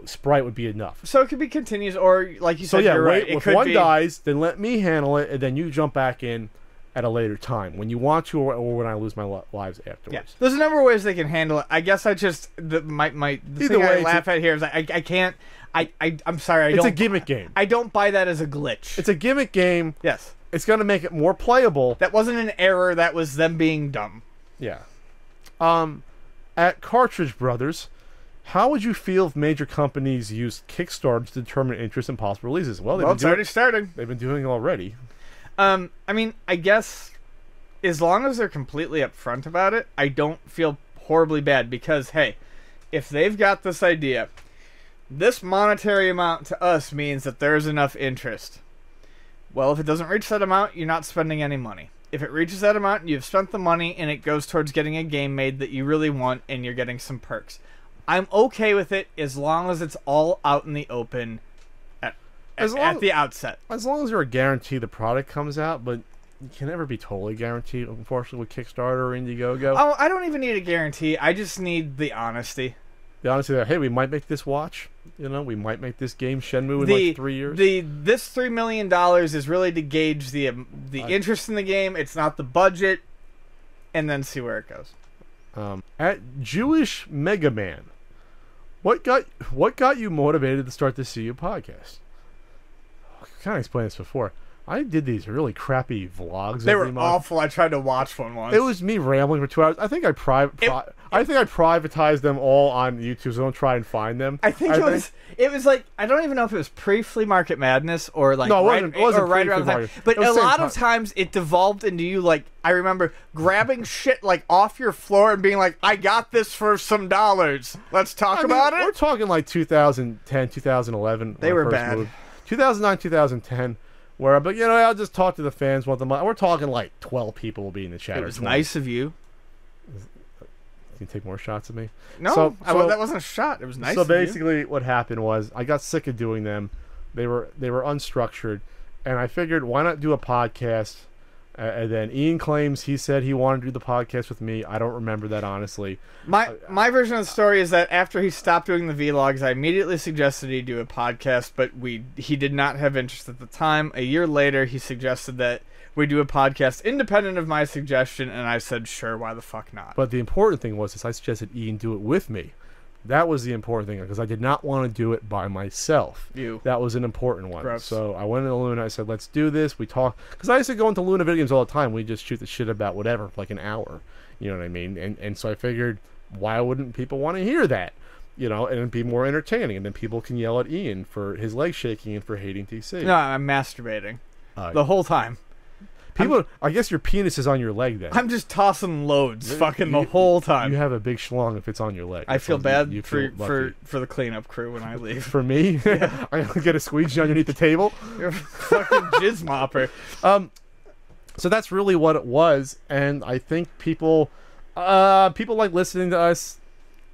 Speaker 1: sprite would be enough.
Speaker 2: So it could be continuous, or like you
Speaker 1: So
Speaker 2: said,
Speaker 1: yeah,
Speaker 2: you're right. It
Speaker 1: if
Speaker 2: could
Speaker 1: one
Speaker 2: be
Speaker 1: dies, then let me handle it, and then you jump back in at a later time when you want to, or when I lose my lives afterwards.
Speaker 2: Yeah. There's a number of ways they can handle it. I guess I just the thing I laugh at here is I can't. I'm sorry.
Speaker 1: It's a gimmick game.
Speaker 2: I don't buy that as a glitch.
Speaker 1: It's a gimmick game.
Speaker 2: Yes.
Speaker 1: It's going to make it more playable.
Speaker 2: That wasn't an error. That was them being dumb.
Speaker 1: Yeah. At Cartridge Brothers, how would you feel if major companies used Kickstarter to determine interest in possible releases? Well,
Speaker 2: It's already starting.
Speaker 1: They've been doing it already.
Speaker 2: I mean, I guess as long as they're completely upfront about it, I don't feel horribly bad because, hey, if they've got this idea, this monetary amount to us means that there's enough interest. Well, if it doesn't reach that amount, you're not spending any money. If it reaches that amount, you've spent the money and it goes towards getting a game made that you really want and you're getting some perks. I'm okay with it as long as it's all out in the open at the outset.
Speaker 1: As long as you're guaranteed the product comes out, but you can never be totally guaranteed, unfortunately, with Kickstarter or Indiegogo.
Speaker 2: Oh, I don't even need a guarantee. I just need the honesty.
Speaker 1: The honesty that, hey, we might make this watch. We might make this game Shenmue in like 3 years.
Speaker 2: This $3 million is really to gauge the interest in the game. It's not the budget, and then see where it goes.
Speaker 1: At Jewish Mega Man, what got you motivated to start the CU podcast? I kind of explained this before. I did these really crappy vlogs.
Speaker 2: They were
Speaker 1: every month.
Speaker 2: awful. I tried to watch one once.
Speaker 1: It was me rambling for 2 hours. I think I privatized them all on YouTube, so don't try and find them.
Speaker 2: I think it was like, I don't even know if it was pre-Flea Market Madness or like
Speaker 1: it wasn't
Speaker 2: right around the time. But a lot of times it devolved into you, like, I remember grabbing shit like off your floor and being like, I got this for some dollars. Let's talk about it.
Speaker 1: We're talking like 2010, 2011.
Speaker 2: They were bad.
Speaker 1: Moved. 2009, 2010. Where, but I'll just talk to the fans once a month. We're talking like 12 people will be in the chat.
Speaker 2: It was nice of you.
Speaker 1: Can you take more shots of me?
Speaker 2: No, that wasn't a shot. It was nice.
Speaker 1: So
Speaker 2: of you.
Speaker 1: basically, what happened was I got sick of doing them. They were unstructured, and I figured why not do a podcast. And then Ian claims he said he wanted to do the podcast with me. I don't remember that, honestly.
Speaker 2: My version of the story is that after he stopped doing the vlogs, I immediately suggested he do a podcast, but he did not have interest at the time. A year later, he suggested that we do a podcast independent of my suggestion, and I said, sure, why the fuck not?
Speaker 1: But the important thing was I suggested Ian do it with me. That was the important thing, because I did not want to do it by myself. That was an important one.
Speaker 2: Gross.
Speaker 1: So I went into Luna. I said, let's do this. We talk. Because I used to go into Luna video games all the time. We just shoot the shit about whatever for like an hour. You know what I mean? And so I figured, why wouldn't people want to hear that? And it'd be more entertaining. And then people can yell at Ian for his leg shaking and for hating TC.
Speaker 2: No, I'm masturbating the whole time.
Speaker 1: I guess your penis is on your leg then.
Speaker 2: I'm just tossing loads the whole time.
Speaker 1: You have a big schlong if it's on your leg.
Speaker 2: I feel bad
Speaker 1: feel
Speaker 2: for the cleanup crew when I leave.
Speaker 1: For me? Yeah. I get a squeegee underneath the table.
Speaker 2: You're a fucking jizz mopper.
Speaker 1: So that's really what it was, and I think people like listening to us,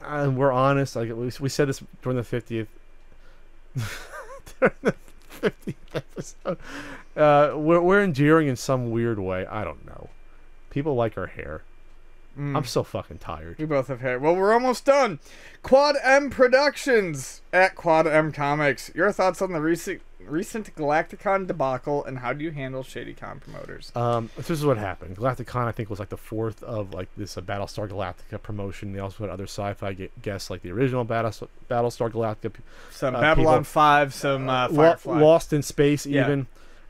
Speaker 1: and we're honest. Like we said this during the 50th. During the 50th episode. We're endearing in some weird way. I don't know. People like our hair. I'm so fucking tired.
Speaker 2: We both have hair. Well, we're almost done. Quad M Productions at Quad M Comics. Your thoughts on the recent Galacticon debacle, and how do you handle shady con promoters?
Speaker 1: This is what happened. Galacticon, I think, was like the fourth of like this Battlestar Galactica promotion. They also had other sci-fi guests, like the original Battlestar Galactica.
Speaker 2: Some Babylon
Speaker 1: people,
Speaker 2: 5, some Firefly.
Speaker 1: Lost in Space, even.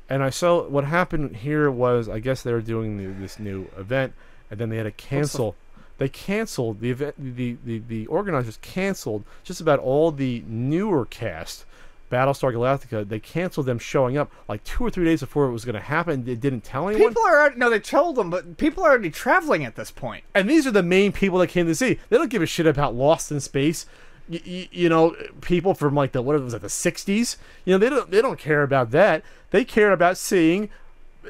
Speaker 1: And I saw what happened here was, I guess they were doing this new event, and then they had to cancel. They canceled the event. The organizers canceled just about all the newer cast. Battlestar Galactica, they canceled them showing up like 2 or 3 days before it was going to happen. They didn't tell anyone.
Speaker 2: They told them, but people are already traveling at this point.
Speaker 1: And these are the main people that came to see. They don't give a shit about Lost in Space. You know, people from like the 60s. You know, they don't care about that. They care about seeing.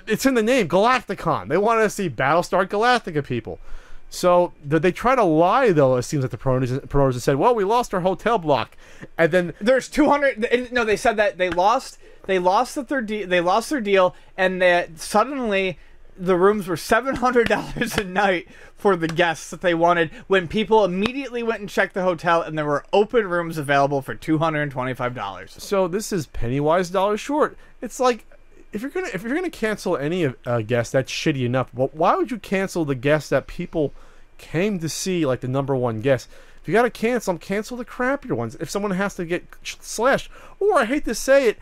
Speaker 1: It's in the name, Galacticon. They want to see Battlestar Galactica people. So they try to lie, though. It seems like the promoters said, "Well, we lost our hotel block," and then
Speaker 2: there's 200. No, they said that they lost their deal, and that suddenly the rooms were $700 a night for the guests that they wanted. When people immediately went and checked the hotel, and there were open rooms available for $225.
Speaker 1: So this is penny wise, dollar short. It's like, if you're gonna cancel any guest that's shitty enough, well, why would you cancel the guest that people came to see, like the #1 guest? If you gotta cancel them, cancel the crappier ones. If someone has to get slashed, or I hate to say it,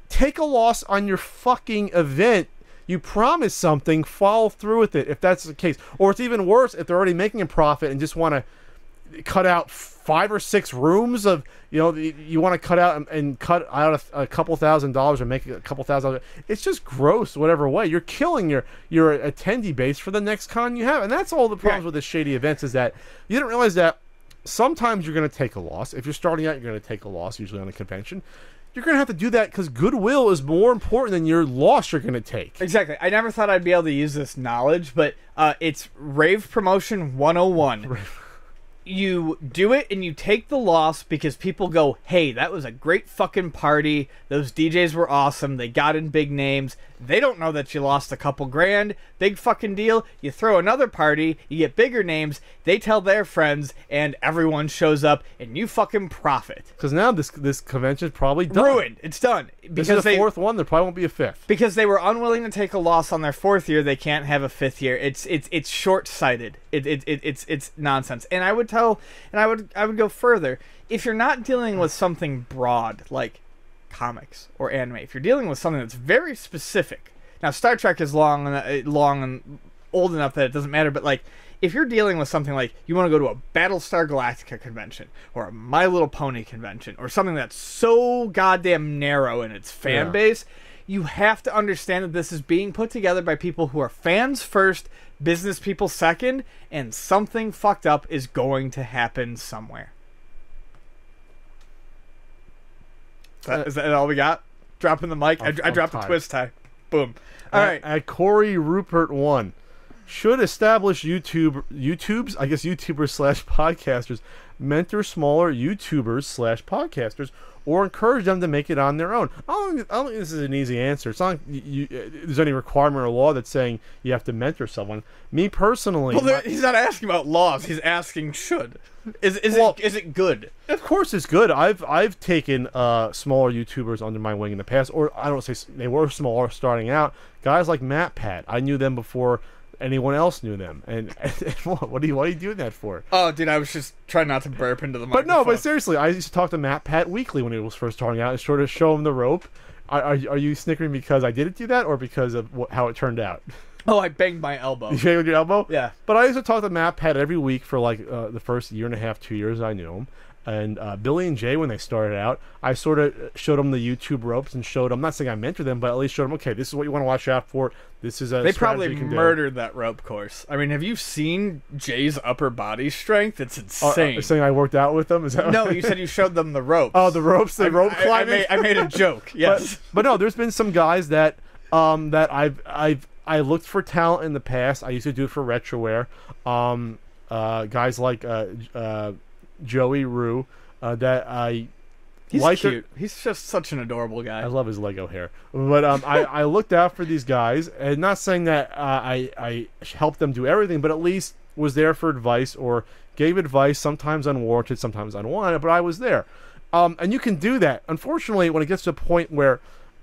Speaker 1: take a loss on your fucking event. You promise something, follow through with it if that's the case. Or it's even worse if they're already making a profit and just want to cut out 5 or 6 rooms of, you want to cut out and cut out a couple $1,000s or make a couple $1,000. It's just gross, whatever way. You're killing your attendee base for the next con you have. And that's all the problems with the shady events, is that you didn't realize that sometimes you're going to take a loss. If you're starting out, you're going to take a loss, usually on a convention. You're going to have to do that because goodwill is more important than your loss you're going to take.
Speaker 2: Exactly. I never thought I'd be able to use this knowledge, but it's Rave Promotion 101. You do it and you take the loss because people go, hey, that was a great fucking party. Those DJs were awesome. They got in big names. They don't know that you lost a couple grand. Big fucking deal. You throw another party, you get bigger names, they tell their friends, and everyone shows up, and you fucking profit.
Speaker 1: Because now this convention's probably done.
Speaker 2: Ruined. It's done.
Speaker 1: Because this is the 4th one. There probably won't be a 5th.
Speaker 2: Because they were unwilling to take a loss on their 4th year, they can't have a 5th year. It's short-sighted. It's nonsense. And I would go further. If you're not dealing with something broad like comics or anime, if you're dealing with something that's very specific, now Star Trek is long and old enough that it doesn't matter, but like if you're dealing with something like you want to go to a Battlestar Galactica convention or a My Little Pony convention or something that's so goddamn narrow in its fan base, you have to understand that this is being put together by people who are fans first, business people second, and something fucked up is going to happen somewhere. Is that all we got? Dropping the mic. I dropped the twist tie. Boom. All right.
Speaker 1: At Corey Rupert 1, should established YouTubers, I guess YouTubers / podcasters, mentor smaller YouTubers / podcasters, or encourage them to make it on their own? I don't think this is an easy answer. It's not like there's any requirement or law that's saying you have to mentor someone. Me personally...
Speaker 2: Well, he's not asking about laws. He's asking should. Is it good?
Speaker 1: Of course it's good. I've taken smaller YouTubers under my wing in the past, or I don't say they were smaller starting out. Guys like MatPat, I knew them before anyone else knew them. And what are you doing that for?
Speaker 2: Oh, dude, I was just trying not to burp into the microphone.
Speaker 1: But seriously, I used to talk to MatPat weekly when he was first starting out and sort of show him the rope. Are you snickering because I didn't do that, or because of how it turned out?
Speaker 2: Oh, I banged my elbow.
Speaker 1: You banged with your elbow?
Speaker 2: Yeah.
Speaker 1: But I used to talk to MatPat every week for like the first 1.5 years I knew him. And Billy and Jay, when they started out, I sort of showed them the YouTube ropes and showed them, I'm not saying I mentored them, but at least showed them, okay, this is what you want to watch out for. This is a
Speaker 2: They probably murdered that rope course. I mean, have you seen Jay's upper body strength? It's insane.
Speaker 1: You're saying I worked out with them? Is that
Speaker 2: No, you said you showed them the ropes.
Speaker 1: Oh, the ropes, the rope climbing?
Speaker 2: I made a joke, yes.
Speaker 1: But no, there's been some guys that I looked for talent in the past. I used to do it for Retroware. Guys like Joey Rue, that
Speaker 2: he's cute. He's just such an adorable guy.
Speaker 1: I love his Lego hair. But I looked out for these guys, and not saying that I helped them do everything, but at least was there for advice or gave advice, sometimes unwarranted, sometimes unwanted, but I was there. And you can do that. Unfortunately, when it gets to a point where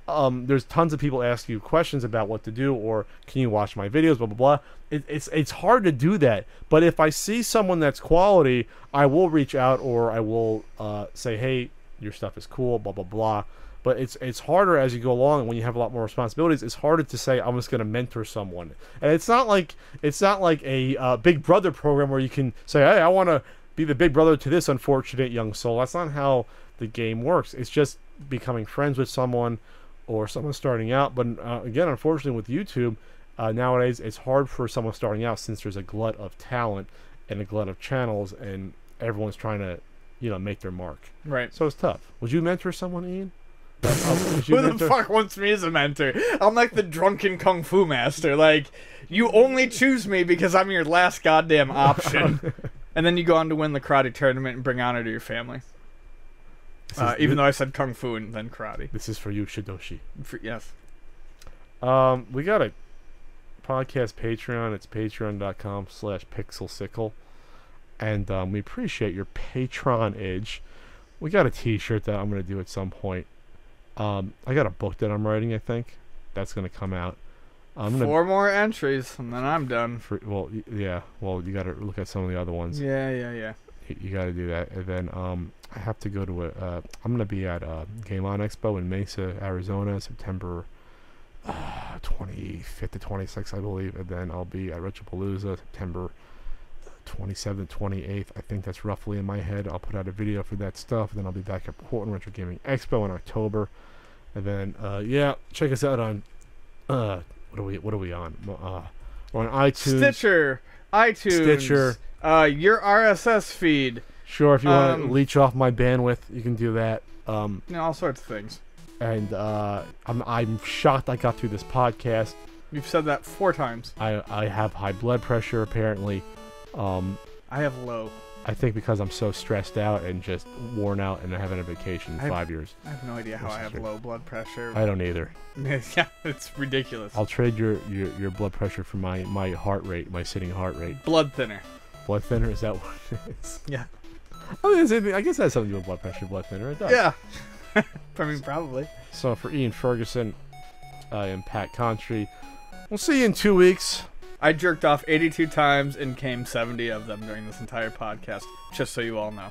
Speaker 1: there's tons of people ask you questions about what to do, or can you watch my videos, blah, blah, blah. It's hard to do that. But if I see someone that's quality, I will reach out, or I will say, hey, your stuff is cool, blah, blah, blah. But it's harder as you go along. When you have a lot more responsibilities, it's harder to say, I'm just going to mentor someone. And it's not like a Big Brother program where you can say, hey, I want to be the big brother to this unfortunate young soul. That's not how the game works. It's just becoming friends with someone, or someone starting out. But again, unfortunately with YouTube, nowadays it's hard for someone starting out, since there's a glut of talent and a glut of channels, and everyone's trying to, make their mark.
Speaker 2: Right.
Speaker 1: So it's tough. Would you mentor someone, Ian?
Speaker 2: Who the fuck wants me as a mentor? I'm like the drunken kung fu master. Like, you only choose me because I'm your last goddamn option. And then you go on to win the karate tournament and bring honor to your family. Even though I said kung fu and then karate.
Speaker 1: This is for you, Shidoshi.
Speaker 2: Yes.
Speaker 1: We got a podcast Patreon. It's patreon.com/pixelsickle. And we appreciate your patronage. We got a t-shirt that I'm going to do at some point. I got a book that I'm writing, I think. That's going to come out.
Speaker 2: 4 more entries, and then I'm done.
Speaker 1: Yeah. Well, you got to look at some of the other ones.
Speaker 2: Yeah.
Speaker 1: You got to do that. And then I have to go to I'm going to be at Game On Expo in Mesa, Arizona, September 25th to 26th, I believe. And then I'll be at Retropalooza, September 27th, 28th. I think that's roughly in my head. I'll put out a video for that stuff. And then I'll be back at Portland Retro Gaming Expo in October. And then, check us out on... What are we on? We're on iTunes,
Speaker 2: Stitcher, your RSS feed.
Speaker 1: Sure, if you want to leech off my bandwidth, you can do that.
Speaker 2: All sorts of things.
Speaker 1: And I'm shocked I got through this podcast.
Speaker 2: You've said that 4 times.
Speaker 1: I have high blood pressure apparently.
Speaker 2: I have low.
Speaker 1: I think because I'm so stressed out and just worn out, and I haven't had a vacation in 5 years.
Speaker 2: I have no idea how I have low blood pressure.
Speaker 1: I don't either.
Speaker 2: Yeah, it's ridiculous.
Speaker 1: I'll trade your blood pressure for my heart rate, my sitting heart rate.
Speaker 2: Blood thinner.
Speaker 1: Blood thinner, is that what it is?
Speaker 2: Yeah.
Speaker 1: I guess that's something to do with blood pressure, blood thinner. It does.
Speaker 2: Yeah. I mean, probably.
Speaker 1: So for Ian Ferguson and Pat Contry, we'll see you in 2 weeks.
Speaker 2: I jerked off 82 times and came 70 of them during this entire podcast, just so you all know.